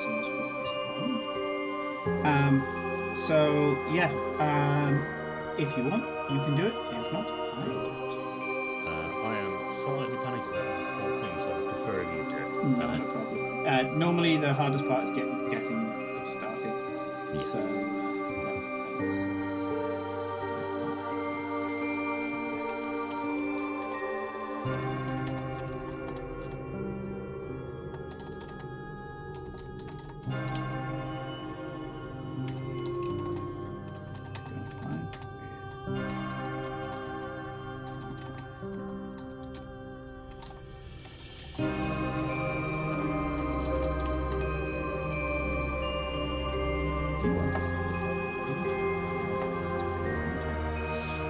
soon as quickly as so yeah, if you want, you can do it. If not, I will do it. I am slightly panicking about this whole thing, so I prefer if you do it. No problem. Normally, the hardest part is getting started. Yes. So let's.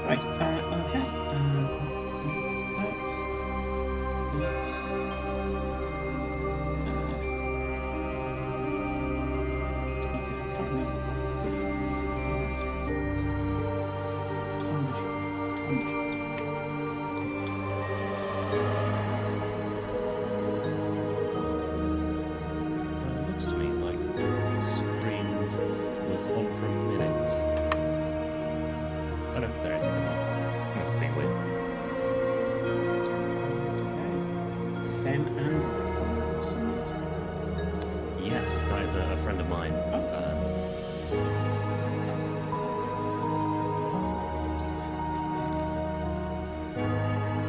Right, okay. Looks to me like the screen was on for a minute. Oh no, there it is. Must be weird. Fem and Yes, that is a friend of mine.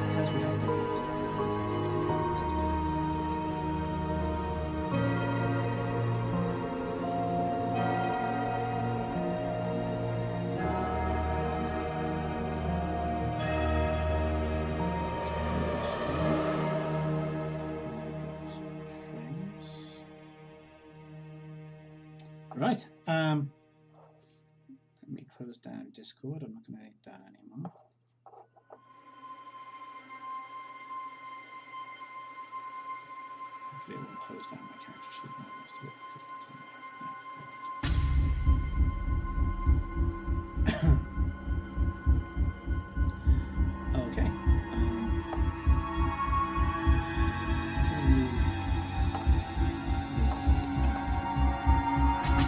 It says we have Right. Let me close down Discord. I'm not going to need that anymore. Hopefully it won't close down my character sheet now most of it because that's on there. Okay.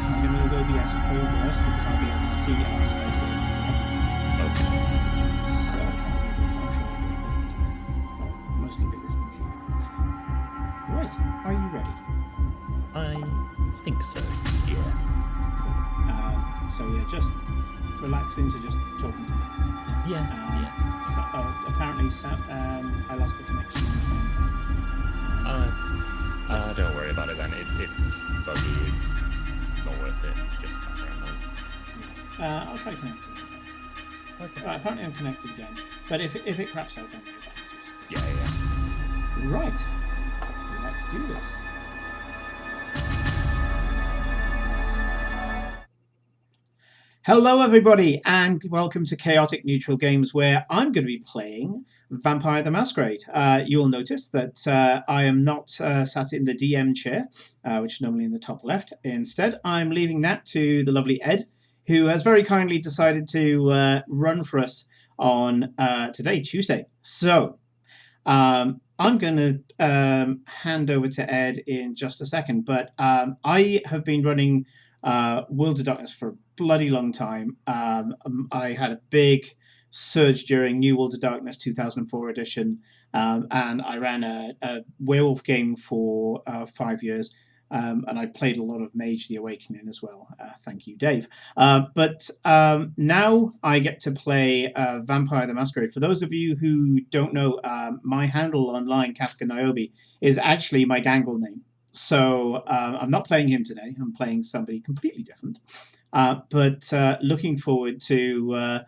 I'm going to move OBS over us because I'll be able to see our space in Okay. So I'm sure I'll mostly be listening to you. Right, are you ready? I think so, yeah. So yeah, just relax into just talking to me. Yeah. So, apparently, I lost the connection in the sound. Don't worry about it then. It's buggy. It's not worth it. It's just background noise. I'll try connecting. Okay. Right, apparently I'm connected again. But if it craps out, don't worry about it. Just, Yeah. Right, let's do this. Hello, everybody, and welcome to Chaotic Neutral Games, where I'm going to be playing Vampire the Masquerade. You'll notice that I am not sat in the DM chair, which is normally in the top left. Instead, I'm leaving that to the lovely Ed, who has very kindly decided to run for us on today, Tuesday. So, I'm going to hand over to Ed in just a second, but I have been running World of Darkness for a bloody long time. I had a big surge during New World of Darkness 2004 edition, and I ran a werewolf game for 5 years. And I played a lot of Mage the Awakening as well. Thank you, Dave. But now I get to play Vampire the Masquerade. For those of you who don't know, my handle online, Casca Niobe, is actually my Gangle name. So I'm not playing him today. I'm playing somebody completely different. But looking forward to,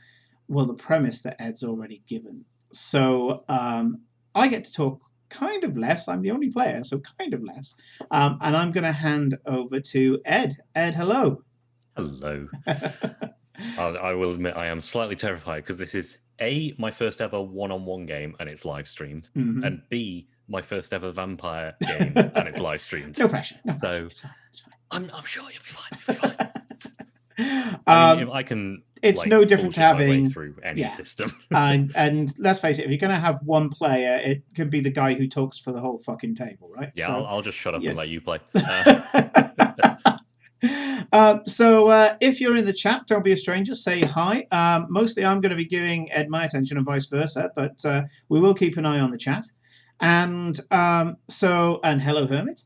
the premise that Ed's already given. So I get to talk kind of less. I'm the only player, so kind of less. And I'm going to hand over to Ed. Ed, hello. Hello. I will admit I am slightly terrified because this is A, my first ever one-on-one game and it's live streamed, and B, my first ever vampire game and it's live streamed. No pressure. So it's fine. I'm sure you'll be fine. You'll be fine. I can. It's no different to having my way through any system. and let's face it, if you're going to have one player, it could be the guy who talks for the whole fucking table, right? Yeah, so, I'll just shut up and let you play. So if you're in the chat, don't be a stranger. Say hi. Mostly I'm going to be giving Ed my attention and vice versa, but we will keep an eye on the chat. And and hello, Hermit.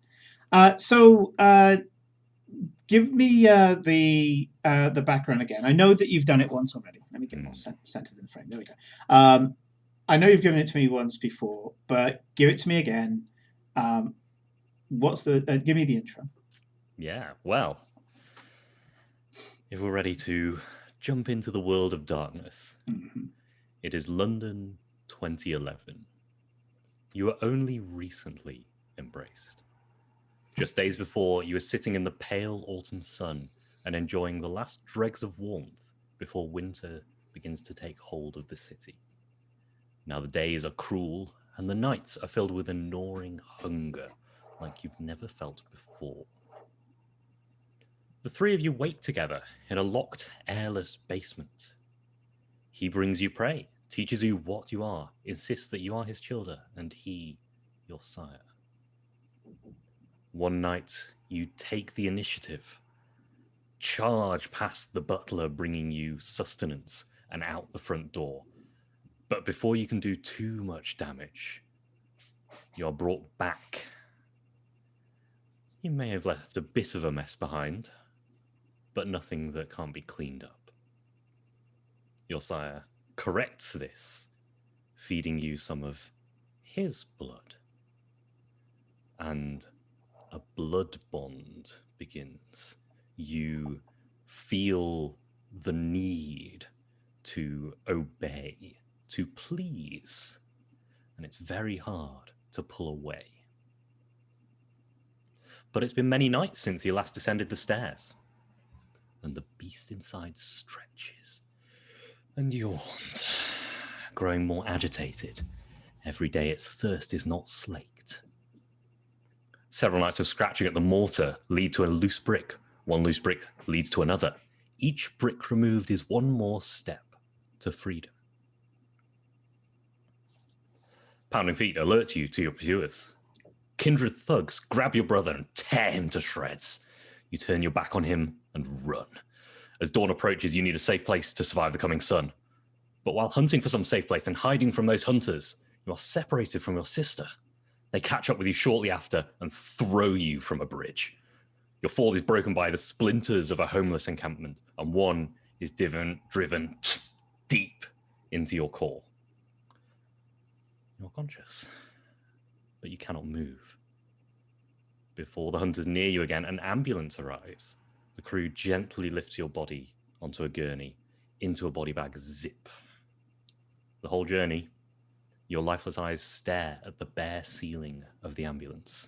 Give me the background again. I know that you've done it once already. Let me get more centered in the frame. There we go. I know you've given it to me once before, but give it to me again. Give me the intro. Yeah, well, if we're ready to jump into the world of darkness, it is London 2011. You were only recently embraced. Just days before, you were sitting in the pale autumn sun and enjoying the last dregs of warmth before winter begins to take hold of the city. Now the days are cruel and the nights are filled with a gnawing hunger like you've never felt before. The three of you wake together in a locked, airless basement. He brings you prey, teaches you what you are, insists that you are his children, and he, your sire. One night, you take the initiative, charge past the butler bringing you sustenance and out the front door. But before you can do too much damage, you're brought back. You may have left a bit of a mess behind, but nothing that can't be cleaned up. Your sire corrects this, feeding you some of his blood. And a blood bond begins. You feel the need to obey, to please, and it's very hard to pull away. But it's been many nights since you last descended the stairs, and the beast inside stretches and yawns, growing more agitated. Every day its thirst is not slaked. Several nights of scratching at the mortar lead to a loose brick. One loose brick leads to another. Each brick removed is one more step to freedom. Pounding feet alert you to your pursuers. Kindred thugs grab your brother and tear him to shreds. You turn your back on him and run. As dawn approaches, you need a safe place to survive the coming sun. But while hunting for some safe place and hiding from those hunters, you are separated from your sister. They catch up with you shortly after and throw you from a bridge. Your fall is broken by the splinters of a homeless encampment, and one is driven deep into your core. You're conscious, but you cannot move. Before the hunters near you again, an ambulance arrives. The crew gently lifts your body onto a gurney, into a body bag zip. The whole journey, your lifeless eyes stare at the bare ceiling of the ambulance.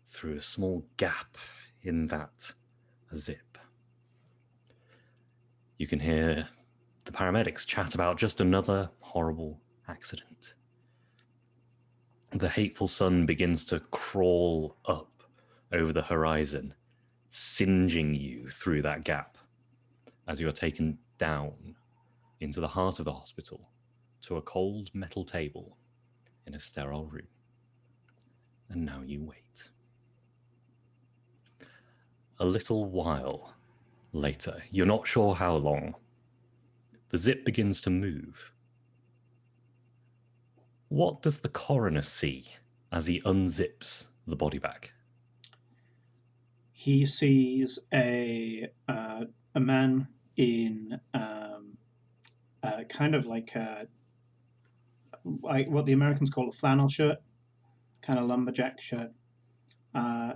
Through a small gap in that zip, you can hear the paramedics chat about just another horrible accident. The hateful sun begins to crawl up over the horizon, singeing you through that gap as you are taken down into the heart of the hospital to a cold metal table in a sterile room. And now you wait. A little while later, you're not sure how long, the zip begins to move. What does the coroner see as he unzips the body bag? He sees a man in kind of like what the Americans call a flannel shirt, kind of lumberjack shirt.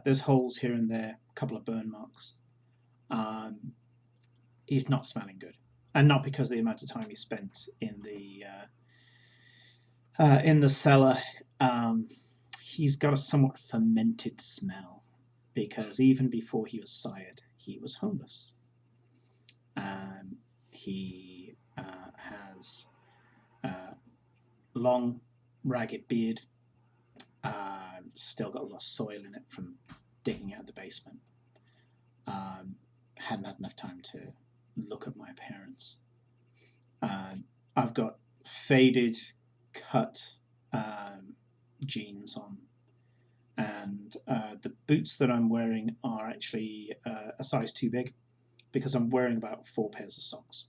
There's holes here and there, a couple of burn marks. He's not smelling good, and not because of the amount of time he spent in the cellar. He's got a somewhat fermented smell, because even before he was sired, he was homeless. He has long, ragged beard, still got a lot of soil in it from digging out the basement. Hadn't had enough time to look at my appearance. I've got faded, cut jeans on, and the boots that I'm wearing are actually a size too big because I'm wearing about 4 pairs of socks.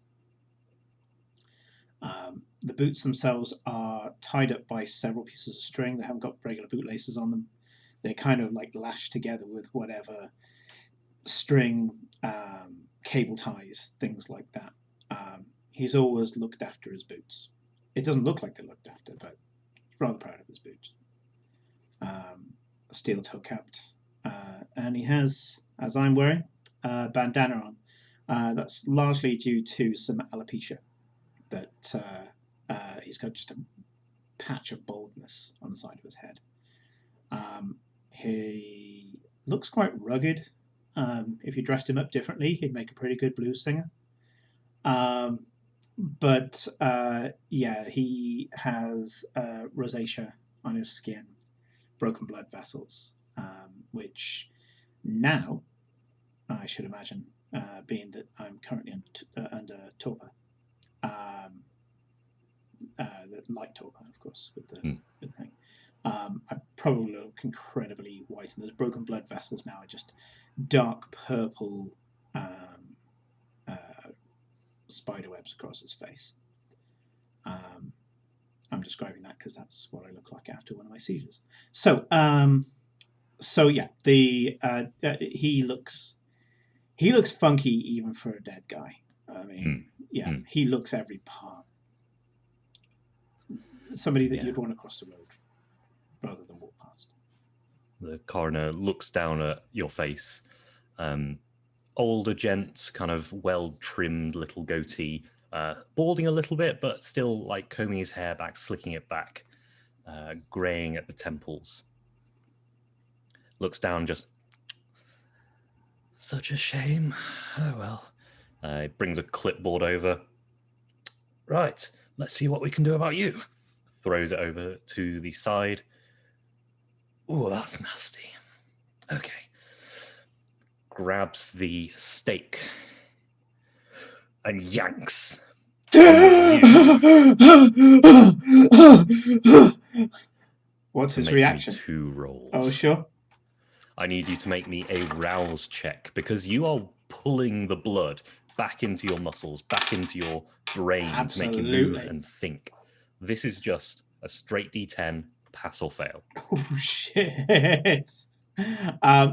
The boots themselves are tied up by several pieces of string. They haven't got regular bootlaces on them. They're kind of like lashed together with whatever string, cable ties, things like that. He's always looked after his boots. It doesn't look like they're looked after, but he's rather proud of his boots. Steel toe capped. And he has, as I'm wearing, a bandana on. That's largely due to some alopecia. That he's got just a patch of baldness on the side of his head. He looks quite rugged. If you dressed him up differently, he'd make a pretty good blues singer. But yeah, he has rosacea on his skin, broken blood vessels, which now, I should imagine, being that I'm currently under torpor, the light torpor, of course, with the thing. I probably look incredibly white, and those broken blood vessels now are just dark purple spider webs across his face. I'm describing that because that's what I look like after one of my seizures. So yeah, he looks funky even for a dead guy. I mean, he looks every part. Somebody that you'd want to cross the road rather than walk past. The coroner looks down at your face. Older gent, kind of well-trimmed little goatee, balding a little bit, but still like combing his hair back, slicking it back, graying at the temples. Looks down, just, such a shame. Oh well. Brings a clipboard over. Right, let's see what we can do about you. Throws it over to the side. Oh, that's nasty. Okay. Grabs the stake and yanks. What's his reaction? 2 rolls. Oh, sure. I need you to make me a rouse check because you are pulling the blood back into your muscles, back into your brain. Absolutely. To make you move and think. This is just a straight D10, pass or fail. Oh, shit.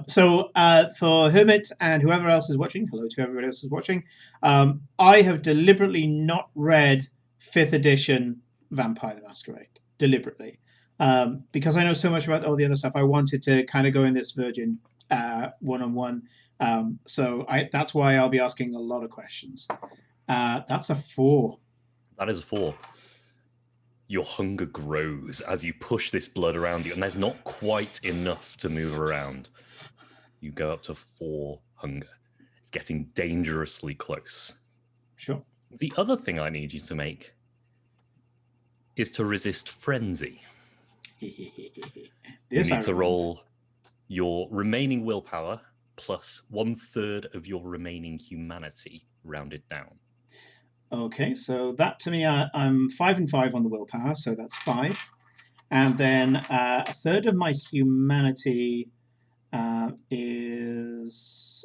So for Hermit and whoever else is watching, hello to everybody else who's watching, I have deliberately not read 5th edition Vampire the Masquerade. Deliberately. Because I know so much about all the other stuff, I wanted to kind of go in this virgin one-on-one. So that's why I'll be asking a lot of questions. That's a 4. That is a 4. Your hunger grows as you push this blood around you, and there's not quite enough to move around. You go up to 4 hunger. It's getting dangerously close. Sure. The other thing I need you to make is to resist frenzy. You need to roll your remaining willpower plus 1/3 of your remaining humanity, rounded down. Okay, so that to me, I'm 5 and 5 on the willpower, so that's 5. And then 1/3 of my humanity is...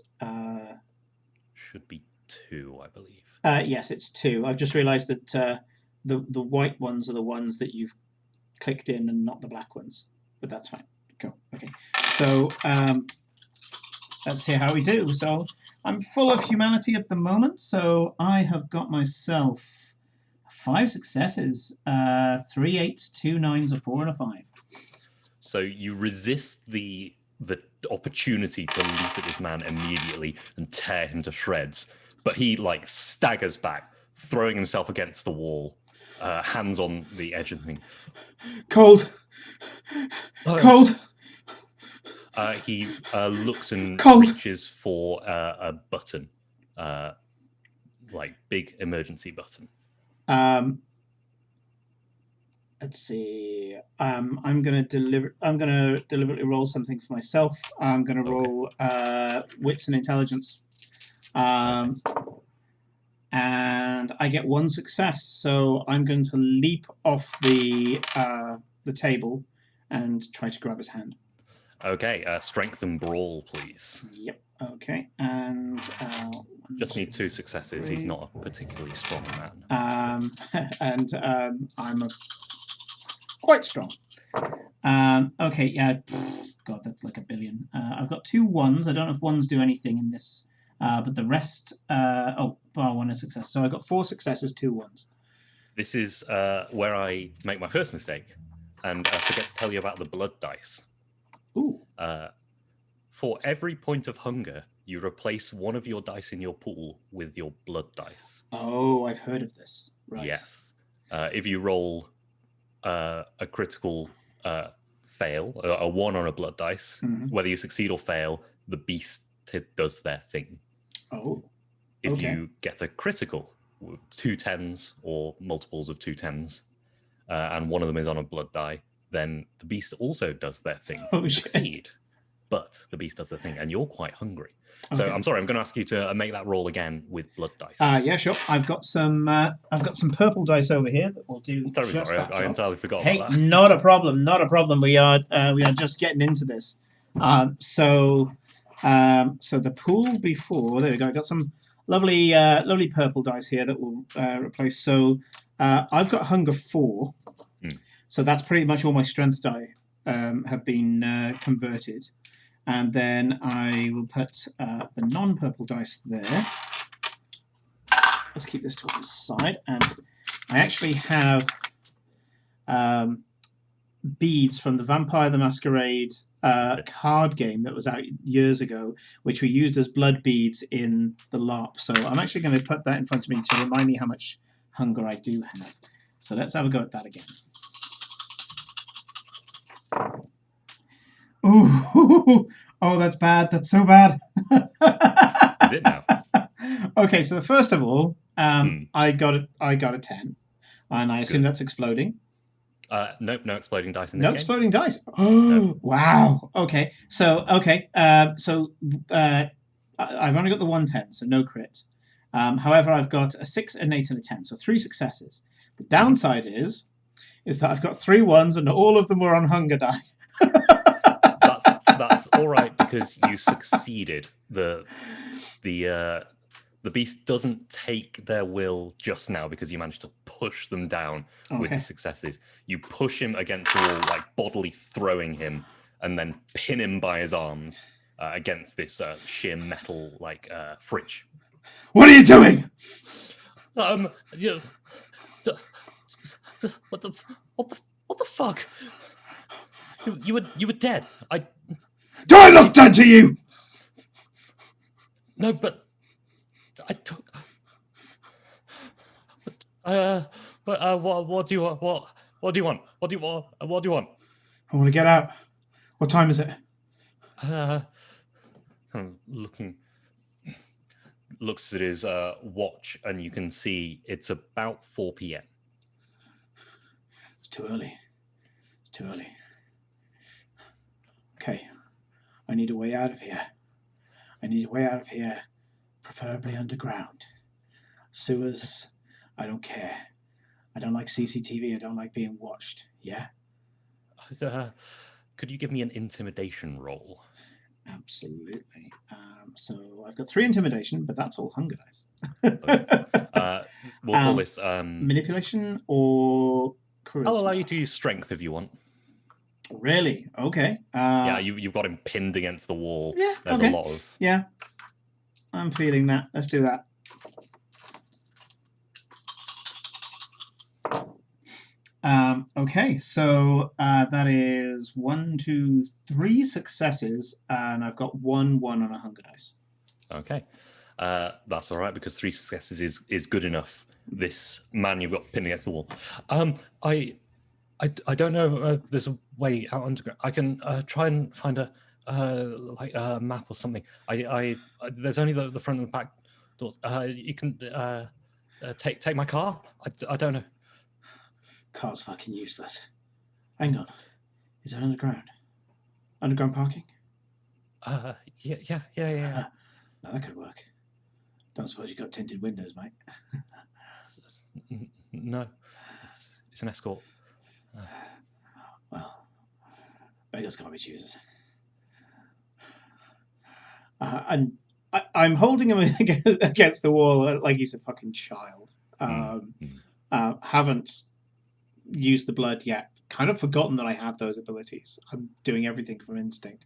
should be 2, I believe. Yes, it's 2. I've just realised that the white ones are the ones that you've clicked in and not the black ones. But that's fine. Cool. Okay. So let's see how we do. So I'm full of humanity at the moment. So I have got myself 5 successes, 3 8s, 2 9s, a 4, and a 5. So you resist the opportunity to leap at this man immediately and tear him to shreds. But he like staggers back, throwing himself against the wall, hands on the edge of the thing. Cold. Cold. He looks and reaches for a button, like big emergency button. Let's see. I'm gonna deliberately roll something for myself. I'm gonna roll wits and intelligence. And I get 1 success, so I'm going to leap off the table and try to grab his hand. Okay, strength and brawl, please. Yep. Okay, and just need 2 successes. He's not a particularly strong man. And I'm quite strong. Okay, yeah. God, that's like a billion. I've got 2 ones. I don't know if ones do anything in this, but the rest. Oh, bar 1 is success. So I got 4 successes, 2 ones. This is where I make my first mistake, and I forget to tell you about the blood dice. Ooh. For every point of hunger, you replace one of your dice in your pool with your blood dice. Oh, I've heard of this. Right. Yes. If you roll a critical fail, a 1 on a blood dice, whether you succeed or fail, the beast does their thing. Oh. If you get a critical, 2 10s or multiples of 2 10s, and one of them is on a blood die, then the beast also does their thing. Oh, succeed. But the beast does the thing, and you're quite hungry. So I'm sorry, I'm going to ask you to make that roll again with blood dice. Yeah, sure. I've got some purple dice over here that will do. Sorry, I entirely forgot about that. Hey, not a problem, not a problem. We are just getting into this. So the pool before, there we go. I got some lovely purple dice here that will replace. So I've got hunger 4. So that's pretty much all my strength die have been converted. And then I will put the non-purple dice there. Let's keep this to one side. And I actually have beads from the Vampire the Masquerade card game that was out years ago, which we used as blood beads in the LARP. So I'm actually going to put that in front of me to remind me how much hunger I do have. So let's have a go at that again. Ooh, oh, that's bad. That's so bad. Is it now? Okay, so first of all, I got a 10, and I assume that's exploding. Nope, no exploding dice in this game. No exploding dice. Oh, no. Wow. Okay, so I've only got the 1 10, so no crit. However, I've got a 6, an 8, and a 10, so 3 successes. The downside is that I've got 3 1s, and all of them were on hunger die. That's all right, because you succeeded. The beast doesn't take their will just now because you managed to push them down with the successes. You push him against the wall, like bodily throwing him, and then pin him by his arms against this sheer metal fridge. What are you doing? What the fuck? You were dead. Do I look dead to you? No, but I took. What do you want? What do you want? What do you want? What do you want? I want to get out. What time is it? I'm looking. Looks at his watch, and you can see it's about 4 p.m. It's too early. It's too early. Okay. I need a way out of here. I need a way out of here, preferably underground. Sewers, I don't care. I don't like CCTV. I don't like being watched. Yeah? Could you give me an intimidation roll? Absolutely. So I've got 3 intimidation, but that's all hunger dice. We'll call this... manipulation or charisma? I'll allow you to use strength if you want. Really? Okay. Yeah, you've got him pinned against the wall. Yeah, There's a lot of... Yeah, I'm feeling that. Let's do that. Okay, so that is 1, 2, 3 successes, and I've got 1 1 on a hunger dice. Okay, that's all right, because 3 successes is good enough. This man you've got pinned against the wall. I don't know if there's a way out underground. I can try and find a map or something. There's only the front and the back doors. You can take my car. I don't know. Car's fucking useless. Hang on. Is it underground? Underground parking? Yeah. No, that could work. Don't suppose you got tinted windows, mate. No, it's an escort. Well, beggars can't be choosers. And I'm holding him against the wall like he's a fucking child. Haven't used the blood yet. Kind of forgotten that I have those abilities. I'm doing everything from instinct.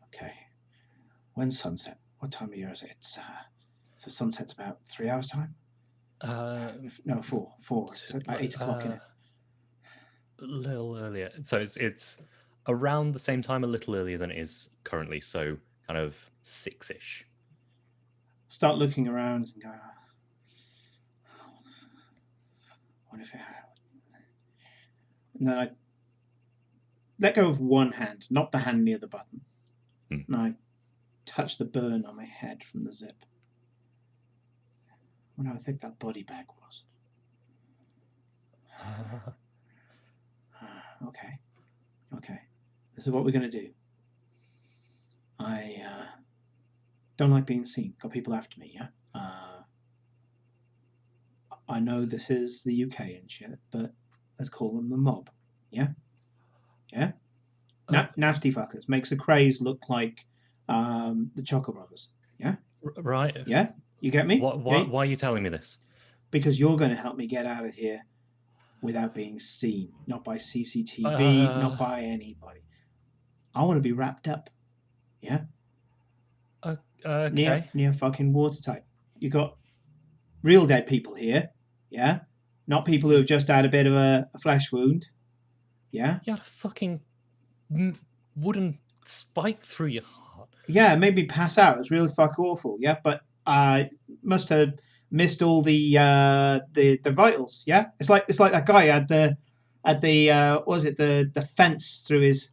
Okay. When's sunset? What time of year is it? So sunset's about 3 hours time? No, 4. 4. It's about 8 o'clock in it. A little earlier. So it's around the same time, a little earlier than it is currently. So kind of 6-ish. Start looking around and go, what if it had? And then I let go of one hand, not the hand near the button. And I touch the burn on my head from the zip. I wonder how thick that body bag was. Okay. This is what we're going to do. I don't like being seen. Got people after me, yeah? I know this is the UK and shit, but let's call them the mob, yeah? Yeah? Nasty fuckers. Makes the Craze look like the Choco Brothers, yeah? Right. Yeah? You get me? Why are you telling me this? Because you're going to help me get out of here without being seen. Not by CCTV, not by anybody. I want to be wrapped up, yeah? Okay. Near fucking watertight. You got real dead people here, yeah? Not people who have just had a bit of a flesh wound, yeah? You had a fucking wooden spike through your heart. Yeah, it made me pass out. It was really fuck awful, yeah? But I must have missed all the vitals, yeah? It's like that guy had the what was it, the fence through his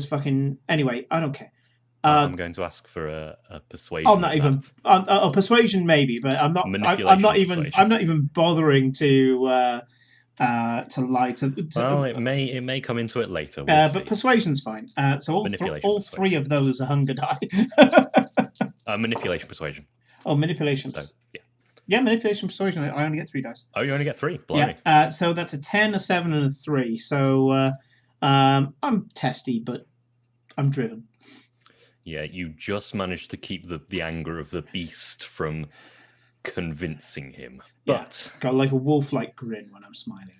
fucking... Anyway, I don't care. I'm going to ask for a persuasion. I'm not even a persuasion, maybe, but I'm not. I'm not even. I'm not even bothering to lie to. Well, it may come into it later. But persuasion's fine. So all three of those are hunger die. Manipulation, persuasion. Oh, manipulation. So, yeah, manipulation, persuasion. I only get 3 dice. Oh, you only get 3. Blimey. Yeah. So that's a 10, a 7, and a 3. So I'm testy, but I'm driven. Yeah, you just managed to keep the anger of the beast from convincing him. But got like a wolf-like grin when I'm smiling.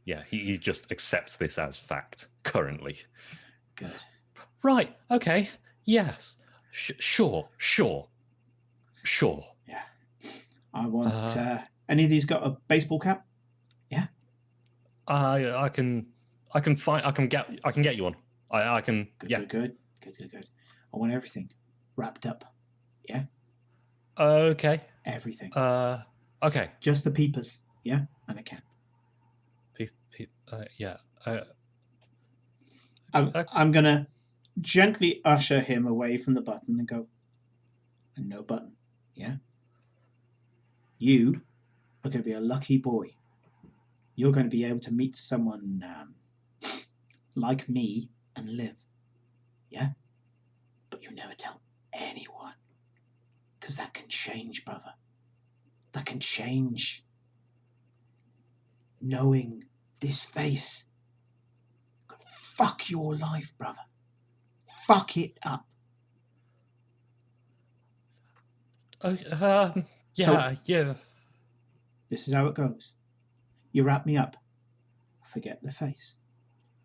Yeah, he just accepts this as fact currently. Good. Right. Okay. Yes. Sure. Yeah. I want. Any of these got a baseball cap? Yeah. I can get you one. I can. Good. I want everything wrapped up. Yeah. Okay. Everything. Okay. Just the peepers. Yeah, and a cap. Yeah. I'm gonna gently usher him away from the button and go. And no button. Yeah. You are going to be a lucky boy. You're going to be able to meet someone like me and live. Yeah? But you never tell anyone. Because that can change, brother. That can change. Knowing this face could fuck your life, brother. Fuck it up. Yeah. This is how it goes. You wrap me up. Forget the face.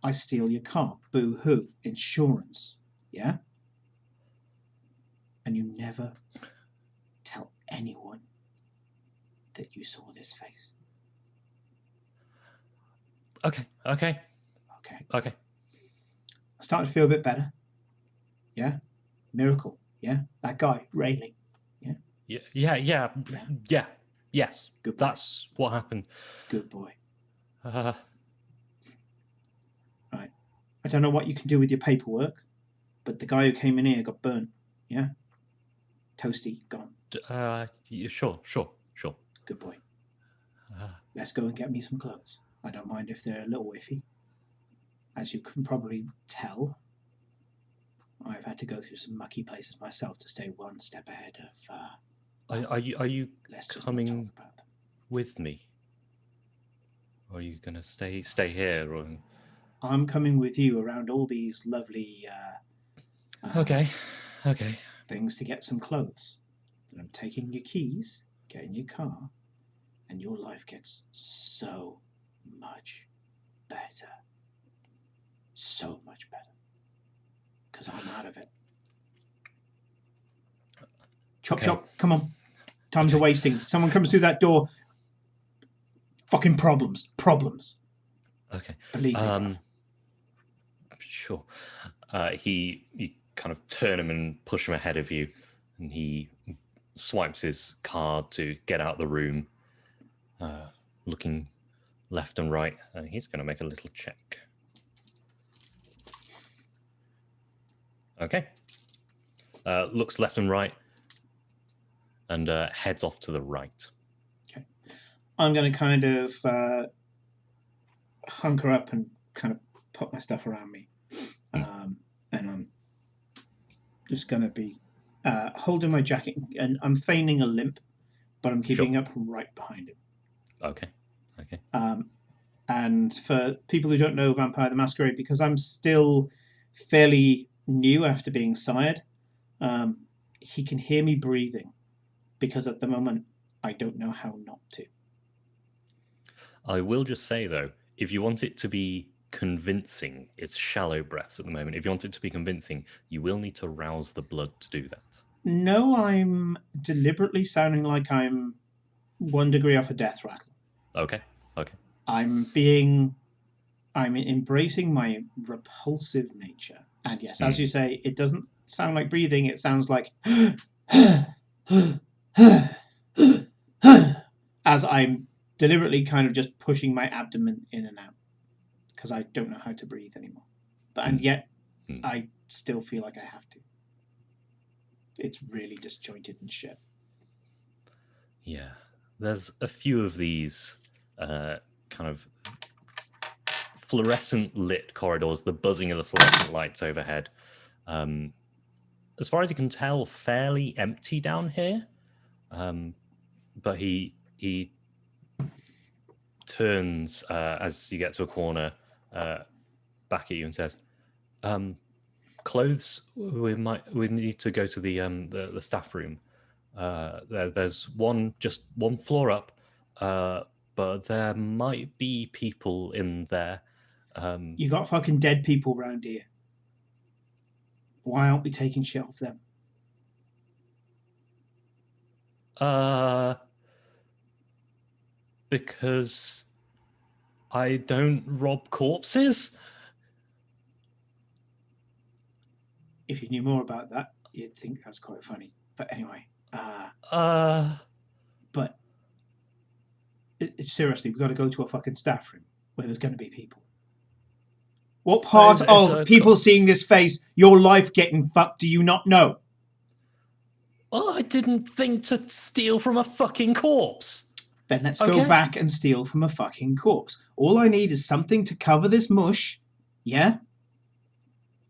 I steal your car. Boo-hoo. Insurance. Yeah? And you never tell anyone that you saw this face. Okay. I started to feel a bit better. Yeah? Miracle. Yeah? That guy, railing. Yeah. Yes. Good boy. That's what happened. Good boy. Right. I don't know what you can do with your paperwork, but the guy who came in here got burnt. Yeah? Toasty, gone. Sure. Good boy. Let's go and get me some clothes. I don't mind if they're a little iffy. As you can probably tell, I've had to go through some mucky places myself to stay one step ahead of... Are you coming about them. with me? Or are you going to stay here? Or... I'm coming with you around all these lovely... Okay. Okay. Things to get some clothes. Then I'm taking your keys, getting your car, and your life gets so much better. So much better. Because I'm out of it. Chop, chop, come on. Time's a wasting. Someone comes through that door. Fucking problems. Okay. Believe me, bruv. Sure. You kind of turn him and push him ahead of you, and he swipes his card to get out the room, looking left and right. He's going to make a little check. Okay. Looks left and right, and heads off to the right. Okay. I'm going to kind of hunker up and kind of put my stuff around me. And I'm just going to be holding my jacket, and I'm feigning a limp, but I'm keeping up right behind him. Okay. And for people who don't know Vampire the Masquerade, because I'm still fairly new after being sired, he can hear me breathing, because at the moment I don't know how not to. I will just say, though, if you want it to be convincing, it's shallow breaths at the moment. If you want it to be convincing, you will need to rouse the blood to do that. No, I'm deliberately sounding like I'm 1 degree off a death rattle. Okay. I'm embracing my repulsive nature. And yes, as you say, it doesn't sound like breathing, it sounds like as I'm deliberately kind of just pushing my abdomen in and out, because I don't know how to breathe anymore. And yet, I still feel like I have to. It's really disjointed and shit. Yeah. There's a few of these kind of fluorescent lit corridors, the buzzing of the fluorescent lights overhead. As far as you can tell, fairly empty down here. But he turns as you get to a corner back at you and says, clothes, we need to go to the staff room. There's one floor up, but there might be people in there. You got fucking dead people around here. Why aren't we taking shit off them? Because I don't rob corpses. If you knew more about that, you'd think that's quite funny. But anyway, but seriously, we've got to go to a fucking staff room where there's going to be people. What part of people seeing this face, your life getting fucked, do you not know? Well, I didn't think to steal from a fucking corpse. Then let's go back and steal from a fucking corpse. All I need is something to cover this mush. Yeah?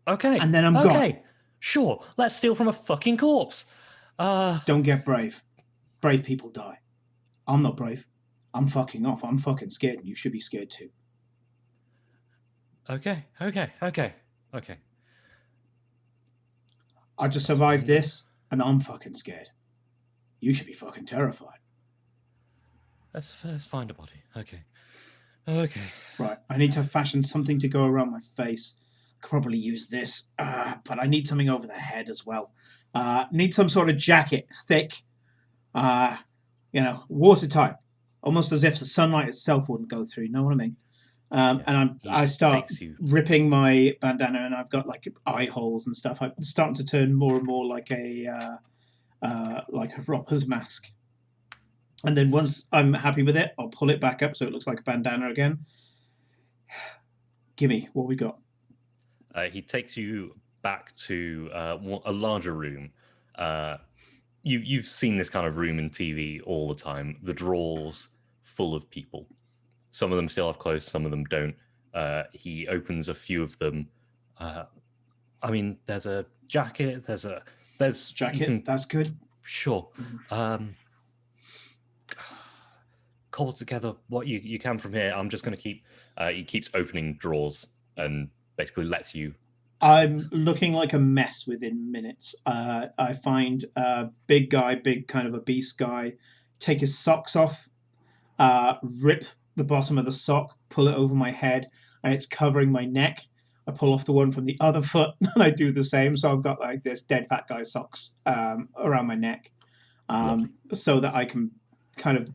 Okay. And then I'm gone. Okay. Sure. Let's steal from a fucking corpse. Don't get brave. Brave people die. I'm not brave. I'm fucking off. I'm fucking scared, and you should be scared too. Okay. I just survived this, and I'm fucking scared. You should be fucking terrified. Let's find a body. Okay. Right. I need to fashion something to go around my face. I could probably use this, but I need something over the head as well. Need some sort of jacket, thick, watertight, almost as if the sunlight itself wouldn't go through. You know what I mean? And I start ripping my bandana, and I've got like eye holes and stuff. I'm starting to turn more and more like a robber's mask. And then once I'm happy with it, I'll pull it back up so it looks like a bandana again. Gimme, what we got? He takes you back to a larger room. You've seen this kind of room in TV all the time. The drawers full of people. Some of them still have clothes, some of them don't. He opens a few of them. There's a jacket. There's jacket. That's good. Sure. Cobble together what you can from here. I'm just going to keep. He keeps opening drawers and basically lets you I'm looking like a mess within minutes. I find a big guy, big kind of a beast guy, take his socks off, rip the bottom of the sock, pull it over my head, and it's covering my neck. I pull off the one from the other foot, and I do the same. So I've got like this dead fat guy socks around my neck, so that I can kind of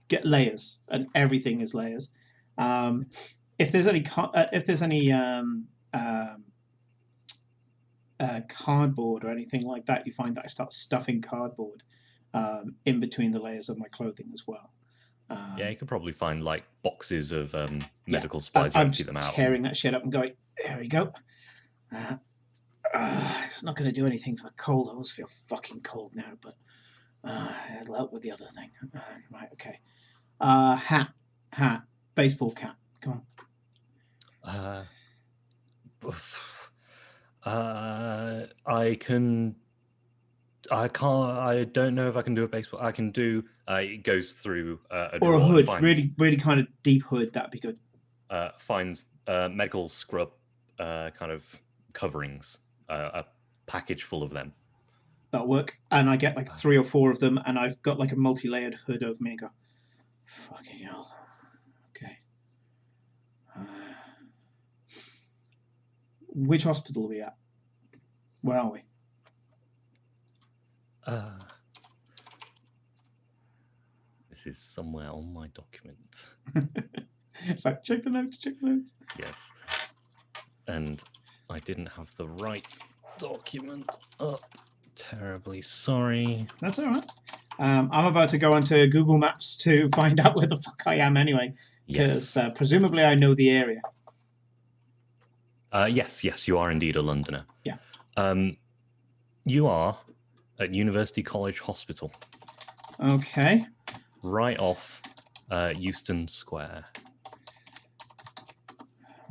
get layers, and everything is layers. If there's any cardboard or anything like that, you find that I start stuffing cardboard in between the layers of my clothing as well. Yeah, you could probably find like boxes of medical supplies. I'm empty them out. tearing that shit up and going, there we go. It's not going to do anything for the cold. I always feel fucking cold now, but it'll help with the other thing. Right, okay. Hat, baseball cap. Come on. I can't. I don't know if I can do a baseball. I can do. It goes through a or drawer, a hood. finds, really kind of deep hood. That'd be good. Finds medical scrub kind of coverings. A package full of them. That'll work. And I get like 3 or 4 of them, and I've got like a multi-layered hood over me. And go, fucking hell. Okay. Which hospital are we at? Where are we? This is somewhere on my document. It's like, check the notes. Yes. And I didn't have the right document up. Terribly sorry. That's all right. I'm about to go onto Google Maps to find out where the fuck I am anyway. Because presumably I know the area. Yes, you are indeed a Londoner. Yeah. You are at University College Hospital. Okay. Right off Euston Square.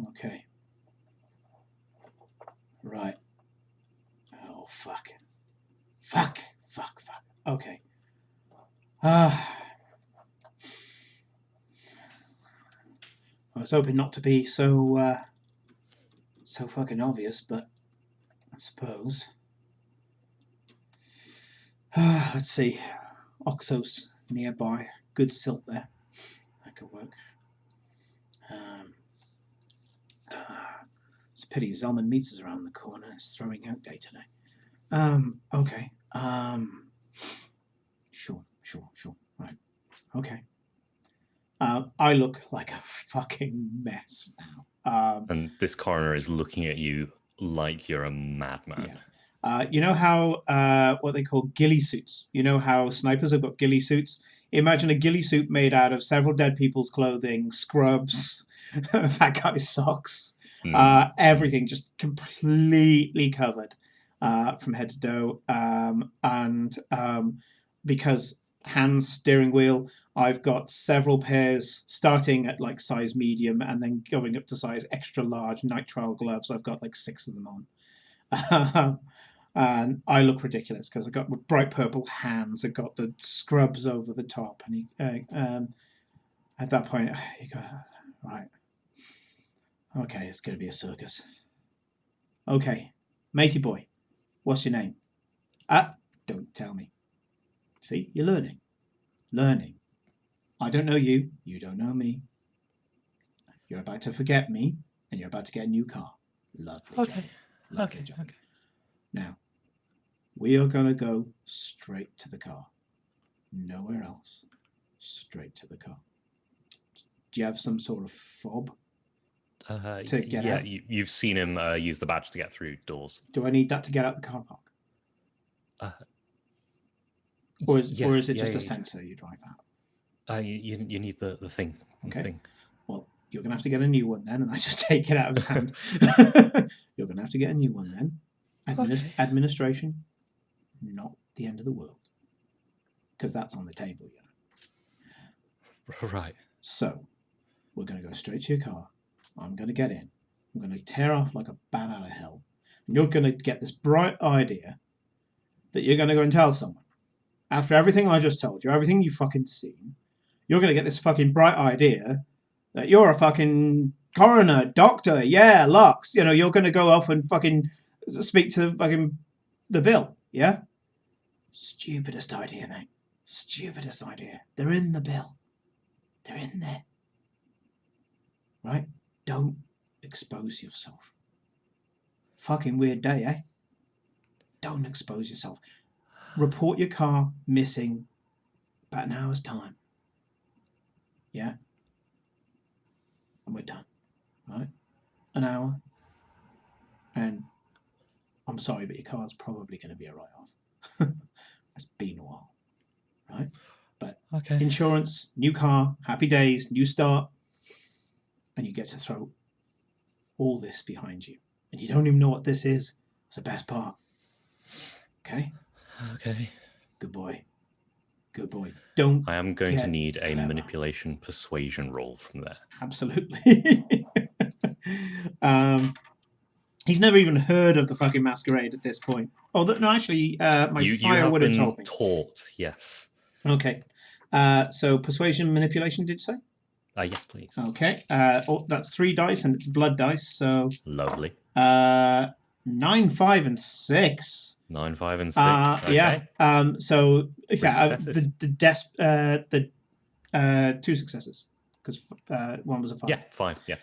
Okay. Right. Oh, fuck. Fuck. Okay. I was hoping not to be so fucking obvious, but I suppose. Let's see. Oxos nearby. Good silt there. That could work. It's a pity Zelman Meats is around the corner. It's throwing out day today. Okay. Sure. Right. Okay. I look like a fucking mess now. And this coroner is looking at you like you're a madman. Yeah. You know how what they call ghillie suits? You know how snipers have got ghillie suits? Imagine a ghillie suit made out of several dead people's clothing, scrubs, fat guy's socks, everything just completely covered from head to toe. And because hands, steering wheel, I've got several pairs starting at like size medium and then going up to size extra large nitrile gloves. I've got like 6 of them on. And I look ridiculous because I've got bright purple hands. I've got the scrubs over the top. And at that point, you go, right. Okay, it's going to be a circus. Okay, matey boy, what's your name? Don't tell me. See, you're learning. I don't know you. You don't know me. You're about to forget me, and you're about to get a new car. Lovely. Okay. Lovely job. Okay. Now, we are going to go straight to the car. Nowhere else. Straight to the car. Do you have some sort of fob to get out? Yeah, you've seen him use the badge to get through doors. Do I need that to get out the car park? Or is it just a sensor you drive out? You need the thing. Okay. The thing. Well, you're going to have to get a new one then, and I just take it out of his hand. You're going to have to get a new one then. Administration, not the end of the world. Because that's on the table, you know. Right. So, we're going to go straight to your car. I'm going to get in. I'm going to tear off like a bat out of hell. And you're going to get this bright idea that you're going to go and tell someone. After everything I just told you, everything you've fucking seen, you're going to get this fucking bright idea that you're a fucking coroner, doctor, yeah, Lux. You know, you're going to go off and fucking speak to the bill, yeah? Stupidest idea, mate. Stupidest idea. They're in the bill. They're in there. Right? Don't expose yourself. Fucking weird day, eh? Don't expose yourself. Report your car missing about an hour's time. Yeah? And we're done. Right? An hour. And I'm sorry, but your car's probably going to be a write-off. It's been a while. Right? But okay. Insurance, new car, happy days, new start. And you get to throw all this behind you. And you don't even know what this is. It's the best part. Okay? Okay. Good boy. Good boy. Don't. I am going to need a clever. Manipulation persuasion roll from there. Absolutely. He's never even heard of the fucking Masquerade at this point. Oh, no, actually, my sire would have told me. Taught, yes. Okay. So persuasion, manipulation, did you say? Yes, please. Okay. That's 3 dice, and it's blood dice. So lovely. 9, 5, and 6. 9, 5, and 6. Okay. Yeah. So yeah, the 2 successes because one was a 5. Yeah, 5. Yeah.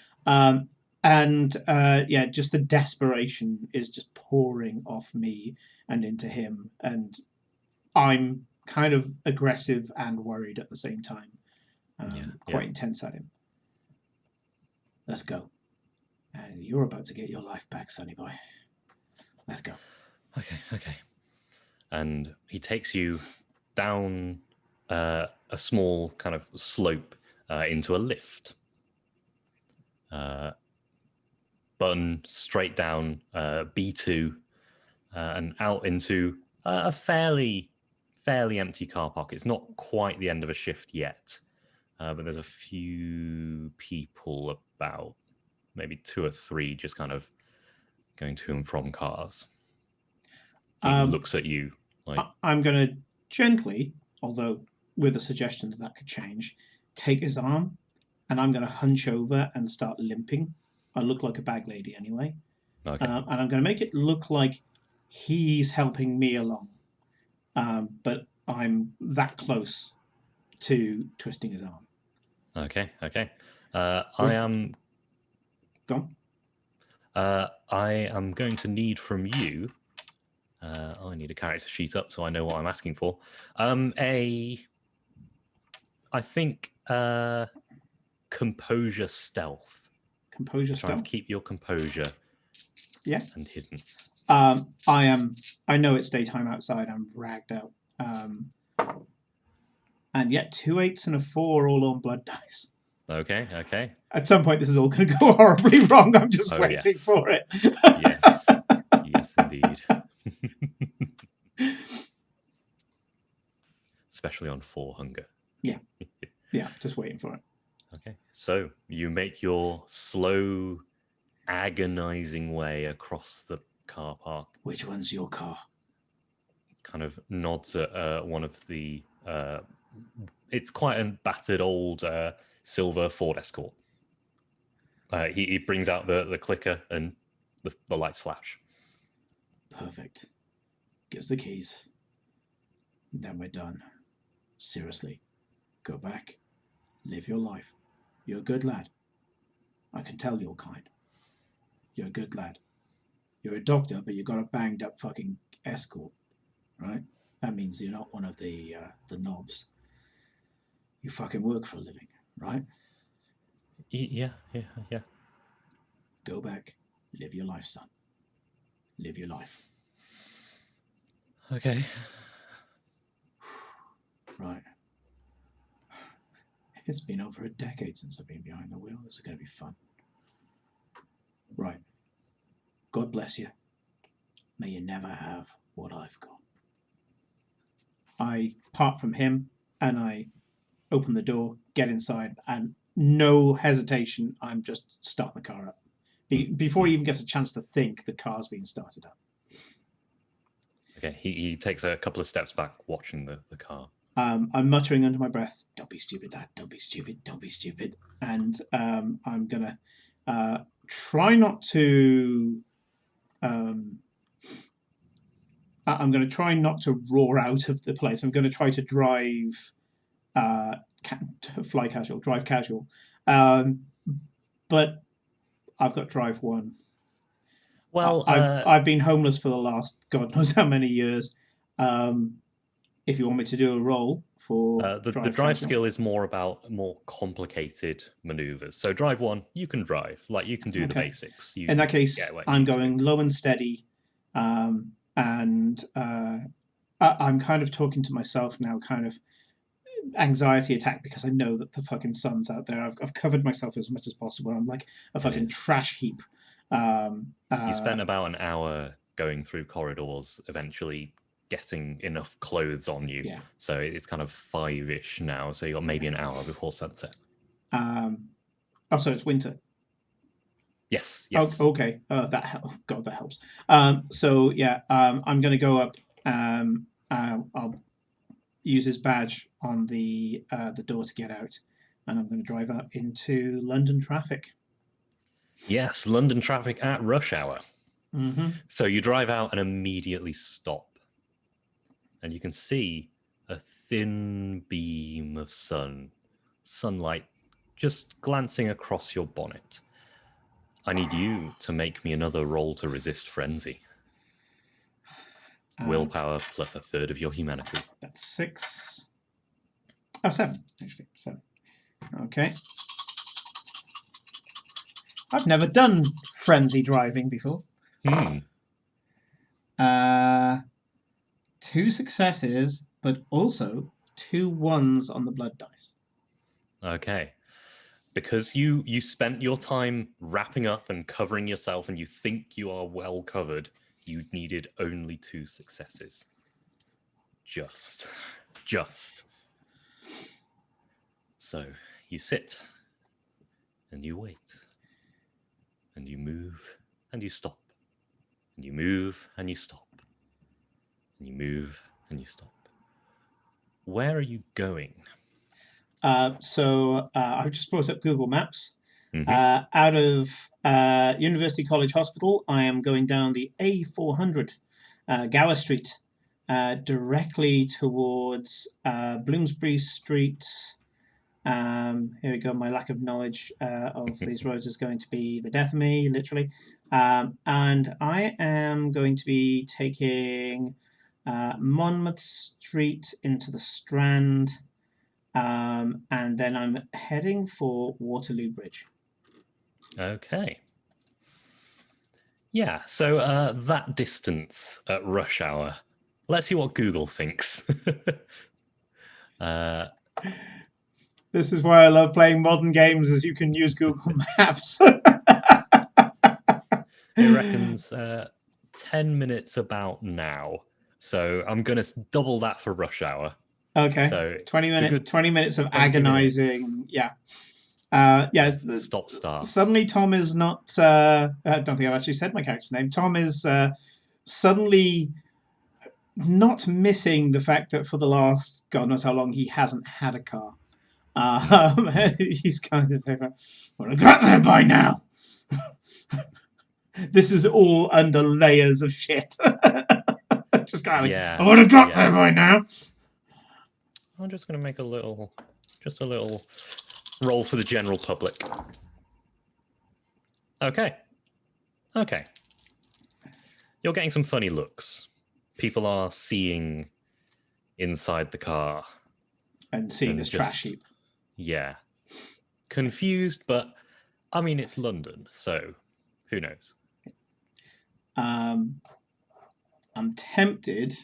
And yeah, just the desperation is just pouring off me and into him, and I'm kind of aggressive and worried at the same time. Quite intense at him. Let's go. And you're about to get your life back, sonny boy. Let's go. Okay. And he takes you down a small kind of slope into a lift. Button straight down B2 and out into a fairly empty car park. It's not quite the end of a shift yet, but there's a few people about, maybe 2 or 3, just kind of going to and from cars. He looks at you like... I'm going to gently, although with a suggestion that could change, take his arm, and I'm going to hunch over and start limping. I look like a bag lady anyway. Okay. And I'm going to make it look like he's helping me along. But I'm that close to twisting his arm. Okay. I am... Go on. I am going to need from you... I need a character sheet up so I know what I'm asking for. I think composure stealth. Composure stealth. Try to keep your composure. Yeah. And hidden. I know it's daytime outside. I'm ragged out. And yet 2 8s and a 4 all on blood dice. Okay. At some point, this is all going to go horribly wrong. I'm just waiting for it. Yes, indeed. Especially on 4 hunger. Yeah, just waiting for it. Okay, so you make your slow, agonizing way across the car park. Which one's your car? Kind of nods at one of the... it's quite a battered old silver Ford Escort. He brings out the clicker and the lights flash. Perfect. Gets the keys. Then we're done. Seriously. Go back. Live your life. You're a good lad. I can tell you're kind. You're a good lad. You're a doctor, but you got a banged up fucking Escort, right? That means you're not one of the knobs. You fucking work for a living, right? Yeah. Go back. Live your life, son. Live your life. Okay. Right. It's been over a decade since I've been behind the wheel. This is going to be fun. Right. God bless you. May you never have what I've got. I part from him and I open the door, get inside, and no hesitation, I'm just starting the car up. Before he even gets a chance to think, the car's being started up. Okay, he takes a couple of steps back, watching the car. I'm muttering under my breath, "Don't be stupid, lad. Don't be stupid. Don't be stupid." And I'm going to Try not to. I'm going to try not to roar out of the place. I'm going to try to drive, fly casual, drive casual. But I've got drive 1. Well, I've been homeless for the last God knows how many years. If you want me to do a roll for the drive skill is more about more complicated maneuvers. So drive 1, you can drive, like you can do the basics. In that case, I'm going low and steady, and I'm kind of talking to myself now, kind of anxiety attack, because I know that the fucking sun's out there. I've covered myself as much as possible. I'm like a fucking trash heap. You spent about an hour going through corridors, eventually getting enough clothes on you. Yeah. So it's kind of 5-ish now. So you got maybe an hour before sunset. So it's winter. Yes. Oh, okay. That helps. So yeah, I'm going to go up. I'll use his badge on the door to get out, and I'm going to drive out into London traffic. Yes, London traffic at rush hour. Mm-hmm. So you drive out and immediately stop, and you can see a thin beam of sunlight just glancing across your bonnet. I need you to make me another roll to resist frenzy. Willpower plus 1/3 of your humanity. That's 6. Oh, 7, actually. 7. Okay. I've never done frenzy driving before. 2 successes, but also 2 1s on the blood dice. Okay. Because you spent your time wrapping up and covering yourself, and you think you are well covered, you needed only 2 successes. Just. So you sit, and you wait, and you move, and you stop, and you move, and you stop, and you move, and you stop. Where are you going? So I've just brought up Google Maps. Out of University College Hospital, I am going down the A400, Gower Street, directly towards Bloomsbury Street. Here we go. My lack of knowledge of these roads is going to be the death of me, literally. And I am going to be taking Monmouth Street into the Strand. And then I'm heading for Waterloo Bridge. Okay. Yeah, so that distance at rush hour. Let's see what Google thinks. This is why I love playing modern games, as you can use Google Maps. It reckons 10 minutes about now. So I'm going to double that for rush hour. Okay. So 20 minutes of agonizing. Yeah. Stop start. Suddenly Tom is not I don't think I've actually said my character's name. Tom is suddenly not missing the fact that for the last God knows how long he hasn't had a car. He's kind of like, well, I got there by now. This is all under layers of shit. Just kind of I would have got there by now. I'm just going to make a little roll for the general public. Okay. You're getting some funny looks. People are seeing inside the car. And seeing this trash heap. Yeah. Confused, but I mean, it's London, so who knows? I'm tempted.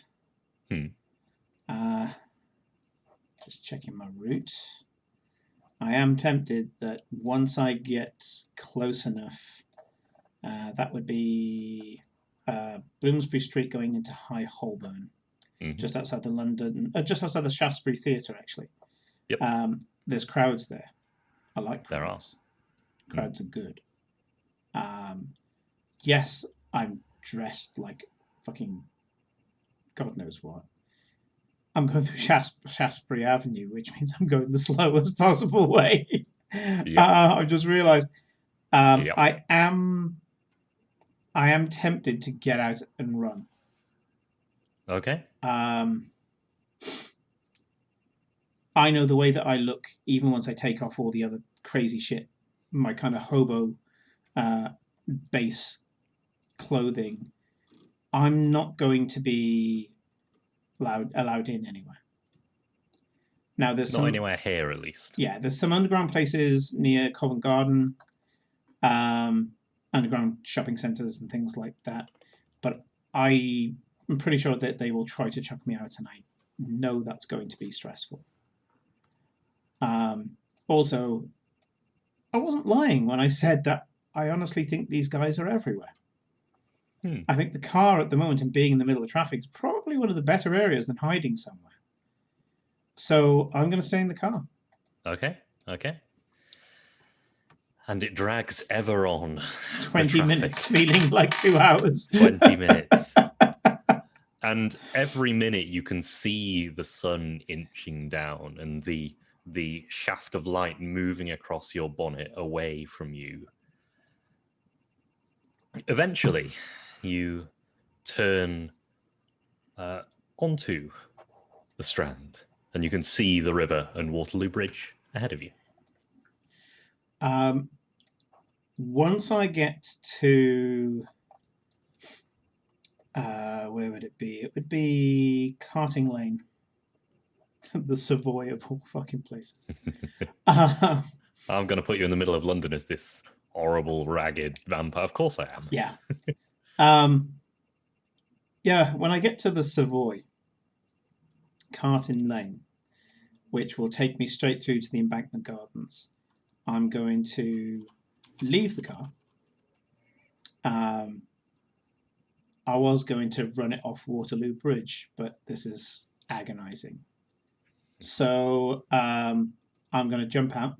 Just checking my route. I am tempted that once I get close enough, that would be Bloomsbury Street going into High Holborn, just outside the just outside the Shaftesbury Theatre, actually. Yep. There's crowds there. I like crowds. There are. Crowds are good. Yes, I'm dressed like fucking God knows what. I'm going through Shaftesbury Avenue, which means I'm going the slowest possible way. Yep. I've just realised Yep. I am tempted to get out and run. Okay. I know the way that I look, even once I take off all the other crazy shit, my kind of hobo base clothing. I'm not going to be allowed in anywhere. Now there's not anywhere here, at least. Yeah, there's some underground places near Covent Garden, underground shopping centres and things like that. But I'm pretty sure that they will try to chuck me out, and I know that's going to be stressful. Also, I wasn't lying when I said that I honestly think these guys are everywhere. I think the car at the moment and being in the middle of traffic is probably one of the better areas than hiding somewhere. So I'm going to stay in the car. Okay. And it drags ever on. 20 minutes, feeling like 2 hours. 20 minutes. And every minute you can see the sun inching down and the shaft of light moving across your bonnet away from you. Eventually, you turn onto the Strand, and you can see the river and Waterloo Bridge ahead of you. Once I get to... where would it be? It would be Carting Lane. The Savoy of all fucking places. I'm going to put you in the middle of London as this horrible, ragged vampire. Of course I am. Yeah. Yeah, when I get to the Savoy, Carting Lane, which will take me straight through to the Embankment Gardens, I'm going to leave the car. I was going to run it off Waterloo Bridge, but this is agonizing. So I'm going to jump out.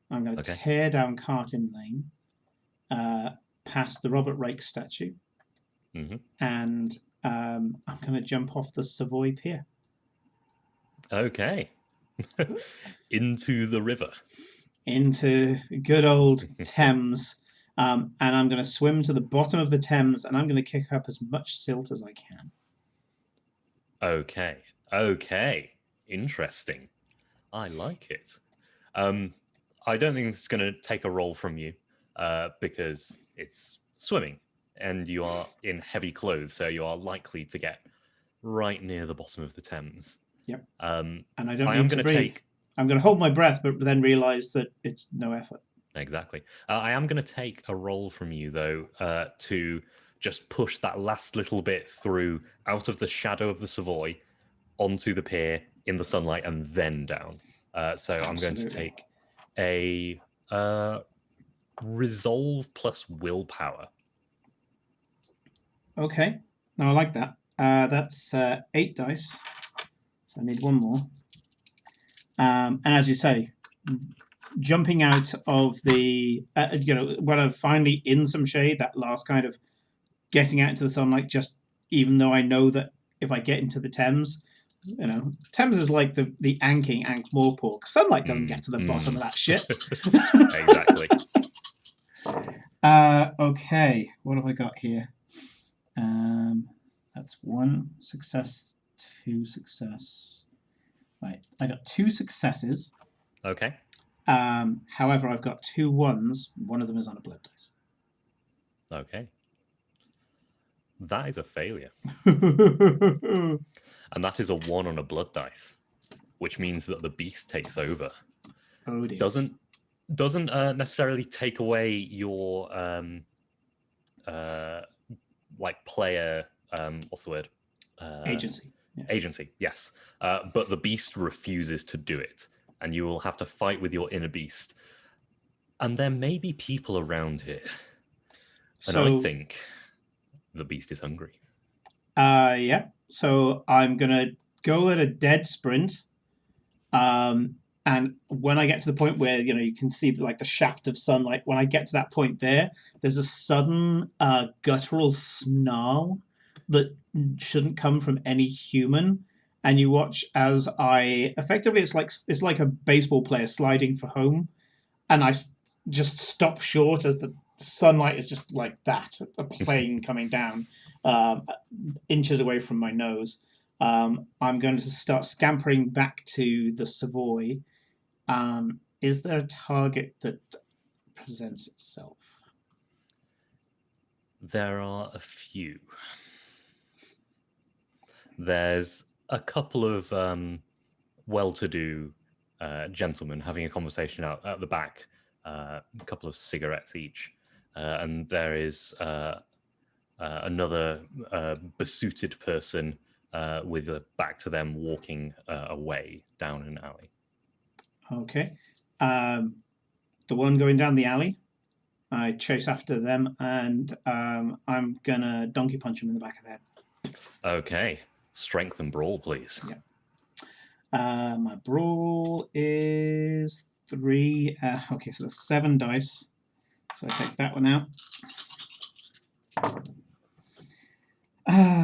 I'm going to tear down Carting Lane, past the Robert Rake statue, and I'm going to jump off the Savoy Pier. Okay. Into the river. Into good old Thames. And I'm going to swim to the bottom of the Thames, and I'm going to kick up as much silt as I can. Okay. Interesting. I like it. I don't think it's going to take a roll from you because it's swimming and you are in heavy clothes, so you are likely to get right near the bottom of the Thames. Yep. And I don't need to breathe. I'm going to hold my breath, but then realize that it's no effort. Exactly. I am going to take a roll from you, though, to just push that last little bit through out of the shadow of the Savoy onto the pier in the sunlight and then down. So I'm going to take a resolve plus willpower. Okay. No, I like that. That's 8 dice. So I need 1 more. And as you say, jumping out of the, when I'm finally in some shade, that last kind of getting out into the sunlight, just even though I know that if I get into the Thames, Thames is like the anking Ankh-Morpork. Sunlight doesn't get to the bottom of that shit. Exactly. Okay, what have I got here? That's 1 success, 2 success. Right, I got 2 successes. Okay. However, I've got 2 1s. One of them is on a blood dice. Okay. That is a failure. And that is a 1 on a blood dice, which means that the beast takes over. Oh dear. Doesn't necessarily take away your player what's the word? Agency. Yeah. Agency, yes. But the beast refuses to do it, and you will have to fight with your inner beast. And there may be people around here. And I think the beast is hungry. Yeah. So I'm going to go at a dead sprint. And when I get to the point where, you can see the shaft of sunlight, when I get to that point there's a sudden guttural snarl that shouldn't come from any human. And you watch as it's like a baseball player sliding for home. And I just stop short as the sunlight is just like that, a plane coming down inches away from my nose. I'm going to start scampering back to the Savoy. Is there a target that presents itself? There are a few. There's a couple of well-to-do gentlemen having a conversation out at the back, a couple of cigarettes each, and there is another besuited person with a back to them walking away down an alley. Okay. The one going down the alley, I chase after them, and I'm gonna donkey punch him in the back of the head. Okay. Strength and brawl, please. Yeah. My brawl is 3. Okay, so that's 7 dice. So I take that one out.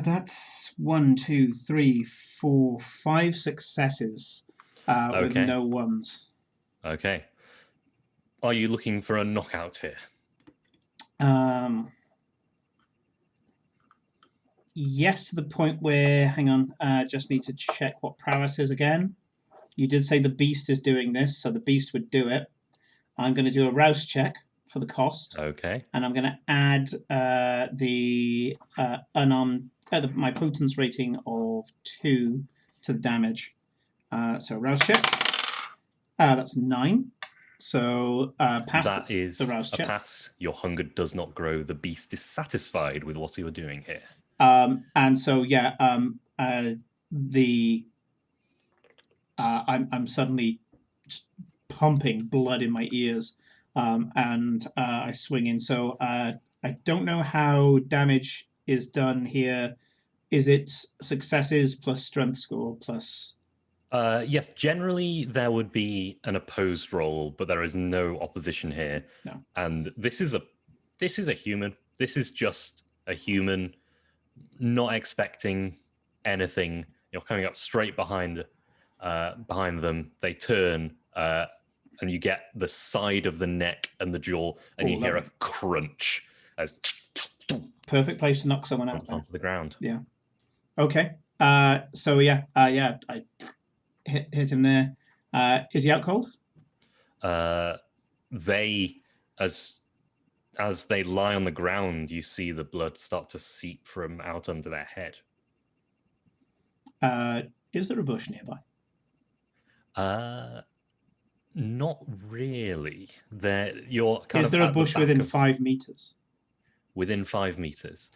That's 1, 2, 3, 4, 5 successes with no ones. Okay. Are you looking for a knockout here? Yes, to the point where, hang on, just need to check what prowess is again. You did say the beast is doing this, so the beast would do it. I'm going to do a rouse check for the cost. Okay. And I'm going to add the unarmed, my potence rating of 2 to the damage. So rouse check. That's 9. So pass that is the rouse check. Pass. Your hunger does not grow. The beast is satisfied with what you are doing here. And so yeah, I'm suddenly pumping blood in my ears, and I swing in. So I don't know how damage is done here. Is it successes plus strength score plus? Yes, generally there would be an opposed roll, but there is no opposition here. No. And this is a human. This is just a human, not expecting anything. You're coming up straight behind them. They turn, and you get the side of the neck and the jaw, and you hear a crunch as perfect place to knock someone out onto the ground. Yeah. Okay. So yeah, I hit him there. Is he out cold? They, as they lie on the ground, you see the blood start to seep from out under their head. Is there a bush nearby? Not really. Is there a bush within 5 meters? Within 5 meters.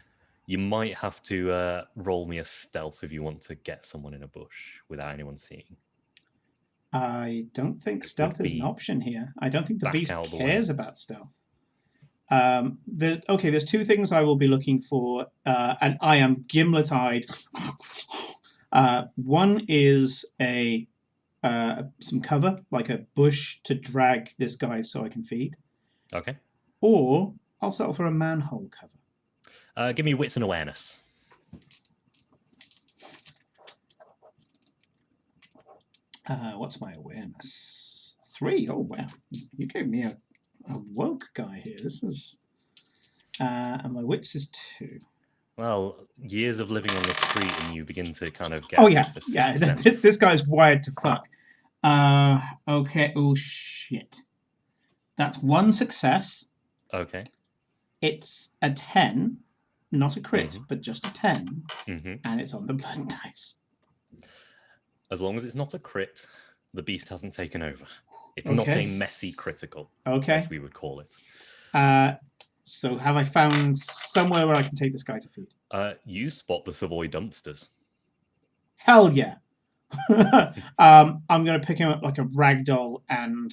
You might have to roll me a stealth if you want to get someone in a bush without anyone seeing. I don't think stealth is an option here. I don't think the beast cares about stealth. There's 2 things I will be looking for, and I am gimlet-eyed. One is some cover, like a bush to drag this guy so I can feed. Okay. Or I'll settle for a manhole cover. Give me wits and awareness. What's my awareness? 3. Oh wow, you gave me a woke guy here. This is, and my wits is 2. Well, years of living on the street, and you begin to kind of get. Oh yeah. This guy's wired to fuck. Okay. Oh shit. That's 1 success. Okay. It's a 10, not a crit, but just a 10, and it's on the blood dice. As long as it's not a crit, the beast hasn't taken over. It's not a messy critical, as we would call it. So have I found somewhere where I can take this guy to feed? You spot the Savoy dumpsters. Hell yeah. I'm going to pick him up like a rag doll and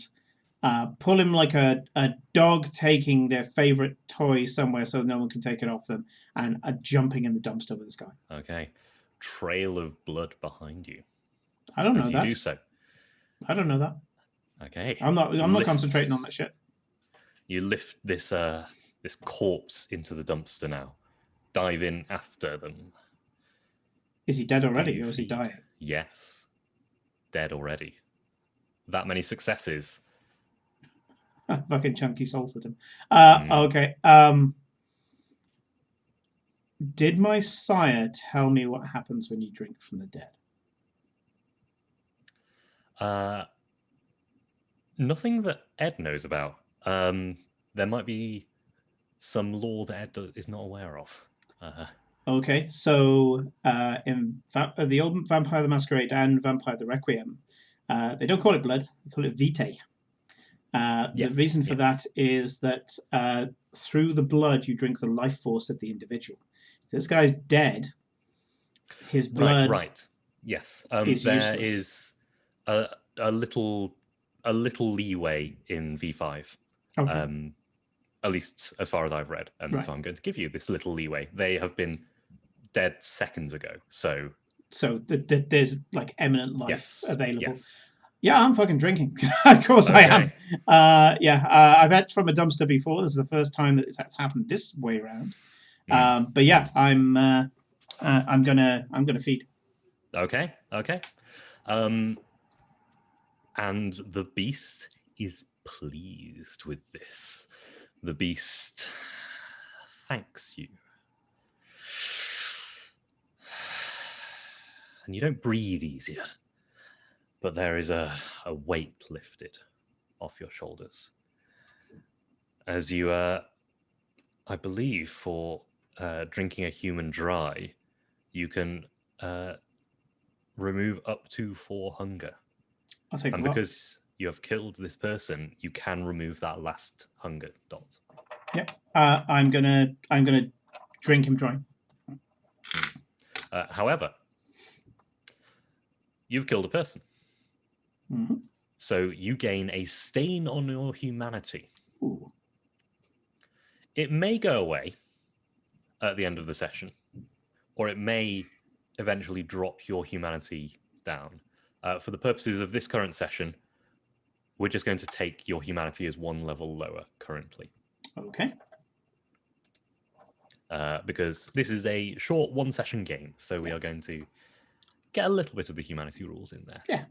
pull him like a dog taking their favorite toy somewhere so no one can take it off them, and jumping in the dumpster with this guy. Okay. Trail of blood behind you. I don't know that. You do so. I don't know that. Okay. I'm not concentrating on that shit. You lift this corpse into the dumpster now. Dive in after them. Is he dead already, or is he dying? Yes. Dead already. That many successes. Fucking chunky salted him. Mm. Okay. Did my sire tell me what happens when you drink from the dead? Nothing that Ed knows about. There might be some lore that Ed is not aware of. Okay, so in the old Vampire the Masquerade and Vampire the Requiem, they don't call it blood; they call it vitae. The reason for that is that through the blood you drink the life force of the individual. If this guy's dead, his blood right. Yes. is There useless. is a little leeway in V5. Okay. At least as far as I've read, and Right. so I'm going to give you this little leeway. They have been dead seconds ago, so there's like eminent life available. Yes. Yeah, I'm fucking drinking. Of course I am. I've had from a dumpster before. This is the first time that it's happened this way around. But yeah, I'm gonna feed. Okay. And the beast is pleased with this. The beast thanks you. And you don't breathe easier, but there is a weight lifted off your shoulders. As you, I believe, for drinking a human dry, you can remove up to 4 hunger. I'll take and the lot. Because you have killed this person, you can remove that last hunger dot. Yep. I'm gonna drink him dry. However, you've killed a person. Mm-hmm. So you gain a stain on your humanity. Ooh. It may go away at the end of the session, or it may eventually drop your humanity down. For the purposes of this current session, we're just going to take your humanity as 1 level lower currently. Okay. Because this is a short 1-session game, so we are going to get a little bit of the humanity rules in there. Yeah.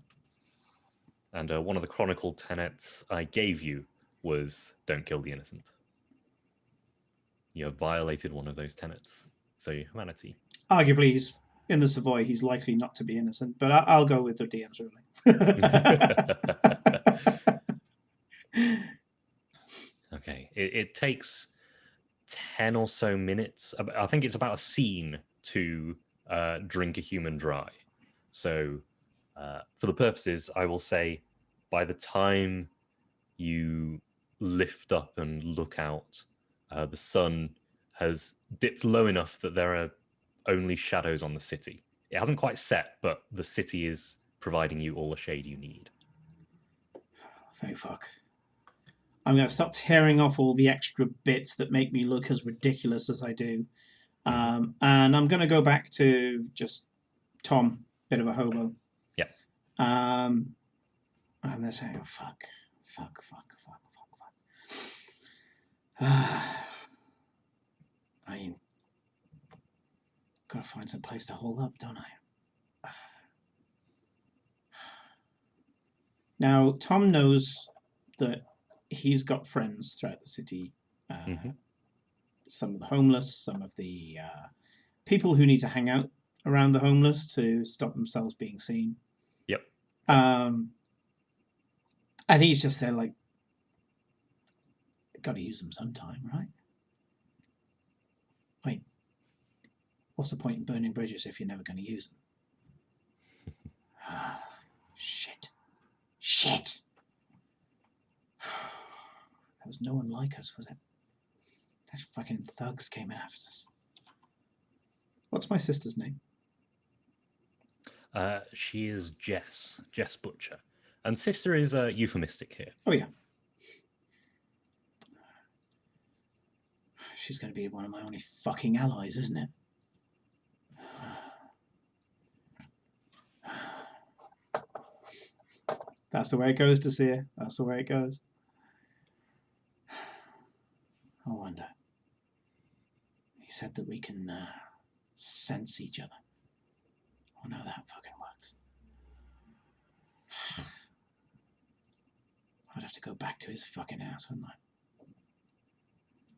And one of the chronicle tenets I gave you was don't kill the innocent. You have violated one of those tenets. So humanity. Arguably, he's in the Savoy. He's likely not to be innocent, but I'll go with the DM's ruling. Okay. It takes 10 or so minutes. I think it's about a scene to drink a human dry. So for the purposes, I will say by the time you lift up and look out, the sun has dipped low enough that there are only shadows on the city. It hasn't quite set, but the city is providing you all the shade you need. Thank fuck. I'm going to stop tearing off all the extra bits that make me look as ridiculous as I do. And I'm going to go back to just Tom, bit of a hobo. Yeah. And they're saying, oh, fuck. I mean, gotta find some place to hole up, don't I? Now, Tom knows that he's got friends throughout the city. Some of the homeless, some of the people who need to hang out around the homeless to stop themselves being seen. Yep. And he's just there like, got to use them sometime, right? Wait, what's the point in burning bridges if you're never going to use them? Shit. There was no one like us, was it? Those fucking thugs came in after us. What's my sister's name? She is Jess Butcher. And sister is euphemistic here. Oh, yeah. She's going to be one of my only fucking allies, isn't it? That's the way it goes, to see her. That's the way it goes. I wonder. He said that we can sense each other. I know that fucking works. I'd have to go back to his fucking house, wouldn't I?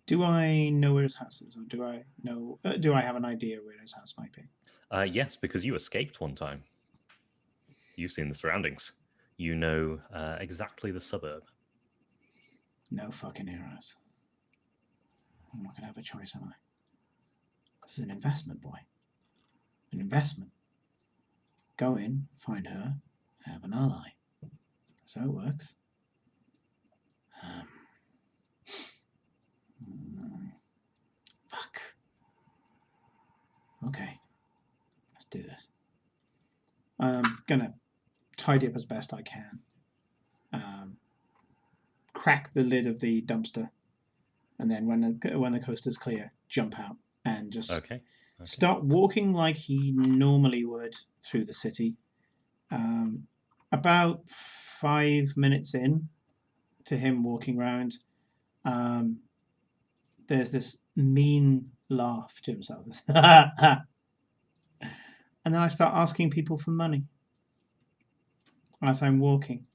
Do I know where his house is, or do I know? Do I have an idea where his house might be? Yes, because you escaped one time. You've seen the surroundings. You know exactly the suburb. No fucking heroes. I'm not going to have a choice, am I? This is an investment, boy. An investment. Go in, find her, have an ally. So it works. Fuck. Okay. Let's do this. I'm going to tidy up as best I can. Crack the lid of the dumpster. And then when the coaster's clear, jump out and just start walking like he normally would through the city. About 5 minutes in to him walking around, there's this mean laugh to himself. And then I start asking people for money as I'm walking.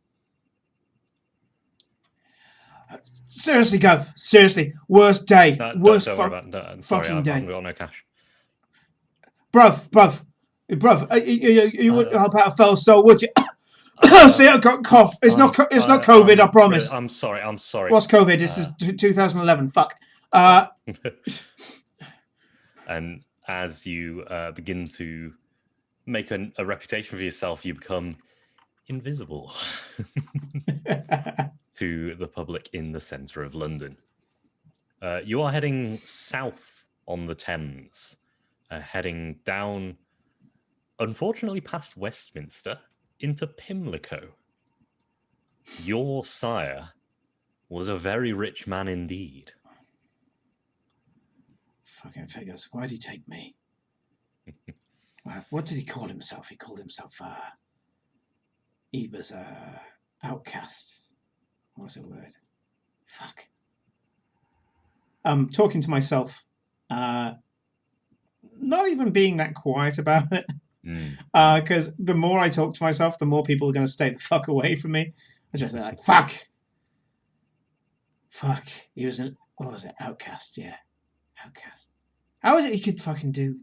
Seriously, Gov. Seriously. Worst day. Worst fucking day. I've got no cash. Bruv. You wouldn't help out a fellow soul, would you? See, I got cough. It's not COVID, I promise. I'm sorry. What's COVID? This is 2011. Fuck. And as you begin to make a reputation for yourself, you become invisible to the public in the centre of London. You are heading south on the Thames, heading down, unfortunately, past Westminster into Pimlico. Your sire was a very rich man indeed. Fucking figures. Why'd he take me? What did he call himself? He called himself he was a outcast. What was the word? Fuck. Talking to myself, not even being that quiet about it. Because the more I talk to myself, the more people are going to stay the fuck away from me. I just like, fuck. He was what was it? Outcast, yeah. Outcast. How is it he could fucking do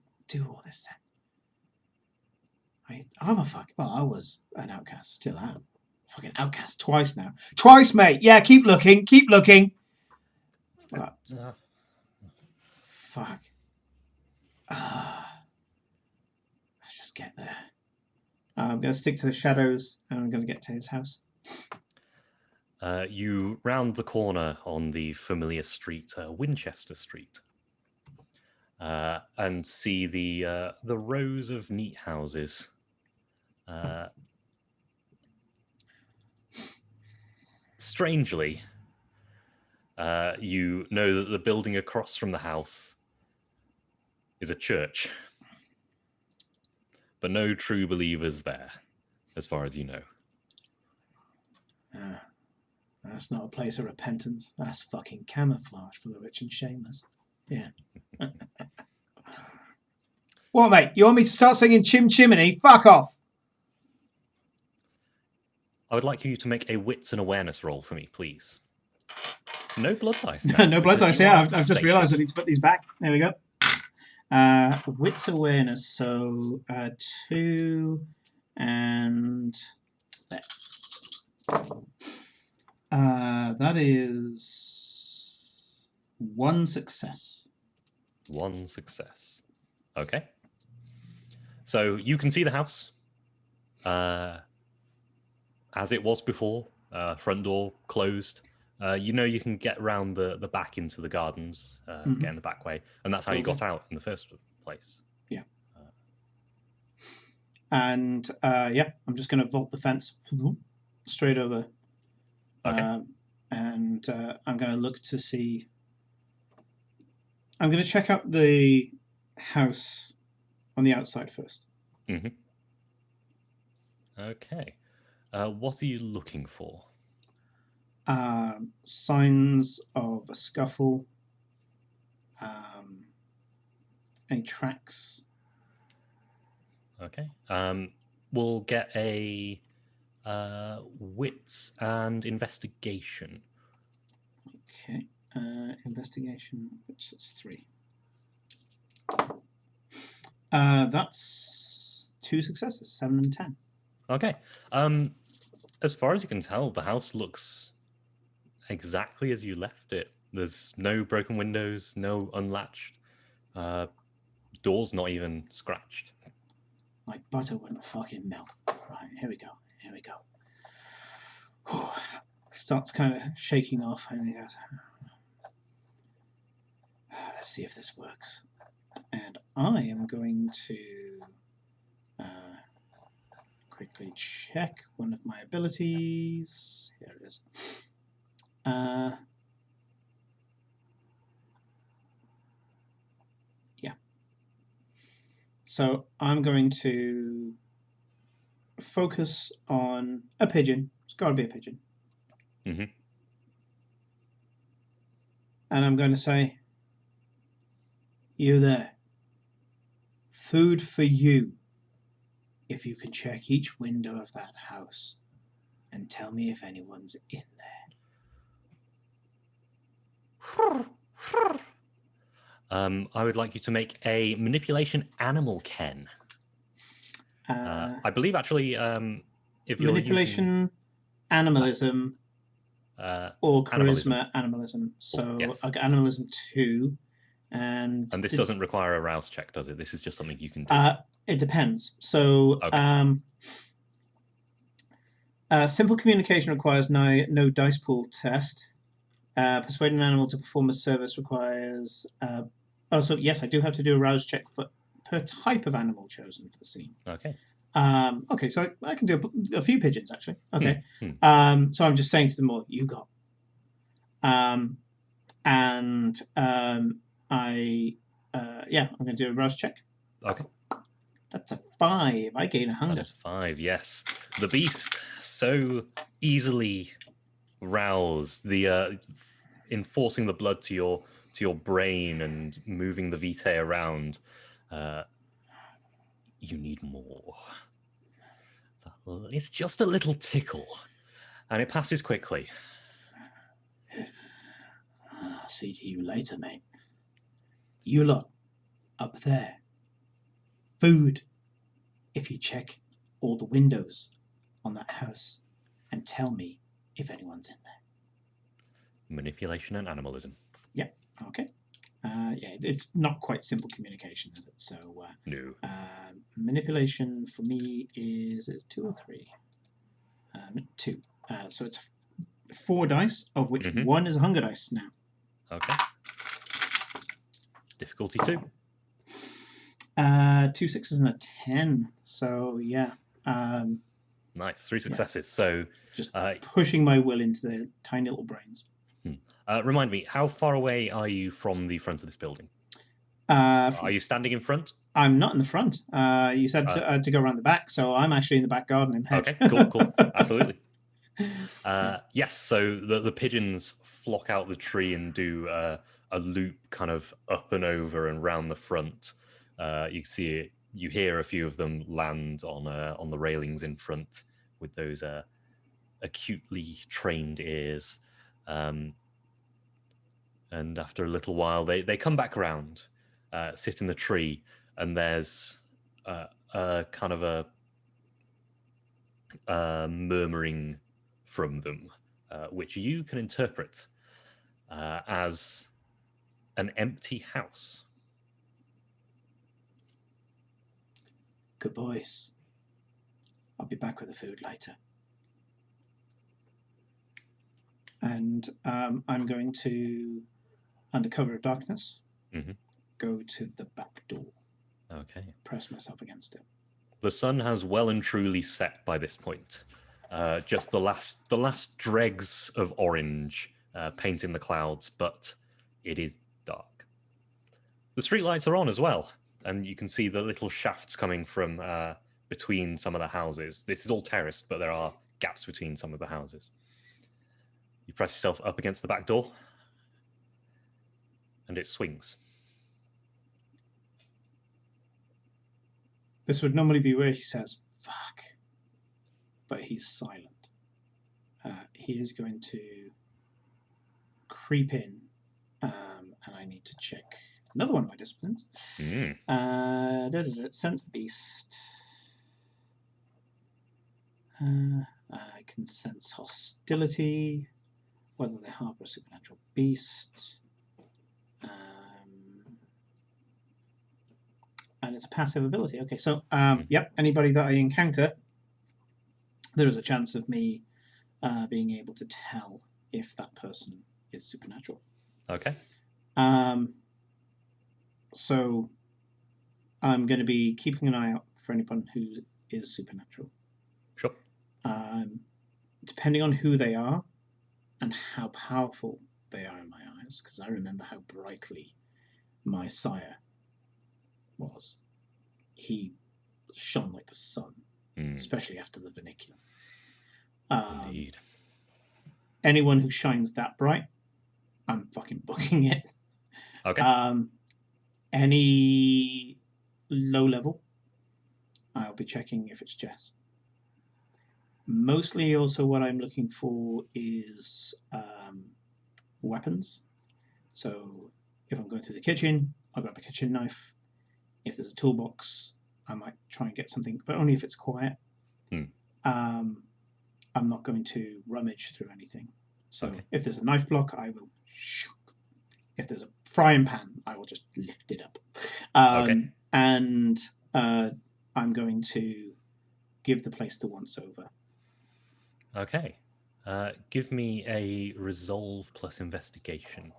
all this then? I'm a fuck. Well, I was an outcast. Still am. Fucking outcast twice now. Twice, mate. Yeah, keep looking. Fuck. Let's just get there. I'm going to stick to the shadows and I'm going to get to his house. You round the corner on the familiar street, Winchester Street, and see the rows of neat houses. Strangely, you know that the building across from the house is a church, but no true believers there, as far as you know. That's not a place of repentance. That's fucking camouflage for the rich and shameless. Yeah. What, mate? You want me to start singing Chim Chimney? Fuck off. I would like you to make a wits and awareness roll for me, please. No blood dice. No blood dice. Yeah, I've just realised I need to put these back. There we go. Wits awareness. So 2 and there. That is 1 success. 1 success. Okay. So you can see the house as it was before. Front door closed. You know you can get around the back into the gardens, get in the back way, and that's how you got out in the first place. Yeah. And I'm just going to vault the fence straight over. Okay. And I'm going to look to see. I'm going to check out the house on the outside first. Mm-hmm. Okay. What are you looking for? Signs of a scuffle. Any tracks? Okay. We'll get a Wits and investigation. Okay. Investigation, which is 3. That's 2 successes, 7 and 10. Okay. As far as you can tell, the house looks exactly as you left it. There's no broken windows, no unlatched doors, not even scratched. My butter wouldn't fucking melt. Right, here we go. Here we go. Whew. Starts kind of shaking off, and he goes, let's see if this works. And I am going to quickly check one of my abilities. Here it is. Yeah. So I'm going to focus on a pigeon. It's got to be a pigeon. Mm-hmm. And I'm going to say, you there. Food for you. If you can check each window of that house and tell me if anyone's in there. I would like you to make a manipulation animal ken. I believe actually, if you're manipulation, animalism, or charisma, animalism. So yes. I'll get animalism 2, and this doesn't require a rouse check, does it? This is just something you can do. It depends. So okay. Simple communication requires no dice pool test. Persuade an animal to perform a service requires. So yes, I do have to do a rouse check per type of animal chosen for the scene. Okay. Okay, so I can do a few pigeons actually. Okay. So I'm just saying to them all, you got. I'm going to do a rouse check. Okay. That's a 5. I gain 100. That's 5. Yes, the beast so easily roused. The enforcing the blood to your brain and moving the vitae around. You need more. It's just a little tickle, and it passes quickly. I'll see to you later, mate. You lot up there. Food. If you check all the windows on that house and tell me if anyone's in there. Manipulation and animalism. Yeah. Okay. It's not quite simple communication, is it? So no. Manipulation for me is 2 or 3. 2. So it's 4 dice, of which 1 is a hunger dice now. Okay. Difficulty 2. 2 6s and a 10. So yeah. Nice. 3 successes. Yeah. So just pushing my will into their tiny little brains. Remind me, how far away are you from the front of this building? Are you standing in front? I'm not in the front. You said to go around the back, so I'm actually in the back garden in hedge. Okay, cool. Absolutely. Yes, so the pigeons flock out the tree and do a loop kind of up and over and round the front. You see it, you hear a few of them land on the railings in front with those acutely trained ears. And after a little while, they come back around, sit in the tree, and there's a kind of a murmuring from them, which you can interpret as an empty house. Good boys. I'll be back with the food later. And I'm going to, under cover of darkness, go to the back door. Okay. Press myself against it. The sun has well and truly set by this point. Just the last dregs of orange painting the clouds, but it is dark. The streetlights are on as well, and you can see the little shafts coming from between some of the houses. This is all terraced, but there are gaps between some of the houses. You press yourself up against the back door, and it swings. This would normally be where he says, fuck. but he's silent. He is going to creep in, and I need to check another one of my disciplines. Sense the beast. I can sense hostility, whether they harbour a supernatural beast. And it's a passive ability. Okay, so yep, anybody that I encounter, there is a chance of me being able to tell if that person is supernatural. Okay. So I'm going to be keeping an eye out for anyone who is supernatural. Sure. Depending on who they are and how powerful they are in my eyes, because I remember how brightly my sire was. He shone like the sun, especially after the vernacular. Indeed. Anyone who shines that bright, I'm fucking booking it. Okay. Any low level, I'll be checking if it's Jess. Mostly also what I'm looking for is weapons. So if I'm going through the kitchen, I'll grab a kitchen knife. If there's a toolbox, I might try and get something, but only if it's quiet. I'm not going to rummage through anything. So if there's a knife block, I will shook. If there's a frying pan, I will just lift it up. And I'm going to give the place the once over. Okay. Give me a resolve plus investigation.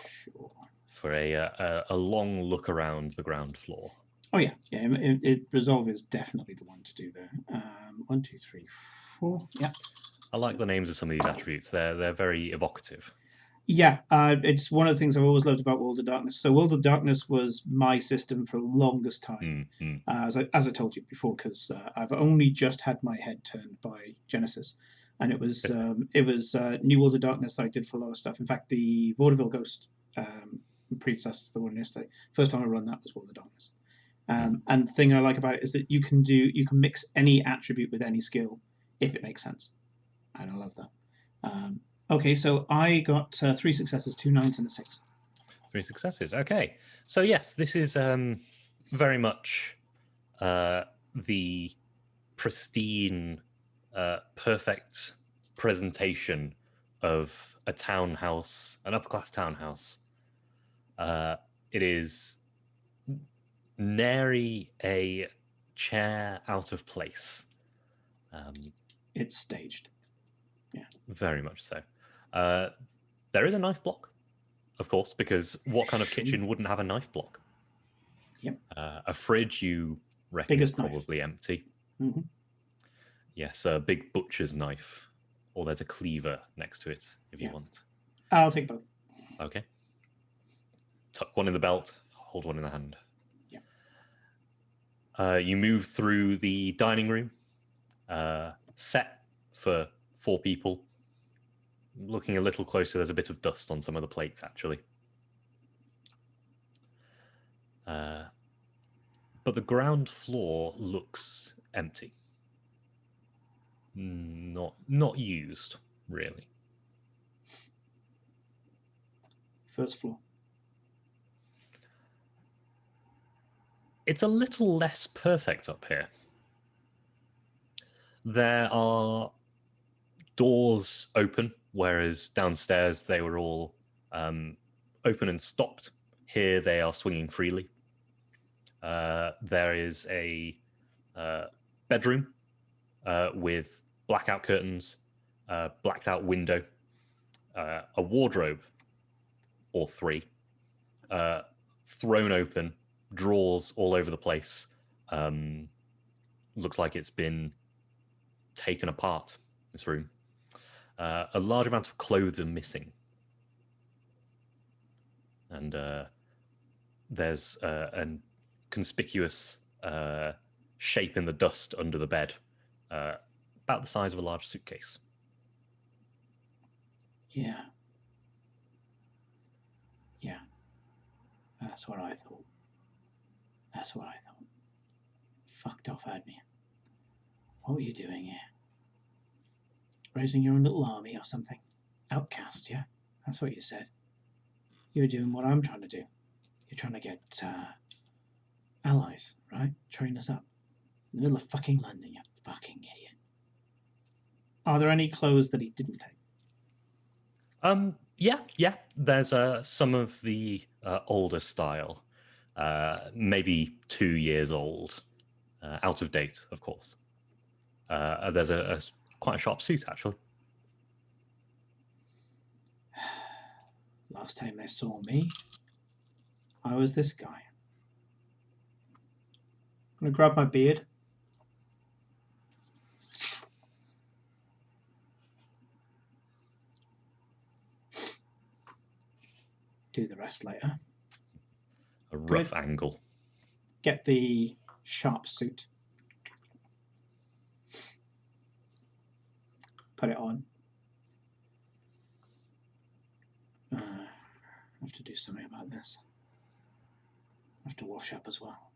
Sure. For a long look around the ground floor. Oh yeah. Resolve is definitely the one to do there. 1, 2, 3, 4. Yeah. I like the names of some of these attributes. They're very evocative. Yeah, it's one of the things I've always loved about World of Darkness. So World of Darkness was my system for the longest time, as I told you before, because I've only just had my head turned by Genesis, and it was New World of Darkness that I did for a lot of stuff. In fact, the Vaudeville Ghost predecessor to the one yesterday. First time I run that was World of Darkness. And the thing I like about it is that you can mix any attribute with any skill if it makes sense, and I love that. Okay, so I got 3 successes, 2 9s, and a 6. 3 successes. Okay, so yes, this is very much the pristine, perfect presentation of a townhouse, an upper-class townhouse. It is nary a chair out of place. It's staged. Yeah. Very much so. There is a knife block, of course, because what kind of kitchen wouldn't have a knife block? Yep. A fridge, you reckon, is probably empty. Yes, a big butcher's knife, or there's a cleaver next to it if you want. I'll take both. Okay. Tuck one in the belt, hold one in the hand. Yeah. You move through the dining room, set for 4 people. Looking a little closer, there's a bit of dust on some of the plates, actually. But the ground floor looks empty. Not used, really. First floor. It's a little less perfect up here. There are doors open, whereas downstairs they were all open and stopped. Here they are swinging freely. There is a bedroom with blackout curtains, blacked out window, a wardrobe or 3 thrown open, drawers all over the place. Looks like it's been taken apart, this room. A large amount of clothes are missing. And there's a conspicuous shape in the dust under the bed, about the size of a large suitcase. Yeah. That's what I thought. Fucked off, hadn't you? What were you doing here? Raising your own little army or something. Outcast, yeah? That's what you said. You're doing what I'm trying to do. You're trying to get allies, right? Train us up. In the middle of fucking London, you fucking idiot. Are there any clothes that he didn't take? Yeah. There's some of the older style, maybe 2 years old, out of date, of course. There's a quite a sharp suit, actually. Last time they saw me, I was this guy. I'm going to grab my beard. Do the rest later. A rough angle. Get the sharp suit. Put it on. I have to do something about this. I have to wash up as well.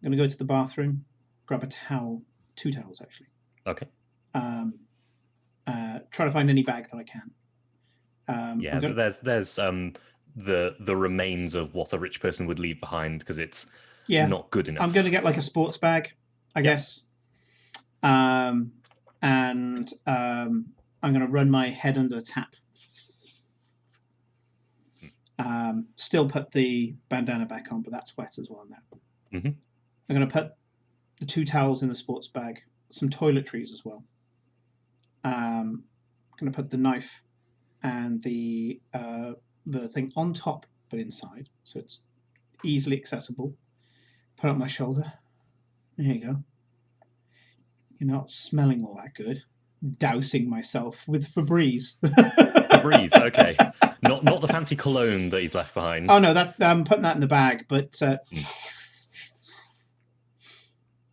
I'm going to go to the bathroom, grab a towel, 2 towels actually. Okay. Try to find any bag that I can. There's the remains of what a rich person would leave behind because it's not good enough. I'm going to get like a sports bag, I guess. And I'm going to run my head under the tap. Still put the bandana back on, but that's wet as well now. Mm-hmm. I'm going to put the 2 towels in the sports bag, some toiletries as well. I'm going to put the knife and the thing on top, but inside, so it's easily accessible. Put it on my shoulder. There you go. You're not smelling all that good. Dousing myself with Febreze. Febreze, okay. Not the fancy cologne that he's left behind. Oh no, that I'm putting that in the bag. But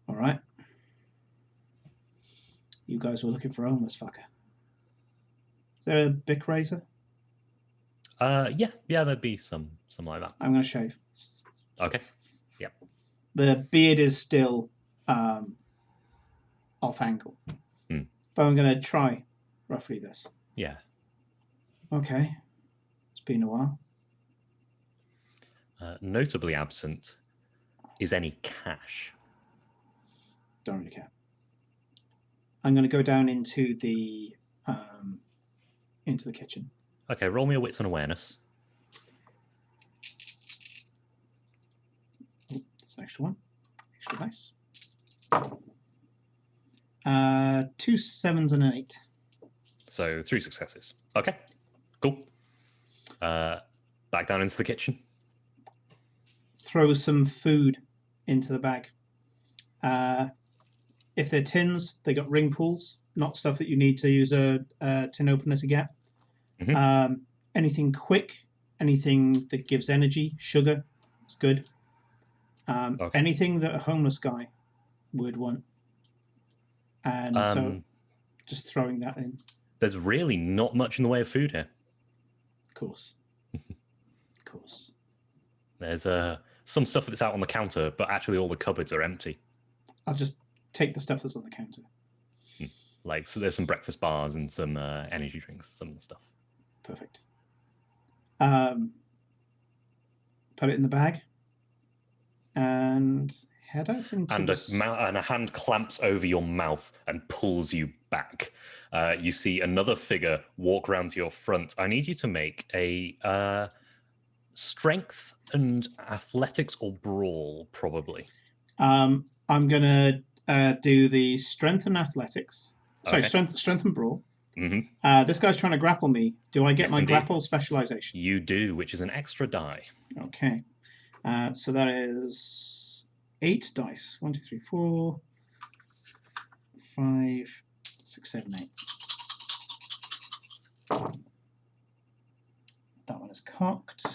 all right. You guys were looking for a homeless fucker. Is there a Bic razor? Yeah, there'd be some like that. I'm going to shave. Okay. Yeah. The beard is still off angle, but I'm going to try roughly this. Yeah. Okay. It's been a while. Notably absent is any cash. Don't really care. I'm going to go down into the kitchen. Okay, roll me a wits and awareness. Oh, that's an extra one. Extra nice. 2 7s and an 8. So 3 successes. Okay, cool. Back down into the kitchen. Throw some food into the bag. If they're tins, they got ring pulls, not stuff that you need to use a tin opener to get. Mm-hmm. Anything quick, anything that gives energy, sugar, it's good. Okay. Anything that a homeless guy would want. And so just throwing that in. There's really not much in the way of food here. Of course. Of course. There's some stuff that's out on the counter, but actually all the cupboards are empty. I'll just take the stuff that's on the counter. Like, so there's some breakfast bars and some energy drinks, some of the stuff. Perfect. Put it in the bag and head out into and a hand clamps over your mouth and pulls you back. You see another figure walk around to your front. I need you to make a strength and athletics or brawl, probably. I'm gonna do the strength and athletics. Sorry, okay. strength and brawl. Mm-hmm. This guy's trying to grapple me. Do I get my grapple specialization? You do, which is an extra die. Okay. So that is 8 dice. 1, 2, 3, 4, 5, 6, 7, 8. That one is cocked.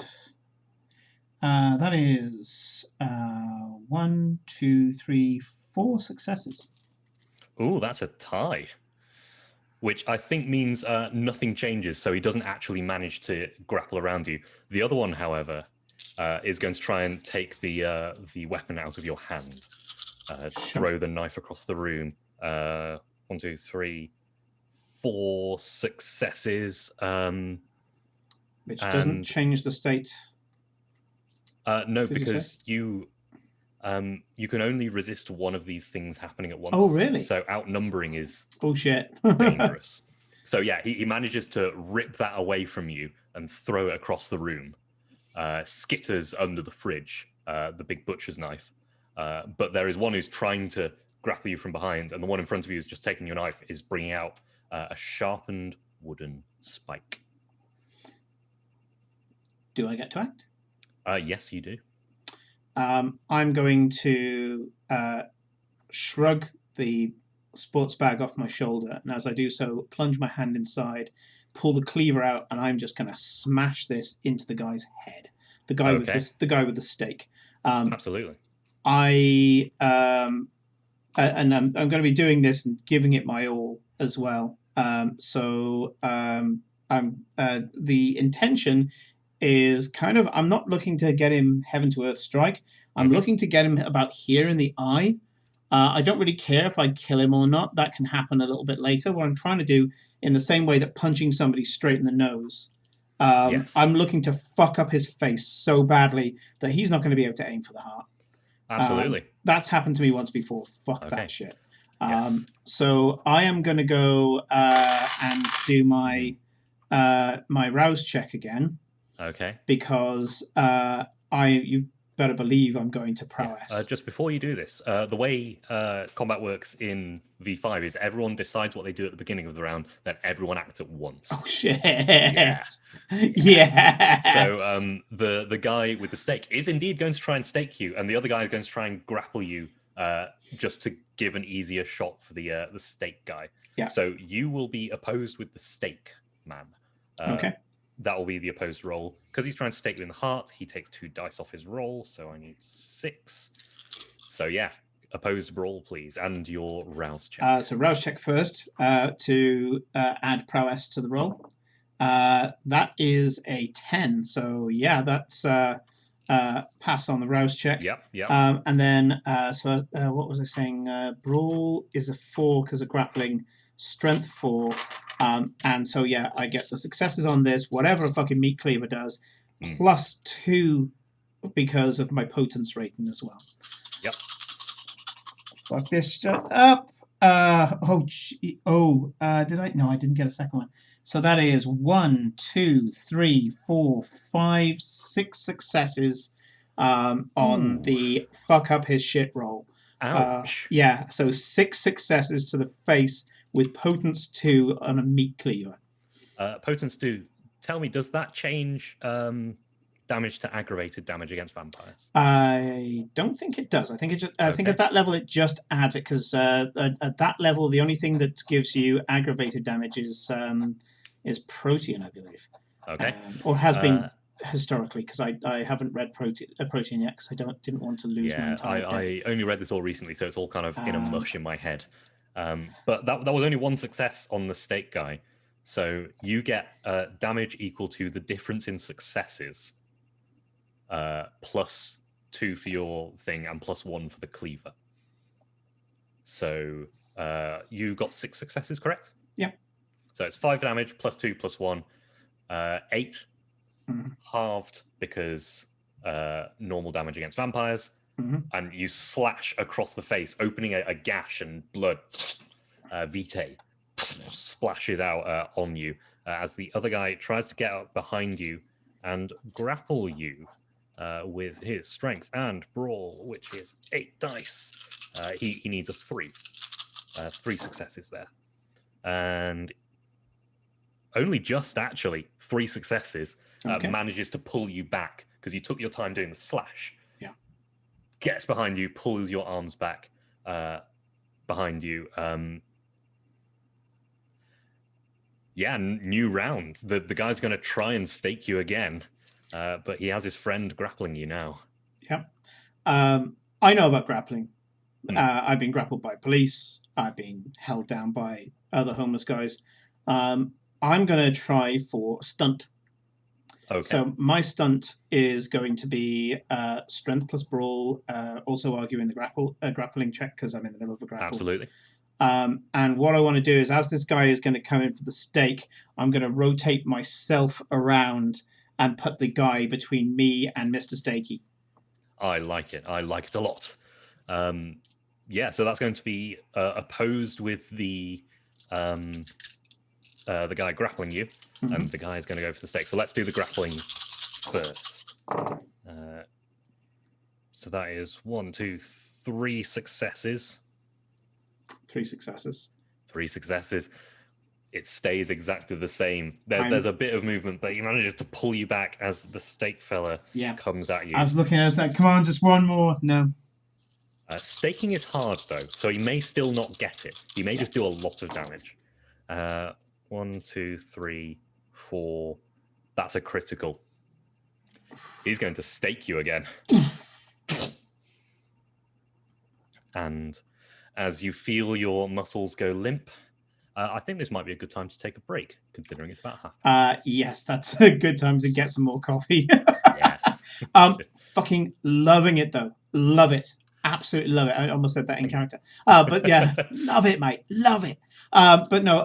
That is 1, 2, 3, 4 successes. Ooh, that's a tie. Which I think means nothing changes, so he doesn't actually manage to grapple around you. The other one, however, is going to try and take the weapon out of your hand. Throw the knife across the room. 1, 2, 3, 4 successes. Which doesn't change the state. No, because you can only resist one of these things happening at once. Oh, really? So outnumbering is bullshit. dangerous. So yeah, he manages to rip that away from you and throw it across the room. Skitters under the fridge, the big butcher's knife. But there is one who's trying to grapple you from behind, and the one in front of you is just taking your knife, is bringing out a sharpened wooden spike. Do I get to act? Yes, you do. I'm going to shrug the sports bag off my shoulder, and as I do so, plunge my hand inside, pull the cleaver out, and I'm just going to smash this into the guy's head. The guy with the stake. Absolutely. And I'm going to be doing this and giving it my all as well. The intention is kind of, I'm not looking to get him heaven to earth strike. I'm looking to get him about here in the eye. I don't really care if I kill him or not. That can happen a little bit later. What I'm trying to do, in the same way that punching somebody straight in the nose, I'm looking to fuck up his face so badly that he's not going to be able to aim for the heart. Absolutely. That's happened to me once before. Fuck that shit. So I am going to go and do my my rouse check again. Okay. Because you better believe I'm going to prowess. Yeah. Just before you do this, the way combat works in V5 is everyone decides what they do at the beginning of the round, then everyone acts at once. Oh shit! Yeah. Yes. So the guy with the stake is indeed going to try and stake you, and the other guy is going to try and grapple you, just to give an easier shot for the stake guy. Yeah. So you will be opposed with the stake man. Okay. That will be the opposed roll. Because he's trying to stake you in the heart, he takes 2 dice off his roll, so I need 6. So yeah, opposed brawl, please, and your rouse check. So rouse check first to add prowess to the roll. That is a 10. So yeah, that's pass on the rouse check. Yep. And then, what was I saying? Brawl is a 4 because of grappling. Strength 4. And so, yeah, I get the successes on this, whatever a fucking meat cleaver does, plus 2 because of my potence rating as well. Yep. Fuck this shit up. Did I? No, I didn't get a second one. So that is 1, 2, 3, 4, 5, 6 successes on the fuck up his shit roll. Ouch. Yeah, so 6 successes to the face with potence 2 on a meat cleaver. Potence 2. Tell me, does that change damage to aggravated damage against vampires? I don't think it does. I think it just. I think at that level it just adds it because at that level the only thing that gives you aggravated damage is protein, I believe. Okay. Or has been historically, because I haven't read protein yet because I didn't want to lose my entire day. I only read this all recently, so it's all kind of in a mush in my head. But that was only 1 success on the stake guy. So you get damage equal to the difference in successes, plus 2 for your thing and plus 1 for the cleaver. So you got 6 successes, correct? Yeah. So it's 5 damage plus 2 plus 1, 8 halved because normal damage against vampires. And you slash across the face, opening a gash, and blood, vitae, splashes out on you as the other guy tries to get up behind you and grapple you with his strength and brawl, which is 8 dice. He needs a 3. 3 successes there. And only just, actually, 3 successes manages to pull you back because you took your time doing the slash. Gets behind you, pulls your arms back behind you. New round. The guy's going to try and stake you again, but he has his friend grappling you now. Yeah. I know about grappling. I've been grappled by police. I've been held down by other homeless guys. I'm going to try for stunt. Okay. So my stunt is going to be strength plus brawl, also arguing the grappling check because I'm in the middle of a grapple. Absolutely. And what I want to do is, as this guy is going to come in for the stake, I'm going to rotate myself around and put the guy between me and Mr. Stakey. I like it. I like it a lot. Yeah, so that's going to be opposed with the guy grappling you, and the guy is going to go for the stake. So let's do the grappling first. So that is 1, 2, 3 successes. 3 successes. 3 successes. It stays exactly the same. There's a bit of movement, but he manages to pull you back as the stake fella comes at you. I was looking at it, I was like, come on, just one more. No. Staking is hard, though, so he may still not get it. He may just do a lot of damage. 1, 2, 3, 4. That's a critical. He's going to stake you again. And as you feel your muscles go limp, I think this might be a good time to take a break, considering it's about 1/2 past. Yes, that's a good time to get some more coffee. Yes. Fucking loving it, though. Love it. Absolutely love it. I almost said that in character. But yeah, love it, mate. Love it. But no,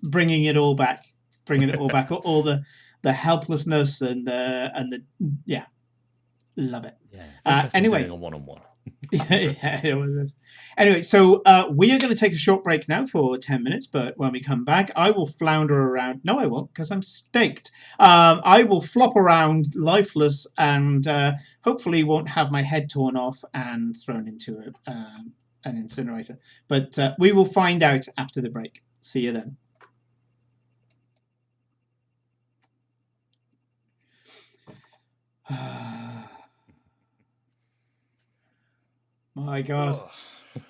bringing it all back. Bringing it all back. All the helplessness and the yeah. Love it. Yeah. Anyway, doing a one-on-one. Yeah, it was this. Anyway, so we are going to take a short break now for 10 minutes, but when we come back, I will flounder around. No, I won't, because I'm staked. I will flop around lifeless and hopefully won't have my head torn off and thrown into an incinerator. But we will find out after the break. See you then. My God,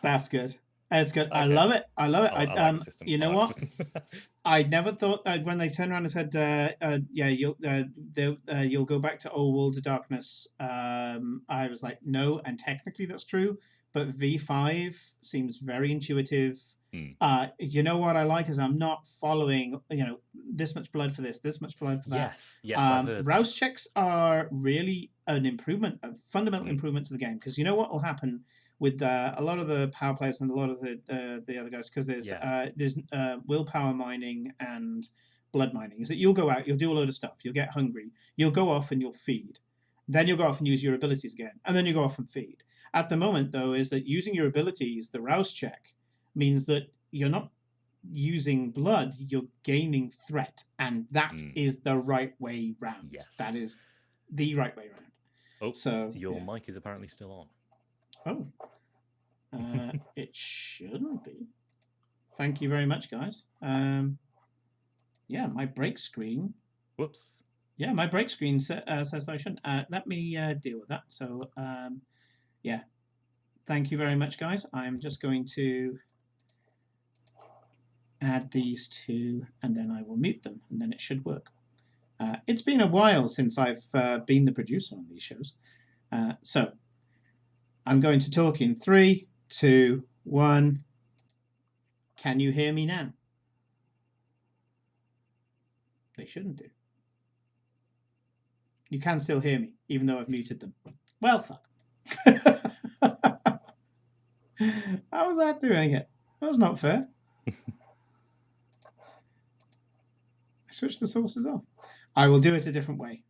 that's good. That's good. Okay. I love it. I love it. I like you know what? I never thought when they turned around and said, "Yeah, you'll go back to old World of Darkness." I was like, no, and technically that's true, but V5 seems very intuitive. You know what I like is I'm not following. This much blood for this much blood for that. Yes, I've heard rouse checks are really an improvement, a fundamental improvement to the game, because you know what will happen with a lot of the power players and a lot of the other guys, because there's willpower mining and blood mining, is that you'll go out, you'll do a load of stuff, you'll get hungry, you'll go off and you'll feed, then you'll go off and use your abilities again, and then you go off and feed. At the moment, though, is that using your abilities, the rouse check, means that you're not using blood, you're gaining threat, and that is the right way round. Yes. That is the right way round. Oh, so your mic is apparently still on. Oh, it shouldn't be. Thank you very much, guys. Yeah, my break screen. Whoops. Yeah, my break screen says that I shouldn't. Let me deal with that. So, yeah. Thank you very much, guys. I'm just going to add these two, and then I will mute them, and then it should work. It's been a while since I've been the producer on these shows. So, I'm going to talk in 3, 2, 1. Can you hear me now? They shouldn't do. You can still hear me, even though I've muted them. Well, fuck. How was that doing it? That was not fair. I switched the sources off. I will do it a different way.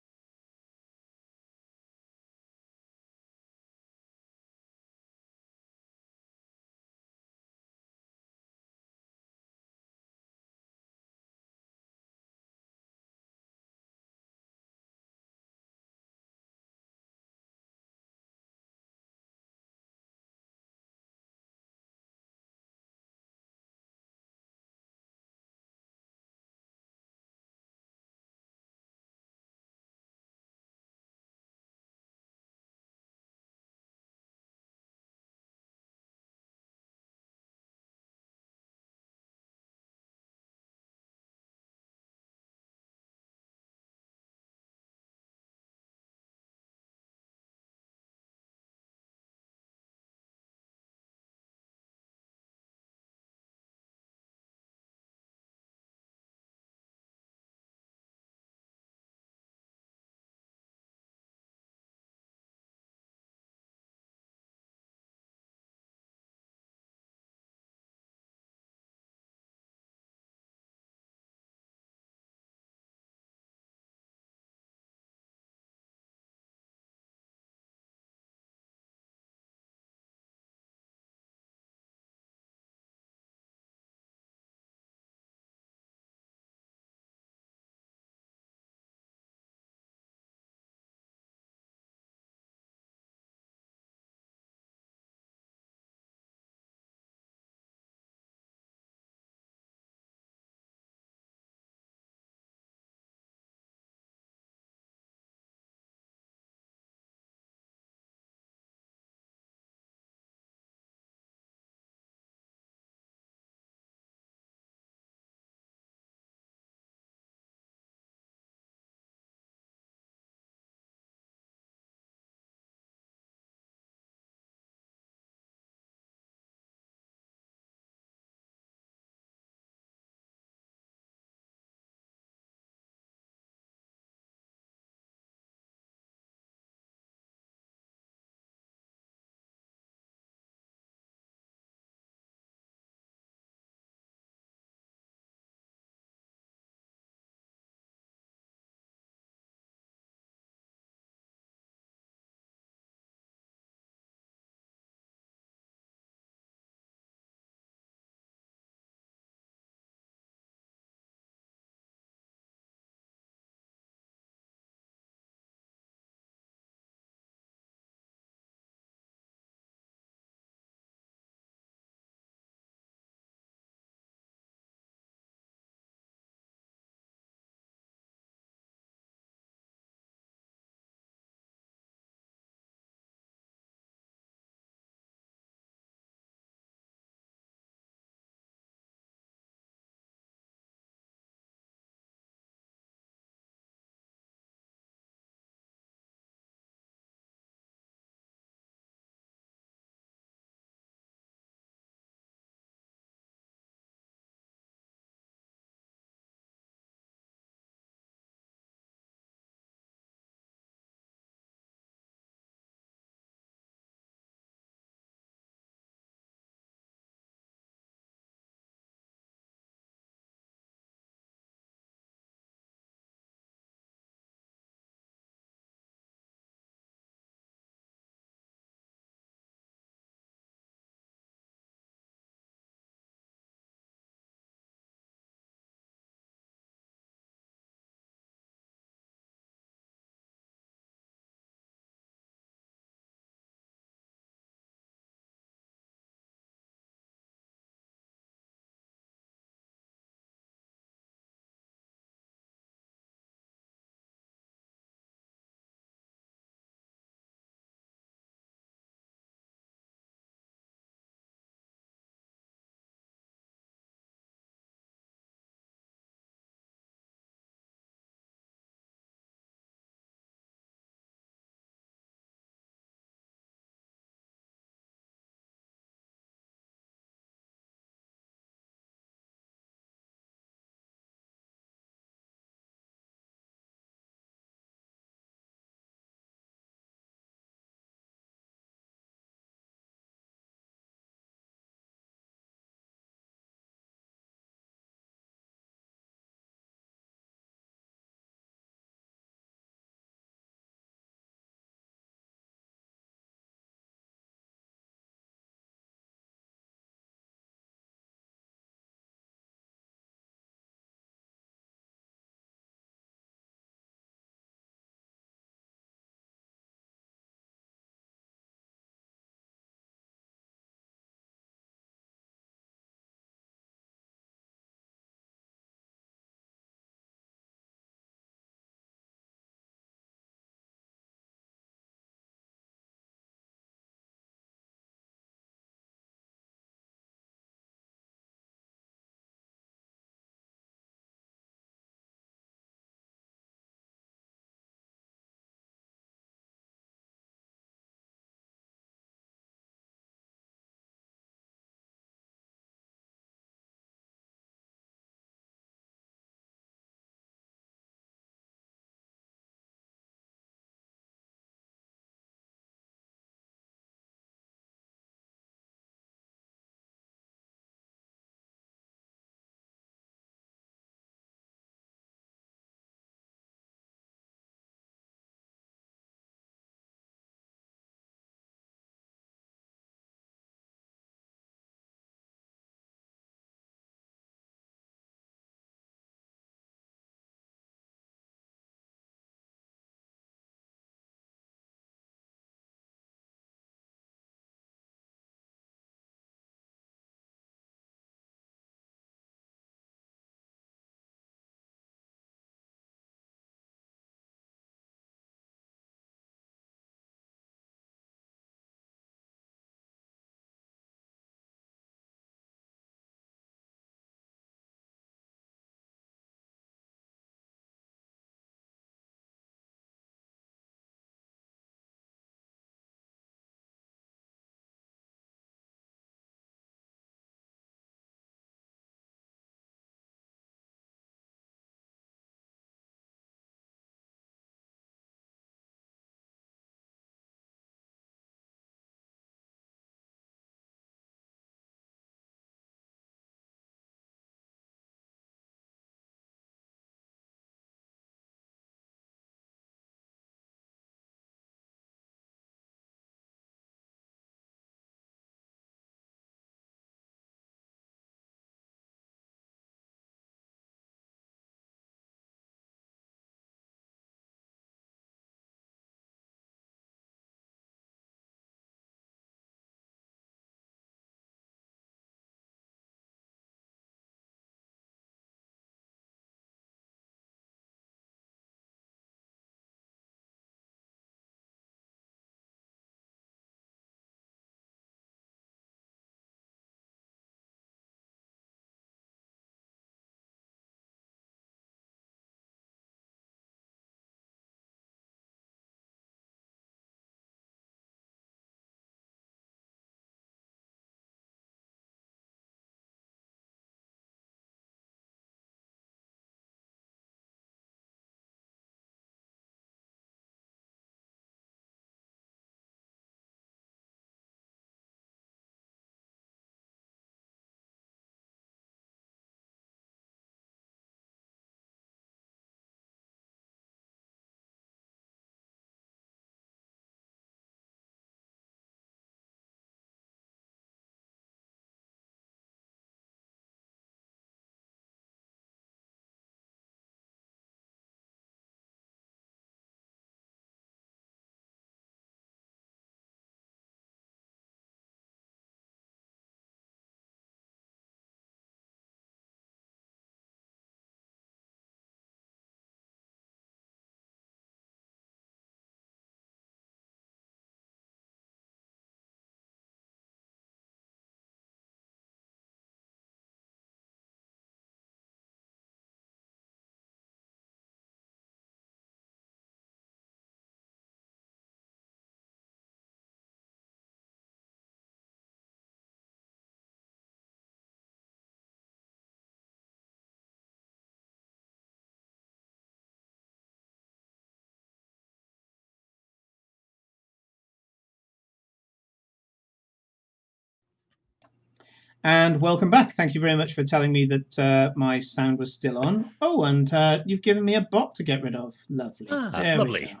And welcome back. Thank you very much for telling me that my sound was still on. Oh, and you've given me a bot to get rid of. Lovely. There lovely. we go.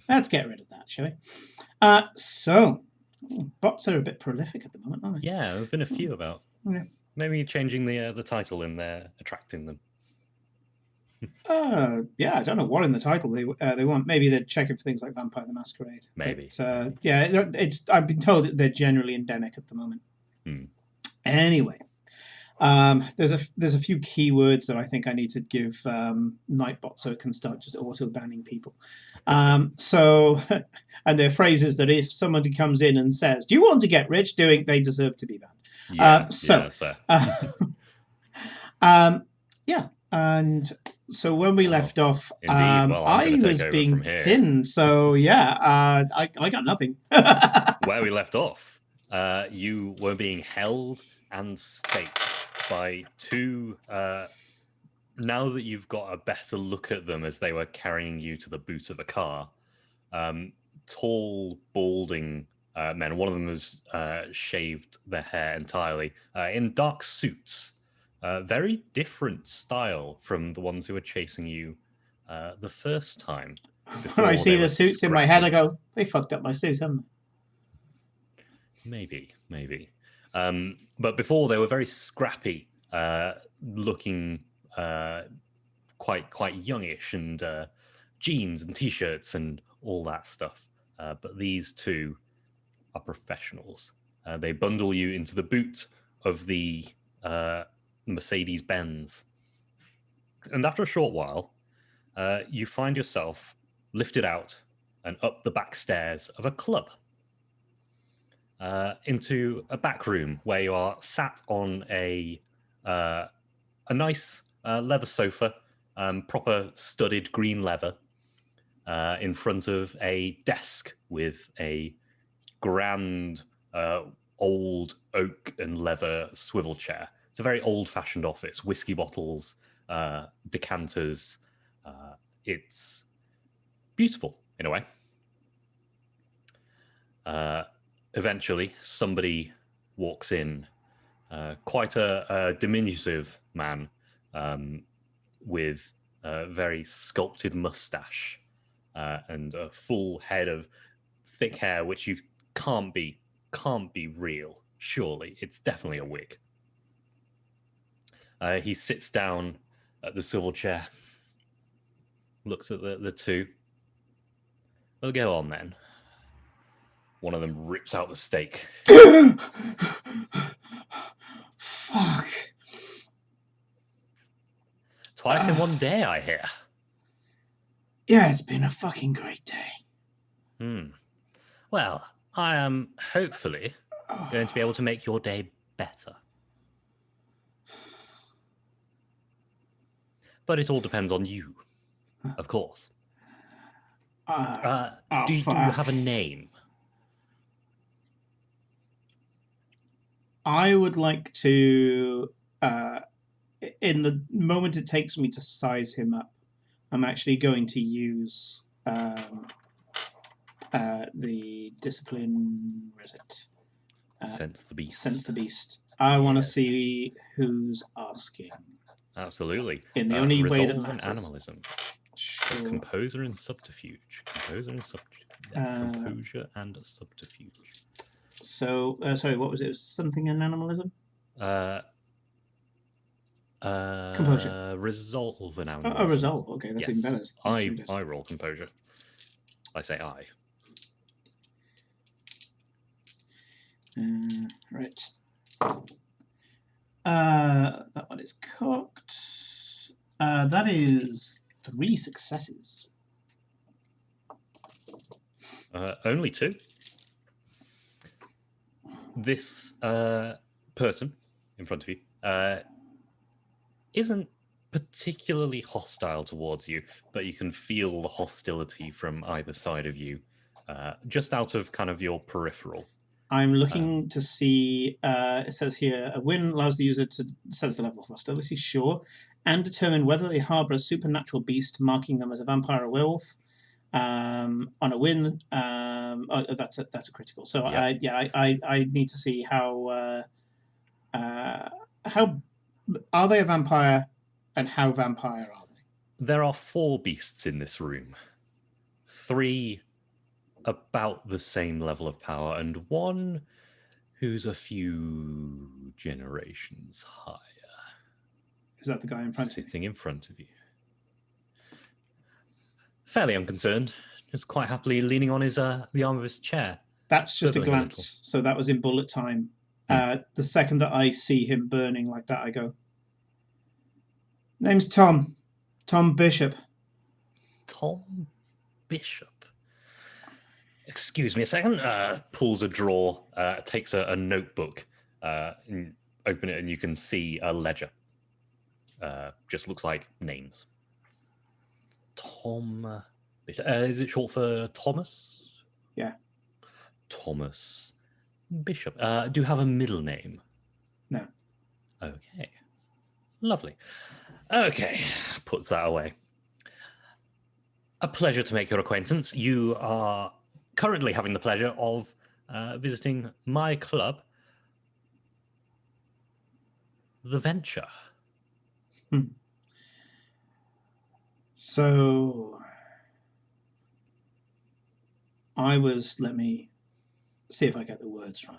Let's get rid of that, shall we? So, bots are a bit prolific at the moment, aren't they? Yeah, there's been a few about. Yeah. Maybe changing the title in there, attracting them. Yeah, I don't know what in the title they want. Maybe they're checking for things like Vampire the Masquerade. Maybe. But, yeah, I've been told that they're generally endemic at the moment. Anyway, there's a few keywords that I think I need to give Nightbot so it can start just auto banning people. So, and they're phrases that if somebody comes in and says, "Do you want to get rich?" they deserve to be banned. Yeah, that's fair. Yeah, and so when we left off, well, I was being pinned. So yeah, I got nothing. Where we left off, you were being held and staked by two. Now that you've got a better look at them as they were carrying you to the boot of a car, tall, balding men. One of them has shaved their hair entirely in dark suits. Very different style from the ones who were chasing you the first time. When I see the suits in my head, I go, they fucked up my suit, haven't they? Maybe. But before, they were very scrappy, looking quite youngish, and jeans and T-shirts and all that stuff. But these two are professionals. They bundle you into the boot of the Mercedes-Benz. And after a short while, you find yourself lifted out and up the back stairs of a club into a back room where you are sat on a nice leather sofa, proper studded green leather, in front of a desk with a grand old oak and leather swivel chair. It's a very old-fashioned office. Whiskey bottles, decanters. It's beautiful in a way. Eventually, somebody walks in. Quite a diminutive man with a very sculpted mustache and a full head of thick hair, which you can't be real. Surely, it's definitely a wig. He sits down at the swivel chair, looks at the two. We'll go on then. One of them rips out the steak. Fuck. Twice in one day, I hear. Yeah, it's been a fucking great day. Well, I am hopefully going to be able to make your day better. But it all depends on you, of course. Do you have a name? I would like to, in the moment it takes me to size him up, I'm actually going to use the discipline. Where is it? Sense the beast. Sense the beast. I want to see who's asking. Absolutely. In the only way that matters. Animalism. Sure. Composer and subterfuge. Composure and subterfuge. So, sorry, what was it? It was something in animalism? Composure. Resolve an animalism. Oh, resolve. Okay, that's even better. I roll composure. I say I. Right. That one is cooked. That is 3 successes. Only 2. This person in front of you isn't particularly hostile towards you, but you can feel the hostility from either side of you, just out of kind of your peripheral. I'm looking to see, it says here, a win allows the user to sense the level of hostility, sure, and determine whether they harbor a supernatural beast, marking them as a vampire or werewolf. On a win, that's a critical. So yeah. I need to see how How are they a vampire, and how vampire are they? There are 4 beasts in this room. 3 about the same level of power, and 1 who's a few generations higher. Is that the guy in front of sitting in front of you? Fairly unconcerned, just quite happily leaning on his the arm of his chair. That's just a glance. So that was in bullet time. The second that I see him burning like that, I go, name's Tom. Tom Bishop. Tom Bishop. Excuse me a second. Pulls a drawer, takes a notebook, and open it, and you can see a ledger. Just looks like names. Tom Bishop. Is it short for Thomas? Yeah. Thomas Bishop. Do you have a middle name? No. Okay. Lovely. Okay. Puts that away. A pleasure to make your acquaintance. You are currently having the pleasure of visiting my club, The Venture. So I was, let me see if I get the words right.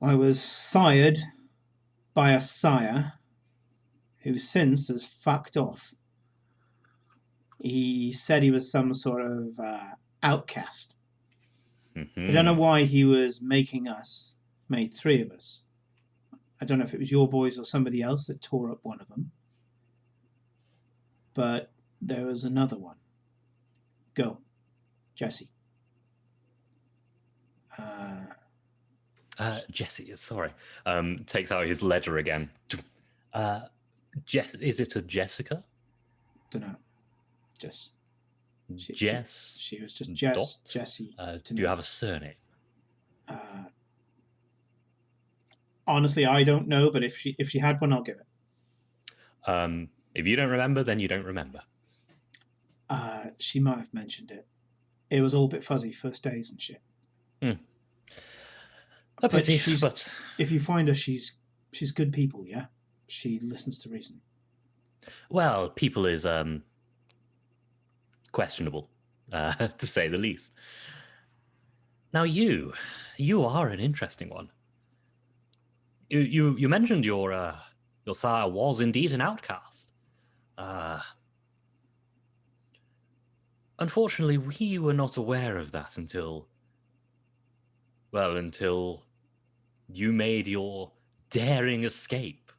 I was sired by a sire who since has fucked off. He said he was some sort of outcast. I don't know why he was made 3 of us. I don't know if it was your boys or somebody else that tore up one of them. But there was another one. Go, Jesse. Jesse, sorry. Takes out his ledger again. Is it a Jessica? Don't know. Just Jess. She was just Jess. Jessie. Do you have a surname? Honestly, I don't know. But if she had one, I'll give it. If you don't remember, then you don't remember. She might have mentioned it. It was all a bit fuzzy, first days and shit. A pity, but if you find her, she's good people. Yeah, she listens to reason. Well, people is questionable, to say the least. Now, you are an interesting one. You mentioned your sire was indeed an outcast. Unfortunately, we were not aware of that until you made your daring escape.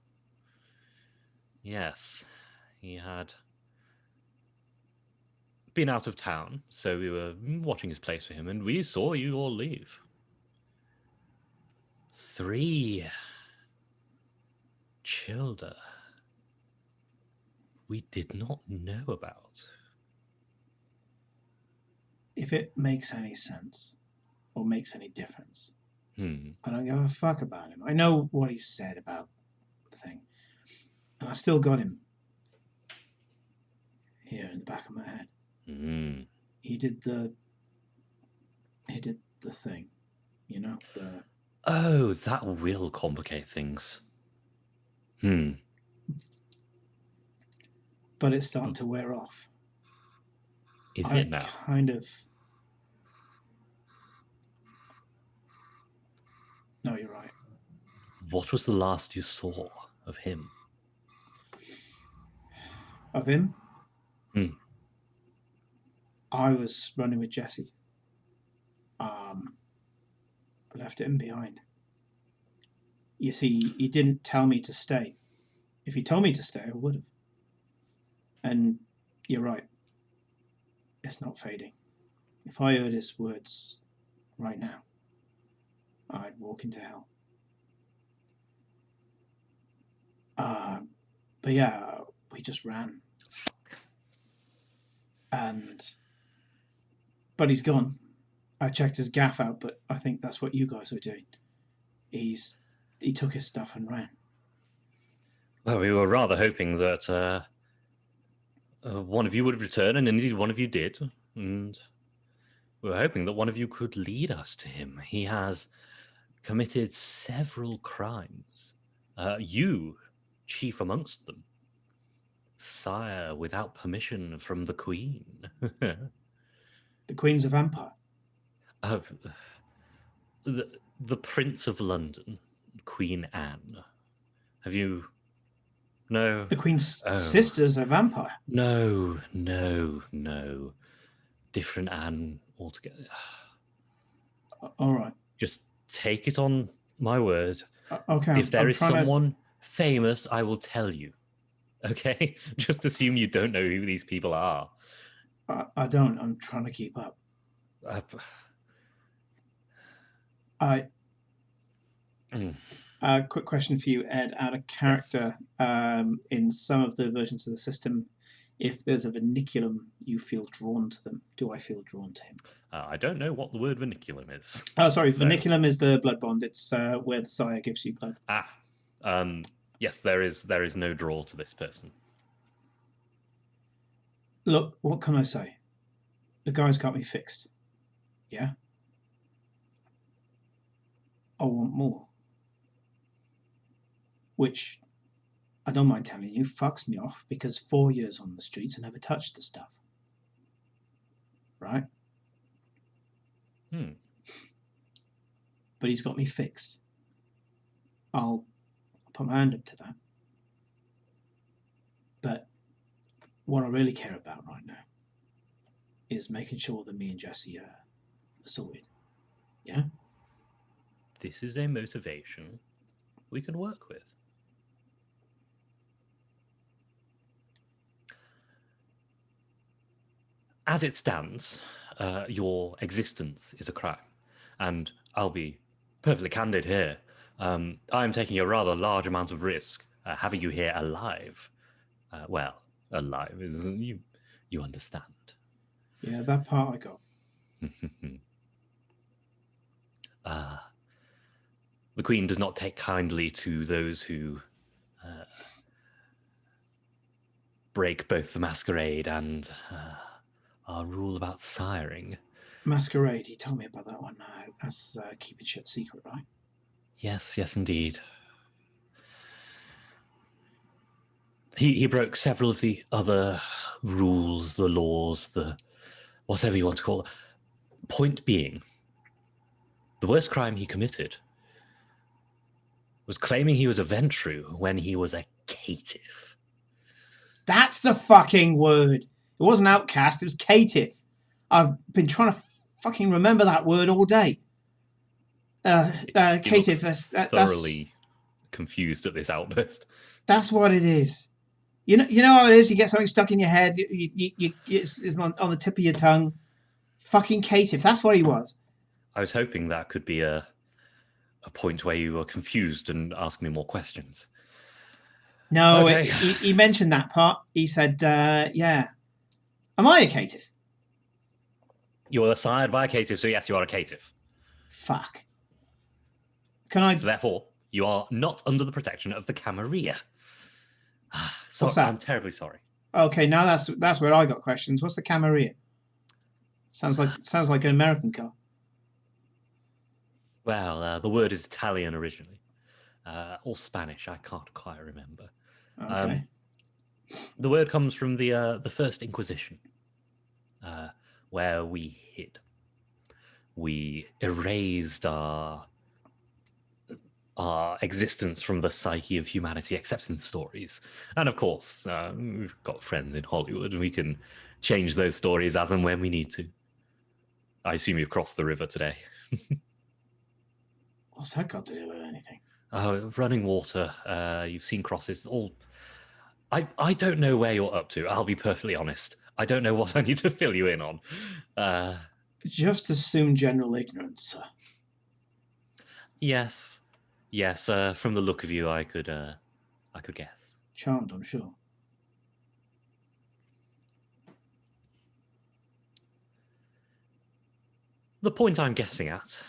Yes, he had been out of town, so we were watching his place for him, and we saw you all leave. 3 children we did not know about. If it makes any sense or makes any difference, I don't give a fuck about him. I know what he said about the thing, and I still got him here in the back of my head. He did the thing, you know. Oh, that will complicate things. But it's starting to wear off. Is it now? Kind of. No, you're right. What was the last you saw of him? Of him? I was running with Jesse. Left him behind. You see, he didn't tell me to stay. If he told me to stay, I would have. And you're right. It's not fading. If I heard his words right now, I'd walk into hell. But yeah, we just ran. But he's gone. I checked his gaff out, but I think that's what you guys are doing. He took his stuff and ran. Well, we were rather hoping that one of you would return, and indeed one of you did. And we were hoping that one of you could lead us to him. He has committed several crimes. You, chief amongst them. Sire, without permission from the Queen. The Queen's a vampire. The Prince of London, Queen Anne. Have you... No. The Queen's sister's a vampire. No. Different Anne altogether. All right. Just take it on my word. Okay. If there is someone famous, I will tell you. Okay? Just assume you don't know who these people are. I don't. I'm trying to keep up. Quick question for you, Ed. Out of character, yes. In some of the versions of the system, if there's a verniculum, you feel drawn to them. Do I feel drawn to him? I don't know what the word verniculum is. Oh, sorry. So... Verniculum is the blood bond. It's where the sire gives you blood. Yes, there is no draw to this person. Look, what can I say? The guy's got me fixed. Yeah? I want more. Which, I don't mind telling you, fucks me off because 4 years on the streets and never touched the stuff. Right? But he's got me fixed. I'll put my hand up to that. But what I really care about right now is making sure that me and Jesse are sorted. Yeah? This is a motivation we can work with. As it stands, your existence is a crime. And I'll be perfectly candid here. I'm taking a rather large amount of risk having you here alive. Well, alive, you understand. Yeah, that part I got. The Queen does not take kindly to those who break both the Masquerade and our rule about siring. Masquerade, he told me about that one. That's keeping shit secret, right? Yes, indeed. He broke several of the other rules, the laws, the whatever you want to call it. Point being, the worst crime he committed was claiming he was a Ventru when he was a caitiff. That's the fucking word. It wasn't outcast, it was caitiff. I've been trying to fucking remember that word all day. Caitiff, that's thoroughly confused at this outburst. That's what it is. You know how it is? You get something stuck in your head, it's on the tip of your tongue. Fucking caitiff, that's what he was. I was hoping that could be a point where you were confused and ask me more questions. No, okay. He mentioned that part. He said, yeah. Am I a caitiff? You were sired by a caitiff, so yes, you are a caitiff. Fuck. Can I... So therefore, you are not under the protection of the Camarilla. What's that? I'm terribly sorry. Okay, now that's where I got questions. What's the Camarilla? Sounds like an American car. Well, the word is Italian originally, or Spanish. I can't quite remember. Okay. The word comes from the First Inquisition, where we hid. We erased our existence from the psyche of humanity, except in stories. And of course, we've got friends in Hollywood, and we can change those stories as and when we need to. I assume you've crossed the river today. What's that got to do with anything? Running water. You've seen crosses. All. I don't know where you're up to. I'll be perfectly honest. I don't know what I need to fill you in on. Just assume general ignorance, sir. Yes. From the look of you, I could guess. Charmed, I'm sure. The point I'm getting at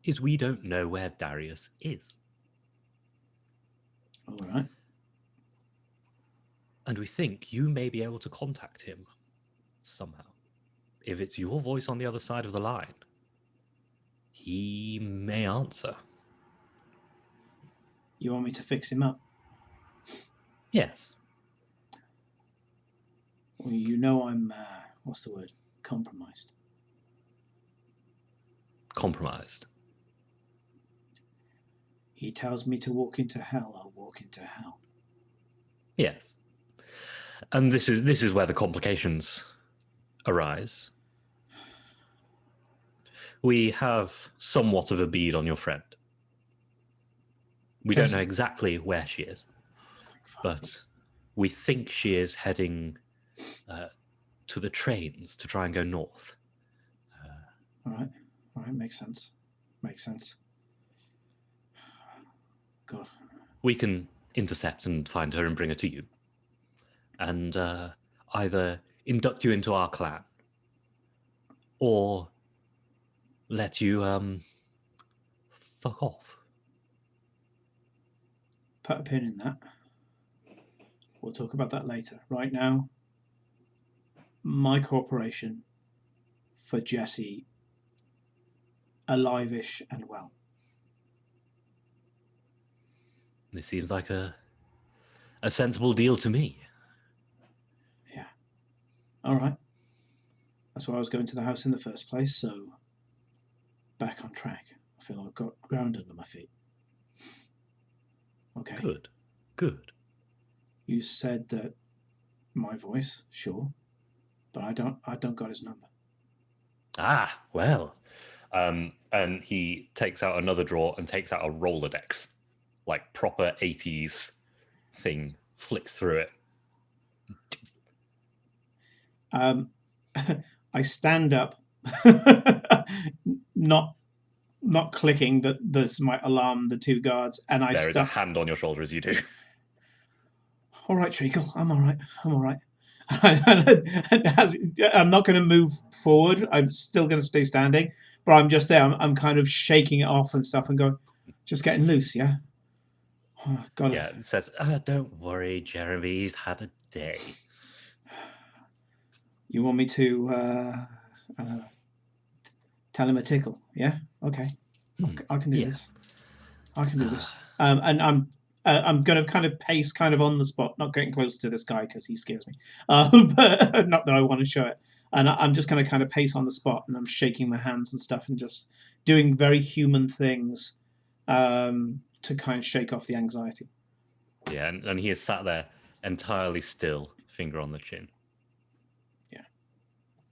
is we don't know where Darius is. All right. And we think you may be able to contact him somehow. If it's your voice on the other side of the line, He may answer. You want me to fix him up? Yes. Well, you know I'm, what's the word? Compromised. Compromised. He tells me to walk into hell, I'll walk into hell. Yes. And this is where the complications arise. We have somewhat of a bead on your friend. We don't know exactly where she is, but we think she is heading to the trains to try and go north. All right, makes sense. God. We can intercept and find her and bring her to you, and either induct you into our clan, or let you fuck off. Put a pin in that. We'll talk about that later. Right now, my corporation for Jesse alive-ish and well. This seems like a sensible deal to me. Yeah. All right. That's why I was going to the house in the first place, so back on track. I feel I've got ground under my feet. Okay. Good. You said that my voice, sure, but I don't got his number. Ah, well. And he takes out another drawer and takes out a Rolodex, like proper 80s thing, flicks through it. I stand up, not clicking that this might alarm the two guards, and There is a hand on your shoulder as you do. All right, Treacle, I'm all right. I'm not going to move forward. I'm still going to stay standing, but I'm just there. I'm kind of shaking it off and stuff and going, just getting loose, yeah? Oh, God. Yeah, it says, don't worry, Jeremy, he's had a day. You want me to tell him a tickle, yeah? Okay. I can do this. I can do this. And I'm going to kind of pace kind of on the spot, not getting closer to this guy because he scares me. But not that I want to show it. And I'm just going to kind of pace on the spot, and I'm shaking my hands and stuff and just doing very human things to kind of shake off the anxiety. Yeah, and he is sat there entirely still, finger on the chin. Yeah.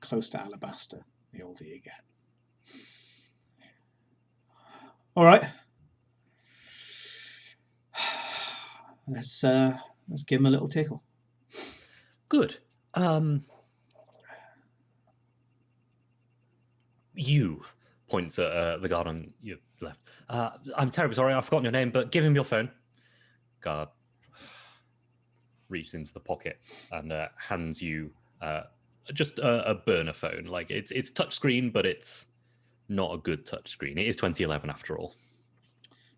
Close to alabaster, the older you get. All right. Let's give him a little tickle. Good. You points at the guard on your left. I'm terribly sorry, I've forgotten your name, but give him your phone. Guard reaches into the pocket and hands you just a burner phone. Like it's touchscreen, but it's not a good touchscreen. It is 2011 after all.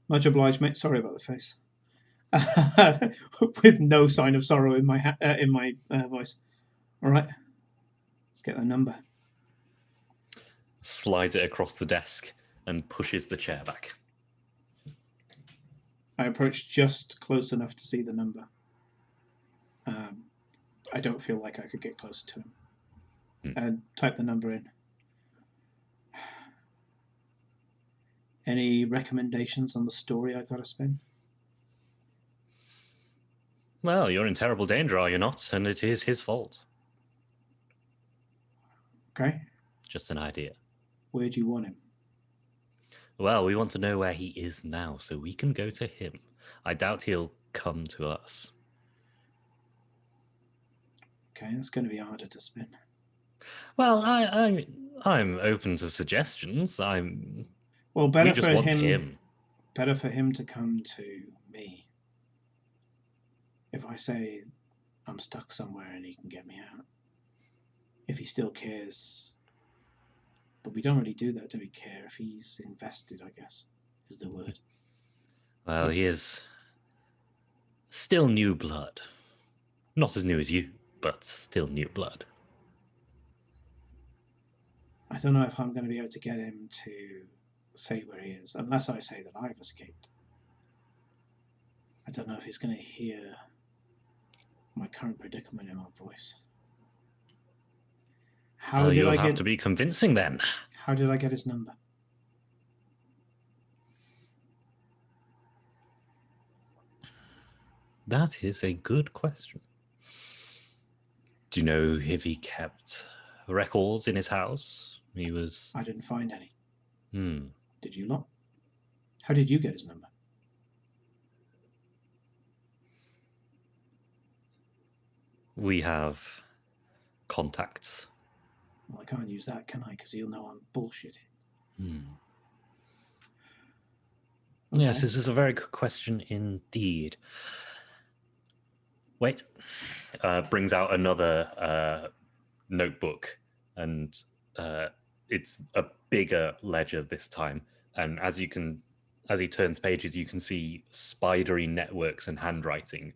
Much obliged, mate. Sorry about the face. With no sign of sorrow in my voice. All right, let's get the number. Slides it across the desk and pushes the chair back. I approach just close enough to see the number. I don't feel like I could get closer to him. And type the number in. Any recommendations on the story I got to spin? Well, you're in terrible danger, are you not? And it is his fault. Okay. Just an idea. Where do you want him? Well, we want to know where he is now so we can go to him. I doubt he'll come to us. Okay, that's going to be harder to spin. Well, I'm open to suggestions. Well, we just want him. Better for him to come to me. If I say I'm stuck somewhere and he can get me out. If he still cares. But we don't really do that, do we? Care if he's invested, I guess, is the word. Well, he is still new blood. Not as new as you, but still new blood. I don't know if I'm going to be able to get him to say where he is, unless I say that I've escaped. I don't know if he's going to hear my current predicament in my voice. How did you'll I have get to be convincing then. How did I get his number? That is a good question. Do you know if he kept records in his house? I didn't find any. Hmm. Did you not? How did you get his number? We have contacts. Well, I can't use that, can I? Because he'll know I'm bullshitting. Okay. Yes, this is a very good question indeed. Wait. Brings out another notebook, and it's a bigger ledger this time. And as he turns pages, you can see spidery networks and handwriting,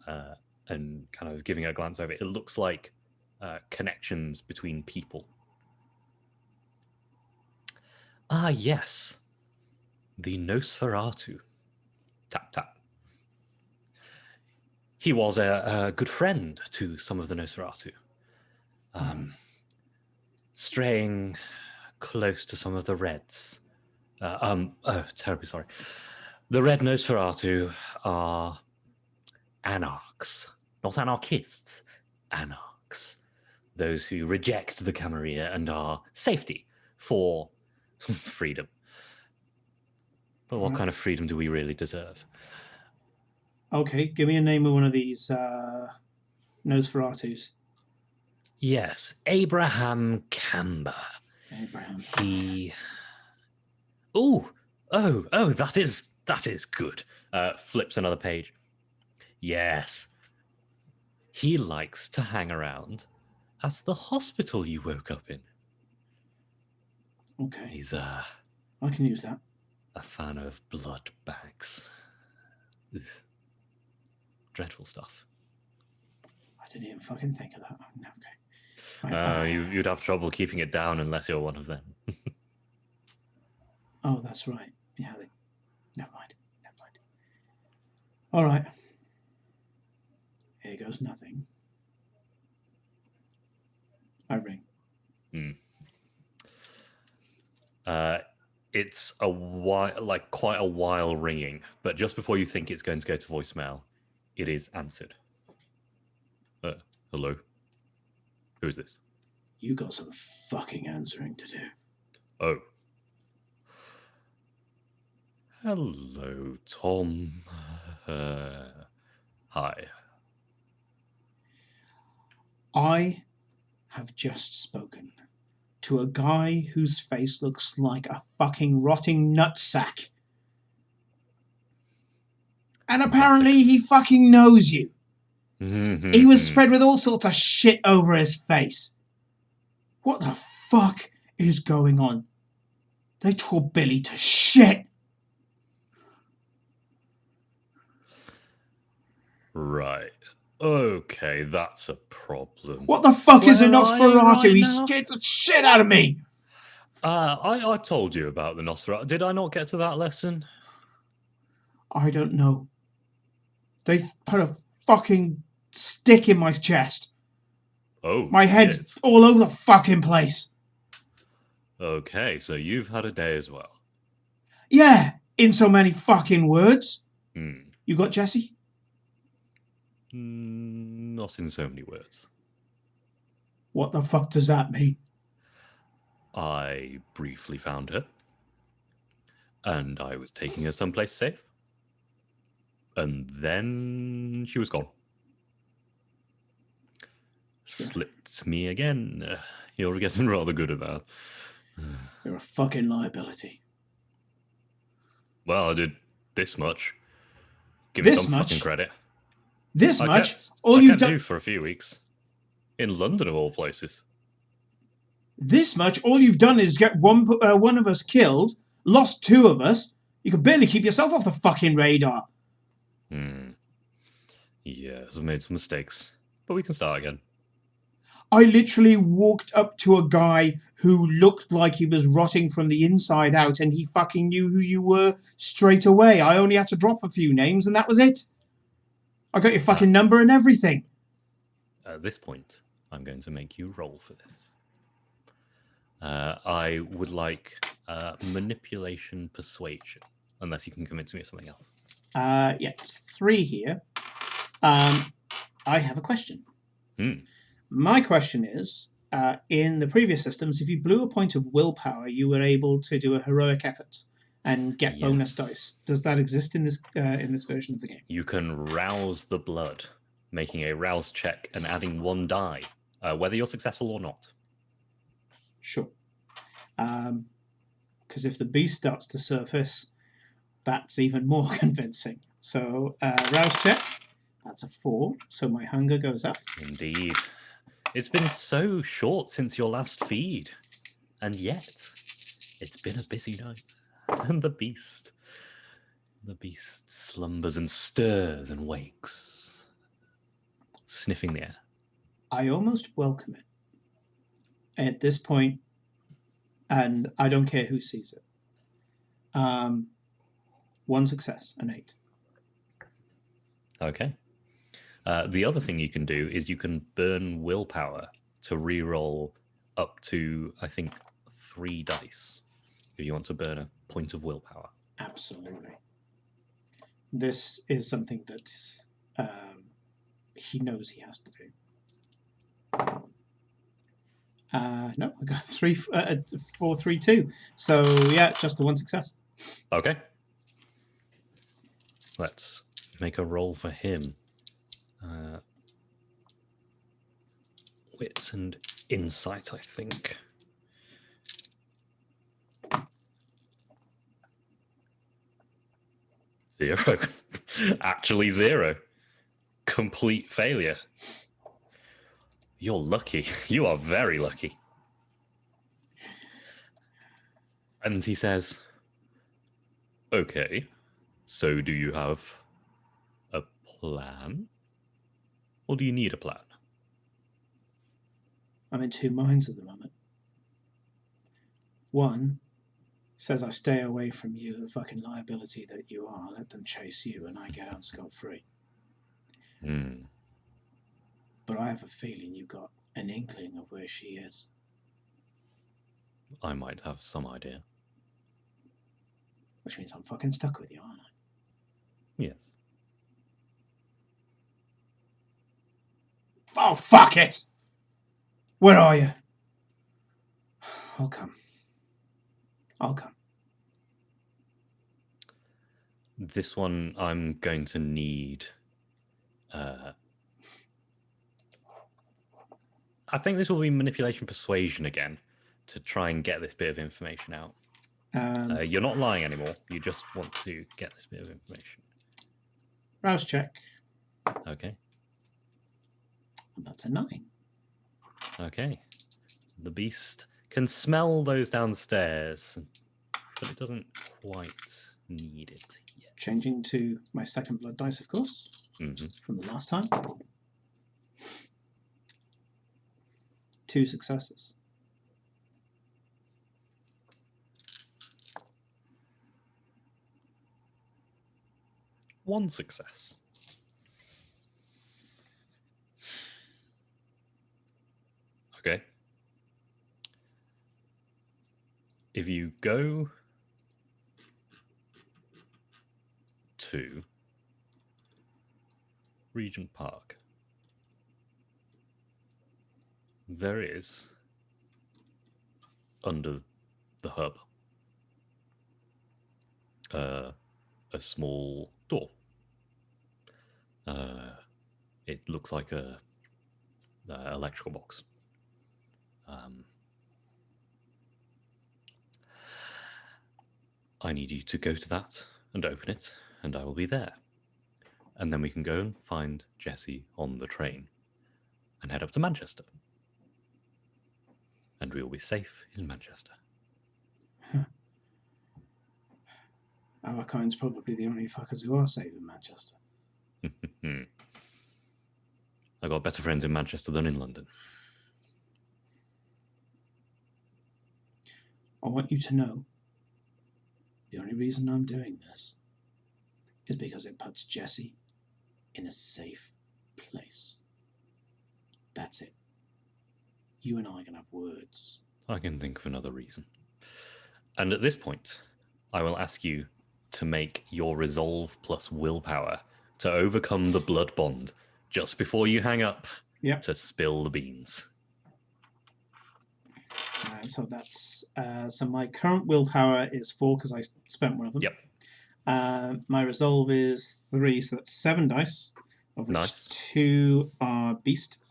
and kind of giving a glance over it. It looks like connections between people. Ah, yes. The Nosferatu. Tap, tap. He was a good friend to some of the Nosferatu. Straying close to some of the Reds. Terribly sorry. The Red Nosferatu are anarchs. Not anarchists. Anarchs. Those who reject the Camarilla and are safety for freedom. But what kind of freedom do we really deserve? Okay, give me a name of one of these Nosferatus. Yes, Abraham Camber. Abraham. He. Oh, that is good. Flips another page. Yes. He likes to hang around at the hospital you woke up in. Okay. He's I can use that. A fan of blood bags. Ugh. Dreadful stuff. I didn't even fucking think of that. Okay. Right, you'd have trouble keeping it down unless you're one of them. Oh, that's right. Yeah, never mind. All right. Here goes nothing. I ring. It's a while, like quite a while ringing, but just before you think it's going to go to voicemail, it is answered. Hello? Who is this? You got some fucking answering to do. Oh. Hello, Tom. Hi. I have just spoken to a guy whose face looks like a fucking rotting nutsack. And apparently he fucking knows you. He was spread with all sorts of shit over his face. What the fuck is going on? They tore Billy to shit. Right. Okay, that's a problem. What the fuck is a Nosferatu? He scared the shit out of me. I told you about the Nosferatu. Did I not get to that lesson? I don't know. They put a fucking stick in my chest. Oh. My head's all over the fucking place. Okay, so you've had a day as well. Yeah, in so many fucking words. You got Jessie? Not in so many words. What the fuck does that mean? I briefly found her, and I was taking her someplace safe, and then she was gone. Sure. Slipped me again. You're getting rather good at that. You're a fucking liability. Well, I did this much. Give me some fucking credit. This much? All you've done for a few weeks. In London, of all places. This much? All you've done is get one of us killed, lost two of us. You could barely keep yourself off the fucking radar. Yes, I've made some mistakes. But we can start again. I literally walked up to a guy who looked like he was rotting from the inside out, and he fucking knew who you were straight away. I only had to drop a few names, and that was it. I got your fucking number and everything. At this point, I'm going to make you roll for this. I would like manipulation persuasion, unless you can convince me of something else. Yeah, it's 3 here. I have a question. My question is, in the previous systems, if you blew a point of willpower, you were able to do a heroic effort and get bonus dice. Does that exist in this version of the game? You can rouse the blood, making a rouse check and adding 1 die, whether you're successful or not. Sure. Because if the beast starts to surface, that's even more convincing. So, rouse check, that's a 4, so my hunger goes up. Indeed. It's been so short since your last feed, and yet it's been a busy night. And the beast slumbers and stirs and wakes, sniffing the air. I almost welcome it at this point, and I don't care who sees it. 1 success, an 8. Okay. The other thing you can do is you can burn willpower to reroll up to, I think, 3 dice if you want to burn a point of willpower. Absolutely. This is something that he knows he has to do. No, I got 4, 3, 2. So yeah, just the 1 success. Okay. Let's make a roll for him. Wits and insight, I think. Zero. Actually 0. Complete failure. You're lucky. You are very lucky. And he says, okay, so do you have a plan? Or do you need a plan? I'm in 2 minds at the moment. One says I stay away from you, the fucking liability that you are. Let them chase you and I get out scot-free. But I have a feeling you got an inkling of where she is. I might have some idea. Which means I'm fucking stuck with you, aren't I? Yes. Oh, fuck it! Where are you? I'll come. This one I'm going to need... I think this will be manipulation persuasion again to try and get this bit of information out. You're not lying anymore. You just want to get this bit of information. Rouse check. Okay. And that's a 9. Okay. The beast can smell those downstairs, but it doesn't quite need it yet. Changing to my second blood dice, of course, from the last time. 2 successes. One success. Okay. If you go to Regent Park, there is, under the hub, a small door. It looks like a electrical box. I need you to go to that and open it, and I will be there. And then we can go and find Jessie on the train and head up to Manchester. And we will be safe in Manchester. Our kind's probably the only fuckers who are safe in Manchester. I got better friends in Manchester than in London. I want you to know the only reason I'm doing this is because it puts Jesse in a safe place. That's it. You and I can have words. I can think of another reason. And at this point, I will ask you to make your resolve plus willpower to overcome the blood bond just before you hang up to spill the beans. So that's so my current willpower is 4 because I spent one of them. Yep. My resolve is 3, so that's 7 dice, of which Nice. 2 are beast.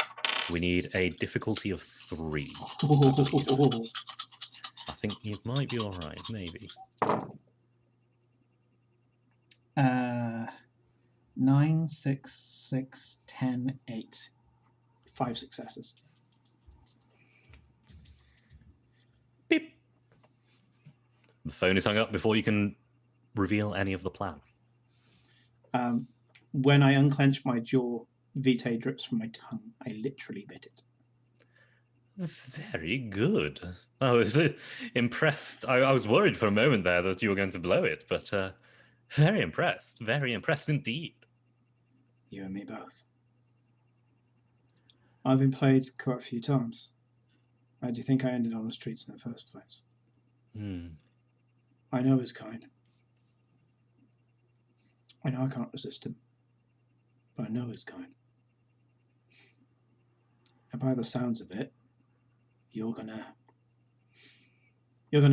We need a difficulty of 3. I think you might be all right, maybe. 9, 6, 6, 10, 8. 5 successes. Beep. The phone is hung up before you can reveal any of the plan. When I unclench my jaw, vitae drips from my tongue. I literally bit it. Very good. I was impressed. I was worried for a moment there that you were going to blow it, but very impressed. Very impressed indeed. You and me both. I've been played quite a few times. How do you think I ended on the streets in the first place? I know his kind. I know I can't resist him, but I know his kind. And by the sounds of it, you're gonna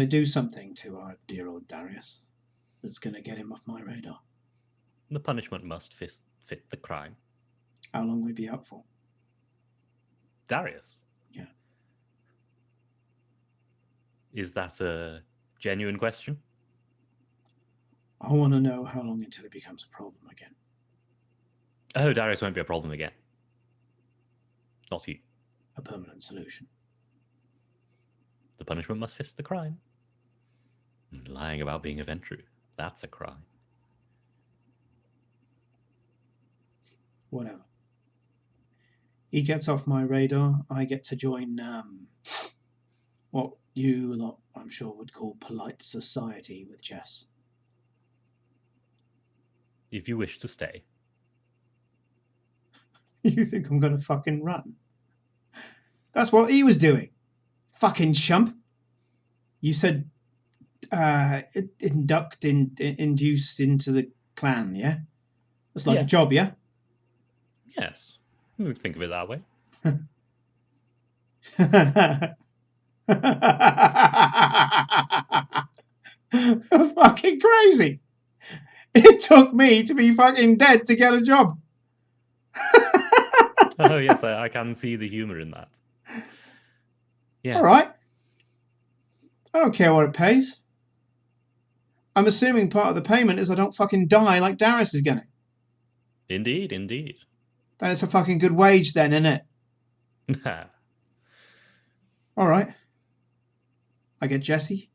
do something to our dear old Darius that's gonna get him off my radar. The punishment must fit the crime. How long will we be out for? Darius? Yeah. Is that a genuine question? I want to know how long until it becomes a problem again. Oh, Darius won't be a problem again. Not you. A permanent solution. The punishment must fit the crime. And lying about being a Ventru, that's a crime. Whatever. He gets off my radar. I get to join what you lot, I'm sure, would call polite society with Jess. If you wish to stay. You think I'm going to fucking run? That's what he was doing. Fucking chump. You said induce into the clan, yeah? That's like a job, yeah? Yes. We would think of it that way. Fucking crazy. It took me to be fucking dead to get a job. Oh, yes, I can see the humor in that. Yeah. All right. I don't care what it pays. I'm assuming part of the payment is I don't fucking die like Darius is going to. Indeed, indeed. Then it's a fucking good wage then, isn't it? All right. I get Jesse.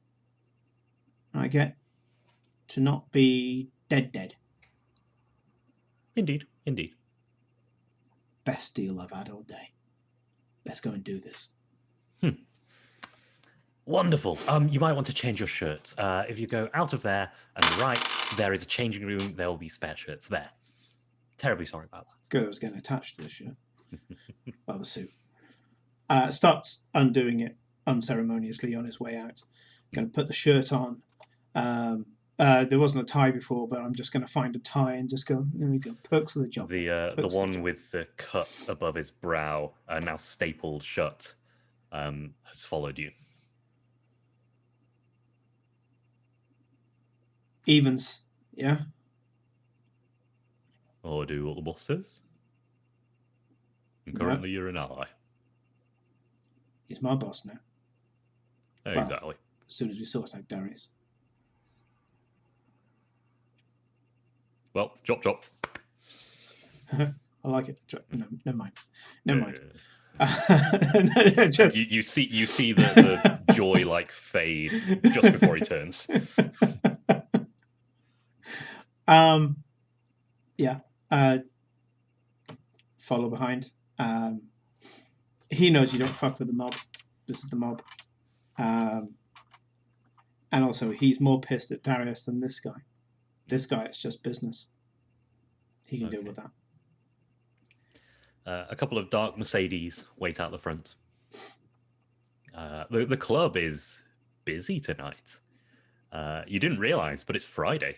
I get to not be dead. Indeed, indeed. Best deal I've had all day. Let's go and do this. Wonderful. You might want to change your shirts. If you go out of there and right, there is a changing room. There will be spare shirts there. Terribly sorry about that. Good, I was getting attached to the shirt. Well, the suit. Starts undoing it unceremoniously on his way out. Going to put the shirt on. There wasn't a tie before, but I'm just going to find a tie and just go, there we go, perks of the job. The one with the cut above his brow, now stapled shut, has followed you. Evens, yeah? Or do what the boss says? And currently you're an ally. He's my boss now. Oh, well, exactly. As soon as we sort out Darius. Well, chop. I like it. No, never mind. Just... you see the joy like fade just before he turns. Follow behind. He knows you don't fuck with the mob. This is the mob. And also, he's more pissed at Darius than this guy. This guy, it's just business. He can deal with that. A couple of dark Mercedes wait out the front. The club is busy tonight. You didn't realize, but it's Friday.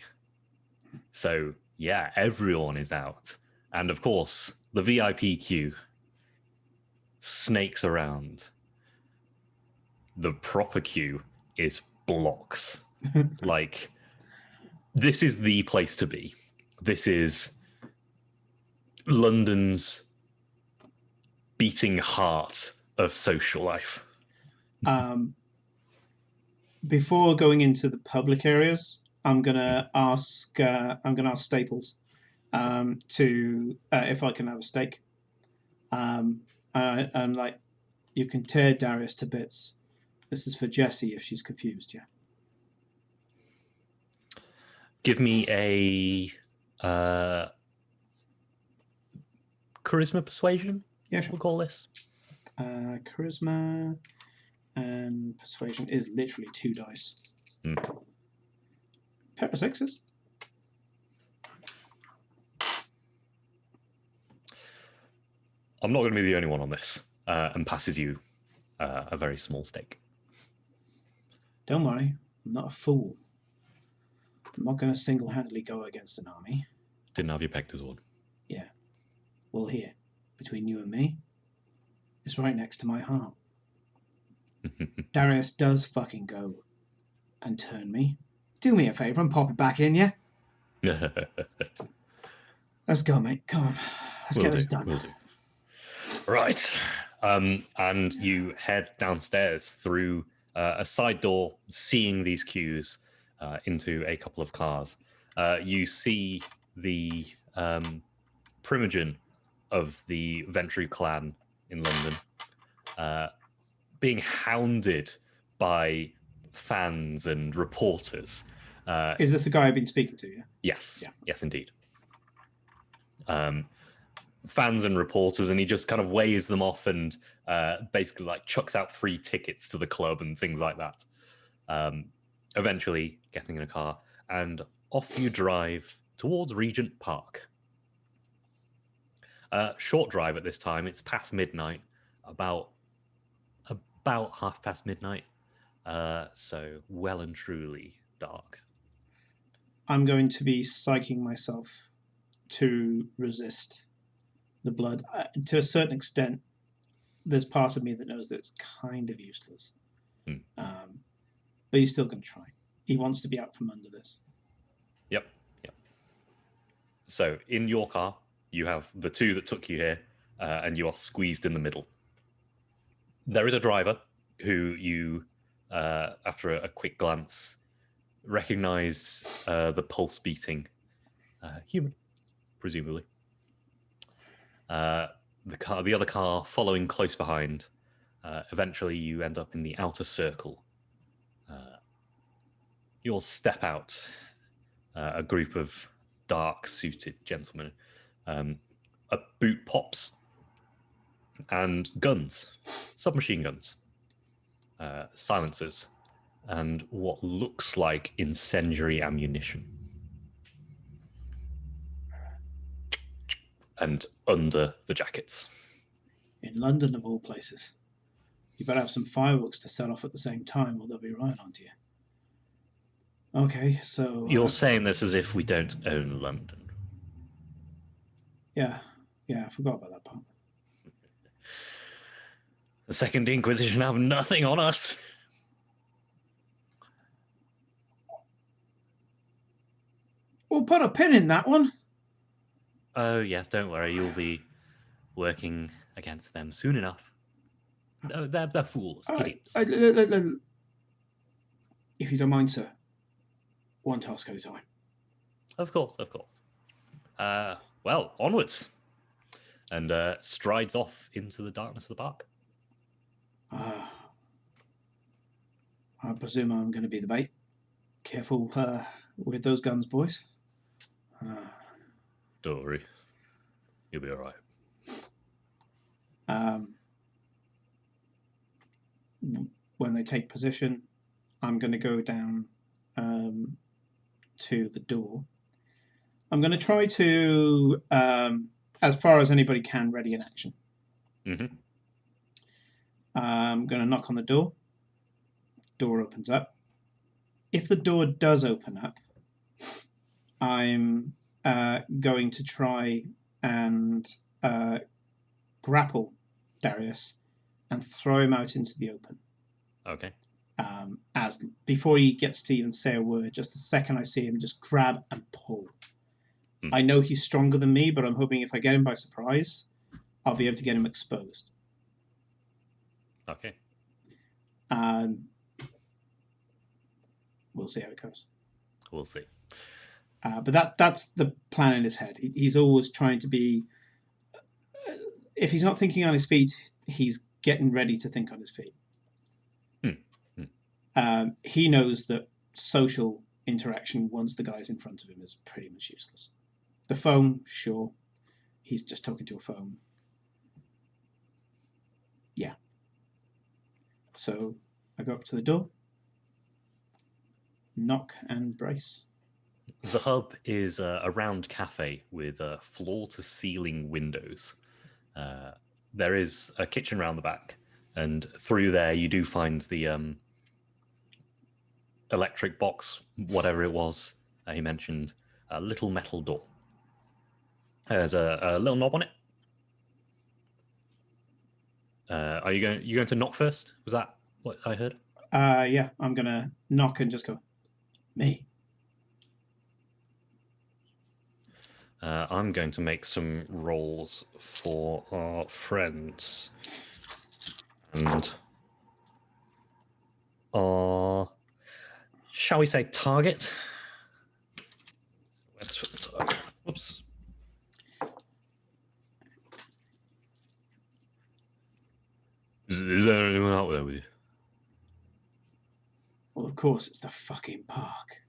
So, yeah, everyone is out. And of course, the VIP queue snakes around. The proper queue is blocks. Like, this is the place to be. This is London's beating heart of social life. Before going into the public areas, I'm gonna ask Staples to if I can have a steak. I'm like, you can tear Darius to bits. This is for Jessie if she's confused. Yeah. Give me a charisma persuasion. Yeah, sure. We'll call this. Charisma and persuasion is literally 2 dice. Pair of 6s. I'm not going to be the only one on this, and passes you a very small steak. Don't worry, I'm not a fool. I'm not going to single-handedly go against an army. Didn't have your pegged as one. Yeah. Well, here, between you and me, it's right next to my heart. Darius does fucking go and turn me. Do me a favour and pop it back in, yeah? Let's go, mate. Come on. Let's get this done. Will do. Right. And you head downstairs through a side door, seeing these queues into a couple of cars. You see the primogen of the Ventru clan in London being hounded by fans and reporters. Is this the guy I've been speaking to? Yeah. Yes. Yeah. Yes, indeed. Fans and reporters, and he just kind of waves them off and basically like chucks out free tickets to the club and things like that. Eventually getting in a car, and off you drive towards Regent Park. Short drive at this time. It's past midnight, about midnight. So well and truly dark. I'm going to be psyching myself to resist the blood. To a certain extent, there's part of me that knows that it's kind of useless. But he's still going to try. He wants to be out from under this. Yep. So in your car, you have the two that took you here, and you are squeezed in the middle. There is a driver who you, after a quick glance, recognize the pulse beating human, presumably. The other car following close behind. Eventually, you end up in the outer circle. You'll step out, a group of dark-suited gentlemen. A boot pops, and guns, submachine guns, silencers, and what looks like incendiary ammunition. And under the jackets. In London, of all places. You better have some fireworks to set off at the same time, or they'll be right onto you. Okay, so... You're saying this as if we don't own London. Yeah, I forgot about that part. The Second Inquisition have nothing on us. We'll put a pin in that one. Oh, yes, don't worry. You'll be working against them soon enough. They're fools, idiots. If you don't mind, sir. One task at a time. Of course. Well, onwards. And strides off into the darkness of the park. I presume I'm going to be the bait. Careful with those guns, boys. Don't worry. You'll be all right. When they take position, I'm going to go down to the door. I'm going to try to, as far as anybody can, ready an action. Mm-hmm. I'm going to knock on the door. Door opens up. If the door does open up, I'm going to try and grapple Darius and throw him out into the open. Okay. As before he gets to even say a word, just the second I see him, just grab and pull. I know he's stronger than me, but I'm hoping if I get him by surprise, I'll be able to get him exposed. Okay. We'll see how it goes. We'll see. But that's the plan in his head. He's always trying to be... if he's not thinking on his feet, he's getting ready to think on his feet. He knows that social interaction once the guy's in front of him is pretty much useless. The phone, sure. He's just talking to a phone. Yeah. So I go up to the door. Knock and brace. The hub is a round cafe with floor-to-ceiling windows. There is a kitchen round the back, and through there you do find the electric box, whatever it was he mentioned, a little metal door. There's a little knob on it. Are you going to knock first? Was that what I heard? Yeah, I'm going to knock and just go, me. I'm going to make some rolls for our friends. And our, shall we say, target? Oops. Is there anyone out there with you? Well, of course, it's the fucking park.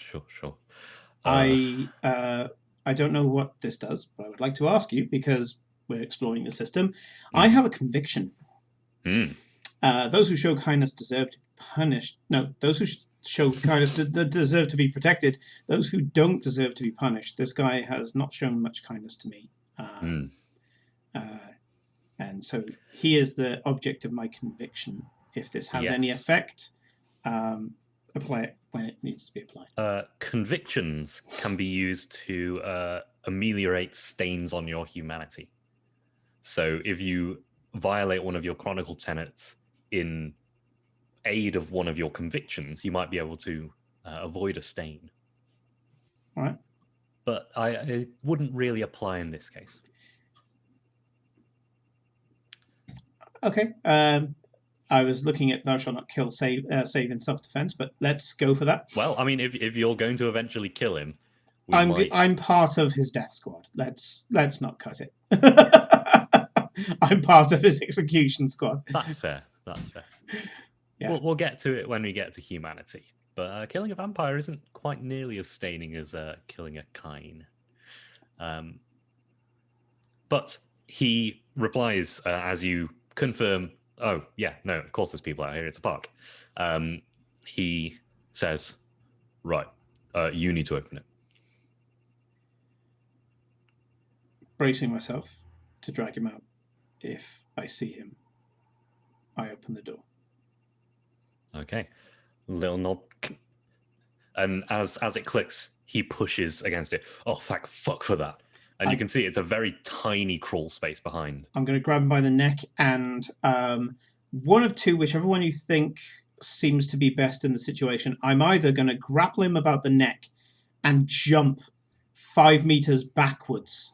Sure. I don't know what this does, but I would like to ask you, because we're exploring the system. I have a conviction. Those who show kindness deserve to be punished. No, those who show kindness deserve to be protected. Those who don't deserve to be punished. This guy has not shown much kindness to me. And so he is the object of my conviction. If this has any effect, apply it when it needs to be applied. Convictions can be used to ameliorate stains on your humanity. So if you violate one of your chronicle tenets in aid of one of your convictions, you might be able to avoid a stain. All right. But it wouldn't really apply in this case. Okay. I was looking at thou shalt not kill, save in self-defense, but let's go for that. Well, I mean, if you're going to eventually kill him, I'm part of his death squad. Let's not cut it. I'm part of his execution squad. That's fair. Yeah. We'll get to it when we get to humanity. But killing a vampire isn't quite nearly as staining as killing a kine. But he replies as you confirm, oh, yeah, no, of course there's people out here. It's a park. He says, right, you need to open it. Bracing myself to drag him out. If I see him, I open the door. Okay. Little knob. And as it clicks, he pushes against it. Oh, thank fuck for that. And you can see it's a very tiny crawl space behind. I'm going to grab him by the neck and one of two, whichever one you think seems to be best in the situation. I'm either going to grapple him about the neck and jump 5 meters backwards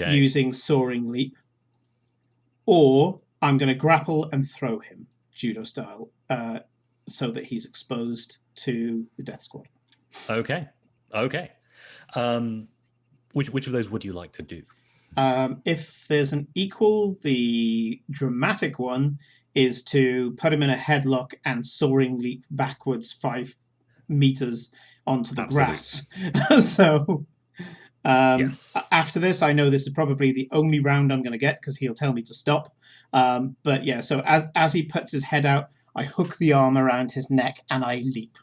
using soaring leap, or I'm going to grapple and throw him judo style so that he's exposed to the death squad. Okay. Which of those would you like to do? If there's an equal, the dramatic one is to put him in a headlock and soaring leap backwards 5 meters onto the grass. So yes. After this, I know this is probably the only round I'm going to get because he'll tell me to stop. But yeah, so as he puts his head out, I hook the arm around his neck and I leap.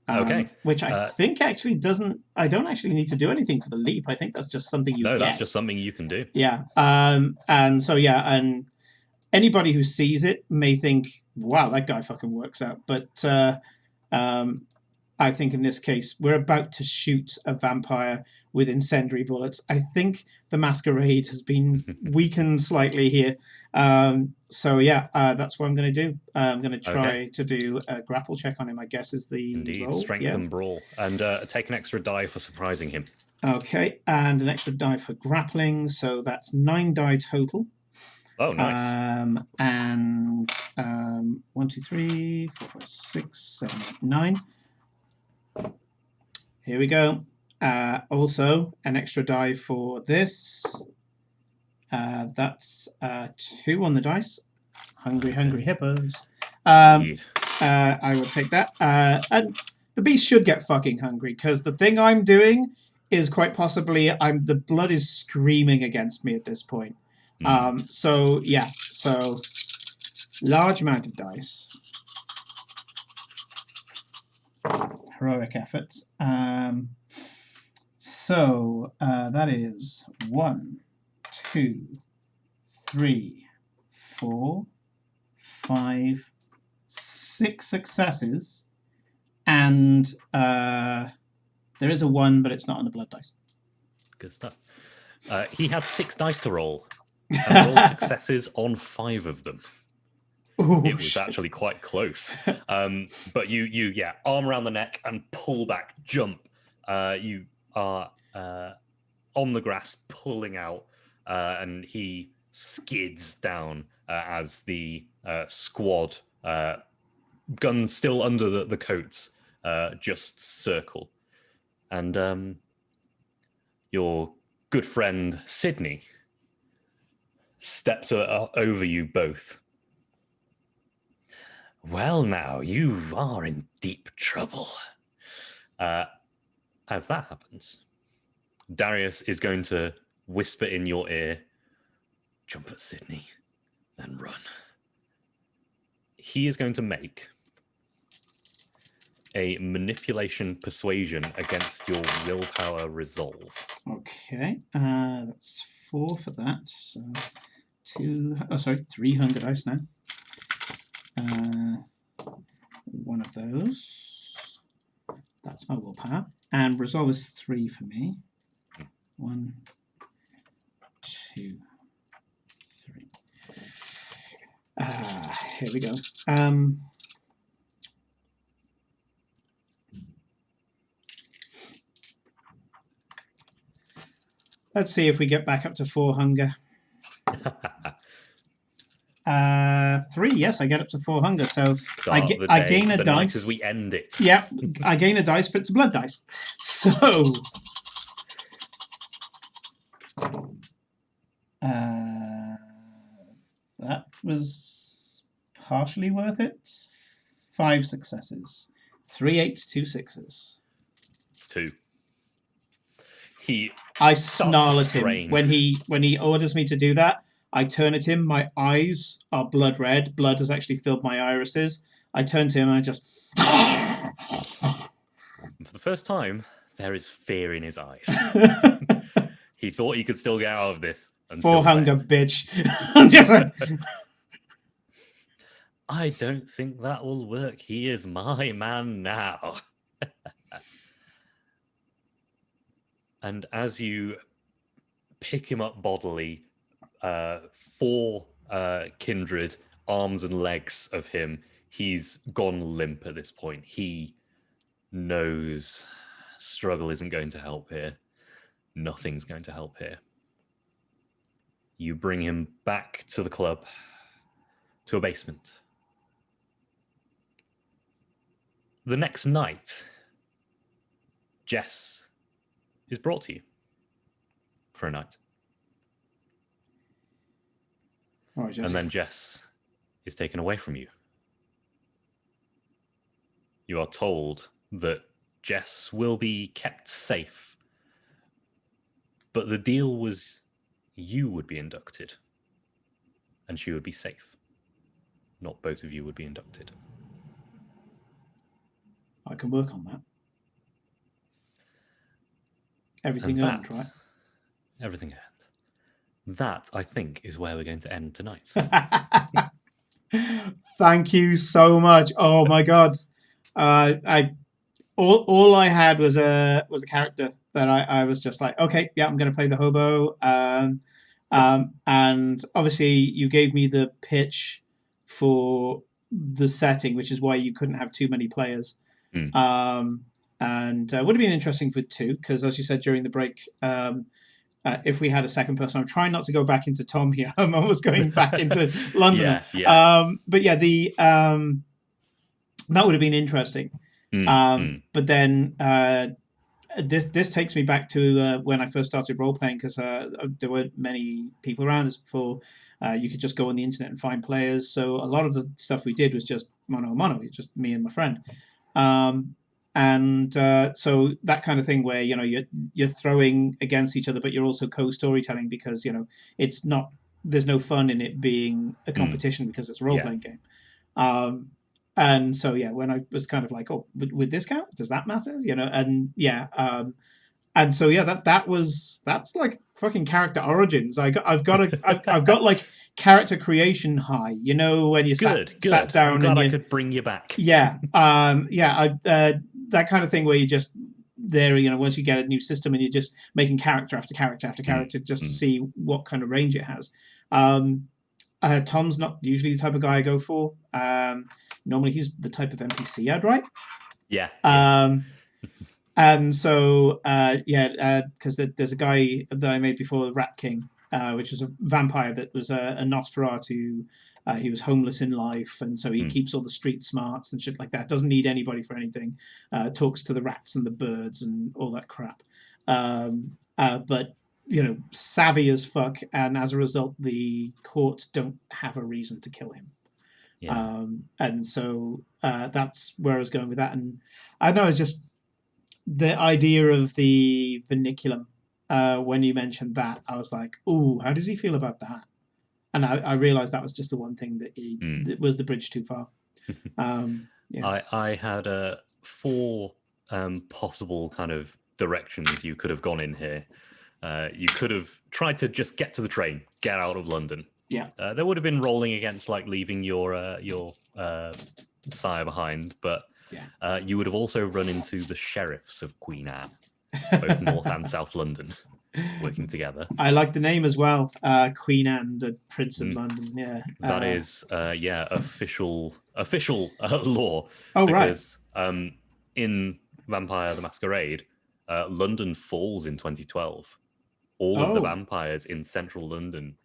Okay. Which I think actually doesn't. I don't actually need to do anything for the leap. I think that's just something you get. No, that's just something you can do. Yeah. And so yeah, and anybody who sees it may think, "Wow, that guy fucking works out." But I think in this case, we're about to shoot a vampire with incendiary bullets. I think the Masquerade has been weakened slightly here. So yeah, that's what I'm going to do. I'm going to try to do a grapple check on him, I guess is the Indeed, roll. strength and brawl. And take an extra die for surprising him. Okay, and an extra die for grappling. So that's 9 die total. Oh, nice. And 1, 2, 3, 4, 5, 6, 7, 8, 9. Here we go. Also, an extra die for this. That's 2 on the dice. Hungry hippos. I will take that. And the beast should get fucking hungry, because the thing I'm doing is quite possibly the blood is screaming against me at this point. So yeah, so large amount of dice. Heroic efforts. So that is 1, 2, 3, 4, 5, 6 successes, and there is a 1, but it's not on the blood dice. Good stuff. He had 6 dice to roll, and rolled successes on 5 of them. Ooh, it was actually quite close. But you arm around the neck and pull back, jump. You are on the grass, pulling out, and he skids down as the squad, guns still under the coats, just circle. And your good friend Sydney steps over you both. Well, now, you are in deep trouble. As that happens, Darius is going to whisper in your ear, jump at Sydney, then run. He is going to make a manipulation persuasion against your willpower resolve. Okay, that's 4 for that. So 3 hunger dice now. 1 of those. That's my willpower. And resolve is 3 for me. 1, 2, 3. Here we go. Let's see if we get back up to 4 hunger. 3, yes, I get up to 4 hunger. So I gain a dice as we end it. Yeah, I gain a dice, but it's a blood dice. So that was partially worth it. 5 successes, 3 8s, 2 6s. 2. I snarl at him when he orders me to do that. I turn at him. My eyes are blood red. Blood has actually filled my irises. I turn to him and I just... For the first time, there is fear in his eyes. He thought he could still get out of this. 4 hunger, bitch. I don't think that will work. He is my man now. And as you pick him up bodily, 4 kindred arms and legs of him, he's gone limp at this point. He knows struggle isn't going to help here. Nothing's going to help here. You bring him back to the club, to a basement. The next night, Jess is brought to you for a night. Right, and then Jess is taken away from you. You are told that Jess will be kept safe, but the deal was you would be inducted and she would be safe. not both of you would be inducted. I can work on that. Everything And earned, right? Everything earned. That, I think, is where we're going to end tonight. Thank you so much. Oh my god, all I had was a character that I was just like, okay, yeah, I'm going to play the hobo. And obviously you gave me the pitch for the setting, which is why you couldn't have too many players. And would have been interesting for two, because as you said during the break, if we had a second person, I'm trying not to go back into Tom here. I'm almost going back into London. But yeah, the that would have been interesting. But then this takes me back to when I first started role playing, because there weren't many people around this before. You could just go on the internet and find players. So a lot of the stuff we did was just mono a mono, just me and my friend. So that kind of thing where you're throwing against each other, but you're also co-storytelling, because it's not, there's no fun in it being a competition because it's a role-playing game. And so when I was kind of like, oh, with this count, does that matter? And so that's like fucking character origins. I've got like character creation high. When you sat down. I'm glad I could bring you back. That kind of thing where you just there. Once you get a new system and you're just making character after character after character just to see what kind of range it has. Tom's not usually the type of guy I go for. Normally he's the type of NPC I'd write. And so, because there's a guy that I made before, the Rat King, which was a vampire that was a Nosferatu. He was homeless in life, and so he keeps all the street smarts and shit like that. Doesn't need anybody for anything. Talks to the rats and the birds and all that crap. But savvy as fuck, and as a result, the court don't have a reason to kill him. And so that's where I was going with that. And I know it's just the idea of the vernaculum. When you mentioned that, I was like, "Ooh, how does he feel about that?" And I realized that was just the one thing that was the bridge too far. I had 4 possible kind of directions you could have gone in here. You could have tried to just get to the train, get out of London. There would have been rolling against like leaving your sire behind, but you would have also run into the sheriffs of Queen Anne, both North and South London, working together. I like the name as well, Queen Anne, the Prince of London. Yeah, that is official law. Oh, because, right. In Vampire the Masquerade, London falls in 2012. All of the vampires in central London.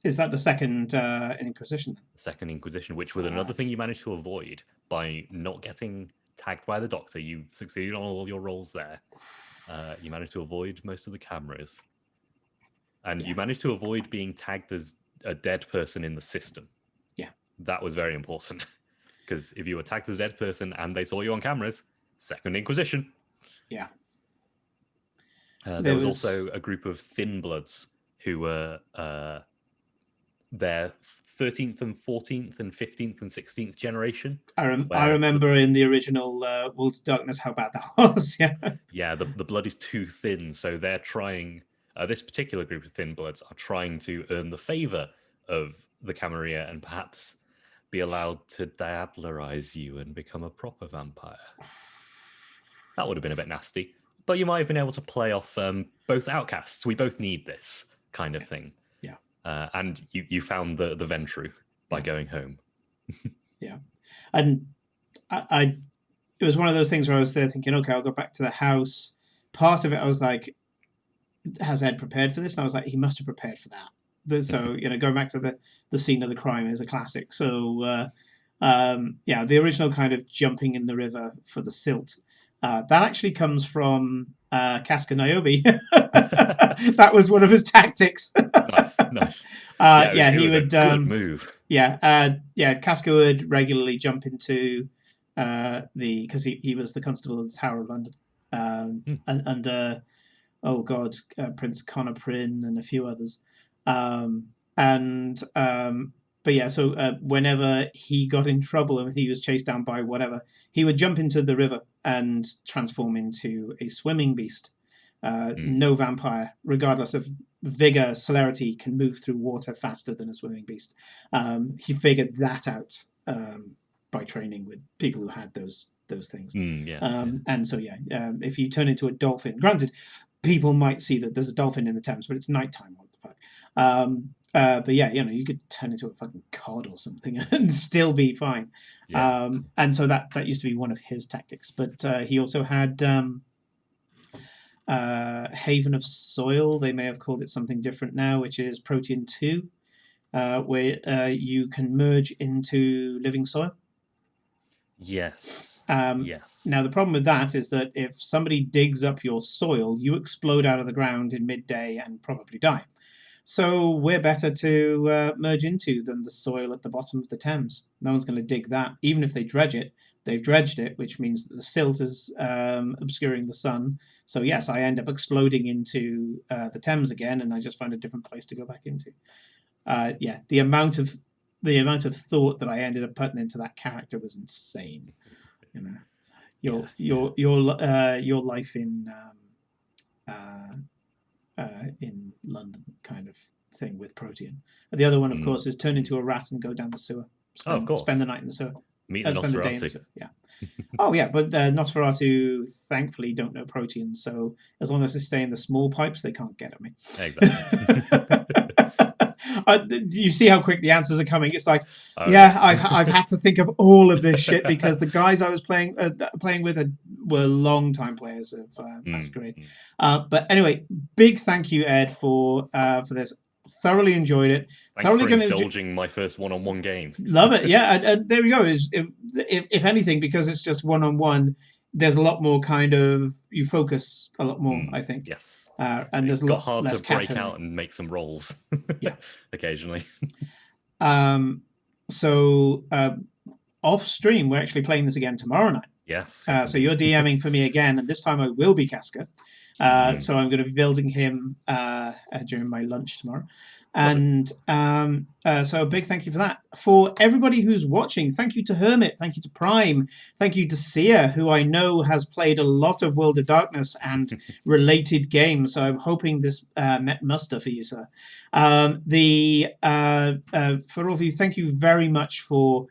Is that the second Inquisition? Second Inquisition, which was another thing you managed to avoid by not getting tagged by the Doctor. You succeeded on all your rolls there. You managed to avoid most of the cameras. And you managed to avoid being tagged as a dead person in the system. Yeah. That was very important. Because if you were tagged as a dead person and they saw you on cameras, Second Inquisition. Yeah. There was also a group of Thin Bloods who were their 13th and 14th and 15th and 16th generation. I remember in the original World of Darkness how bad that was. Yeah, the blood is too thin, so they're trying. This particular group of Thin Bloods are trying to earn the favor of the Camarilla and perhaps be allowed to diablerize you and become a proper vampire. That would have been a bit nasty, but you might have been able to play off both outcasts. We both need this kind of thing. And you found the Ventru by going home. And I it was one of those things where I was there thinking, okay, I'll go back to the house. Part of it, I was like, has Ed prepared for this? And I was like, he must have prepared for that. So going back to the scene of the crime is a classic. So the original kind of jumping in the river for the silt. That actually comes from Casca Niobe. That was one of his tactics. Nice. He would good move. Casca would regularly jump into because he was the constable of the Tower of London, and Prince Conor Prynne and a few others, but yeah, so whenever he got in trouble and he was chased down by whatever, he would jump into the river and transform into a swimming beast. No vampire, regardless of vigor, celerity, can move through water faster than a swimming beast. He figured that out by training with people who had those things. Yes, And so, if you turn into a dolphin, granted, people might see that there's a dolphin in the Thames, but it's nighttime. What the fuck? But yeah, you could turn into a fucking cod or something and still be fine. yeah. And so that used to be one of his tactics. But he also had Haven of Soil. They may have called it something different now, which is Protean 2, where you can merge into living soil. Yes. Yes. Now, the problem with that is that if somebody digs up your soil, you explode out of the ground in midday and probably die. So we're better to merge into than the soil at the bottom of the Thames. No one's going to dig that. Even if they dredge it, they've dredged it, which means that the silt is obscuring the sun. So yes, I end up exploding into the Thames again, and I just find a different place to go back into. The amount of thought that I ended up putting into that character was insane. Your life in London kind of thing with Protean. The other one, of course, is turn into a rat and go down the sewer. Spend the night in the sewer. Spend the day in the sewer. Yeah. Oh yeah, but Nosferatu thankfully don't know Protean, so as long as they stay in the small pipes, they can't get at me. Exactly. You see how quick the answers are coming. It's like, I've had to think of all of this shit because the guys I was playing with were long-time players of Masquerade. But anyway, big thank you, Ed, for this. Thoroughly enjoyed it. Thanks for indulging my first one-on-one game. Love it, yeah. And there we go. If anything, because it's just one-on-one, there's a lot more kind of you focus a lot more. I think. Yes. And there's a lot hard less to break out and make some rolls. Yeah. Occasionally. So off stream, we're actually playing this again tomorrow night. Yes. So you're DMing for me again, and this time I will be Casca. So I'm going to be building him during my lunch tomorrow. And so a big thank you for that. For everybody who's watching, thank you to Hermit, thank you to Prime, thank you to Sia, who I know has played a lot of World of Darkness and related games. So I'm hoping this met muster for you, sir. For all of you, thank you very much for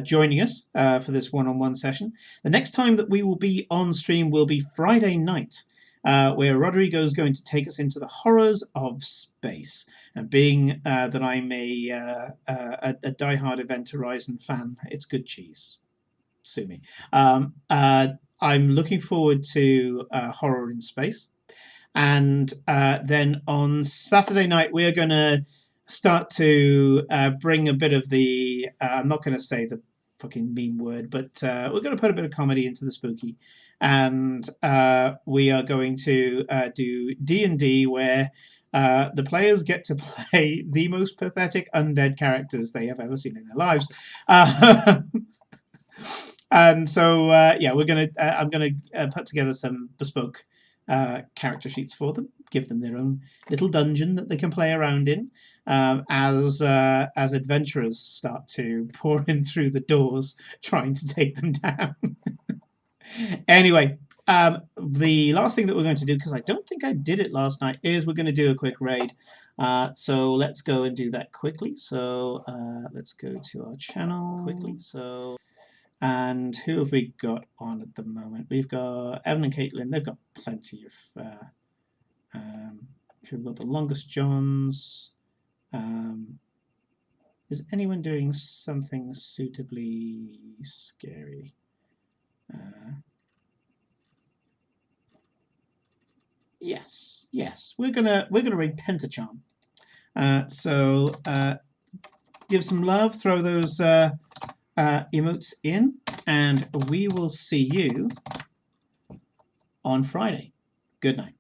joining us for this one-on-one session. The next time that we will be on stream will be Friday night. Where Rodrigo is going to take us into the horrors of space. And being that I'm a diehard Event Horizon fan, it's good cheese. Sue me. I'm looking forward to horror in space. And then on Saturday night, we're going to start to bring a bit of the... I'm not going to say the fucking mean word, but we're going to put a bit of comedy into the spooky. And we are going to do D&D where the players get to play the most pathetic undead characters they have ever seen in their lives. And so, I'm going to put together some bespoke character sheets for them, give them their own little dungeon that they can play around in as adventurers start to pour in through the doors trying to take them down. Anyway, the last thing that we're going to do, because I don't think I did it last night, is we're going to do a quick raid. So let's go and do that quickly. So let's go to our channel quickly. And who have we got on at the moment? We've got Evan and Caitlin. They've got plenty of... we've got the Longest Johns. Is anyone doing something suitably scary? Yes. We're gonna read Pentacharm. So give some love, throw those emotes in, and we will see you on Friday. Good night.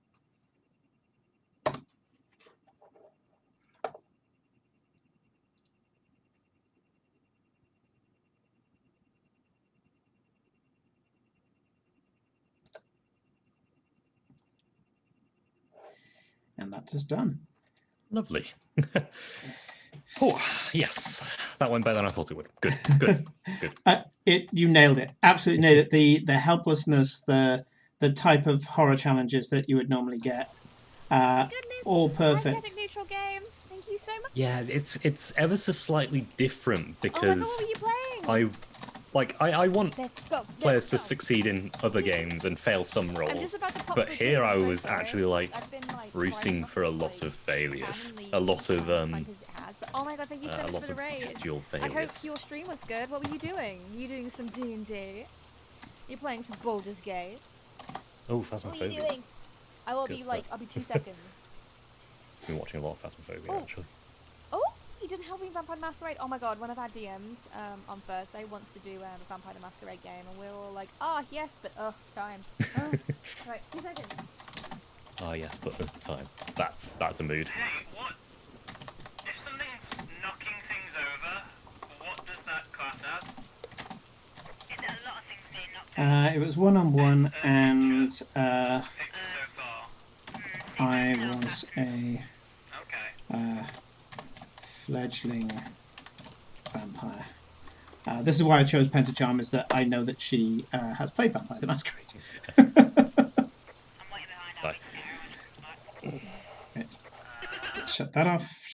And that's us done. Lovely. Oh, yes. That went better than I thought it would. Good, good, good. You nailed it. Absolutely nailed it. The helplessness, the type of horror challenges that you would normally get. All perfect. Chaotic Neutral Games. Thank you so much. Yeah, it's ever so slightly different because what were you playing? I want players to succeed in other games and fail some roles, but here I was actually like rooting for a lot of failures, a lot of Oh my god, thank you so much for the raid. bestial failures. I hope your stream was good. What were you doing? You doing some D&D? You're playing some Baldur's Gate? Oh, Phasmophobia. What are you doing? I'll be 2 seconds. I've been watching a lot of Phasmophobia actually. Oh, you didn't help me in Vampire the Masquerade. Oh my god, one of our DMs on Thursday wants to do a Vampire the Masquerade game, and we're all like, yes, but time. Right, 2 seconds. Yes, but time. That's a mood. Hey, what? If something's knocking things over, what does that class as? Is there a lot of things being knocked over? It was 1-on-1, and So far. I was a Okay. fledgling vampire. This is why I chose Pentacharm, is that I know that she has played Vampire the Masquerade. I'm waiting behind. Nice. Right. Let's shut that off.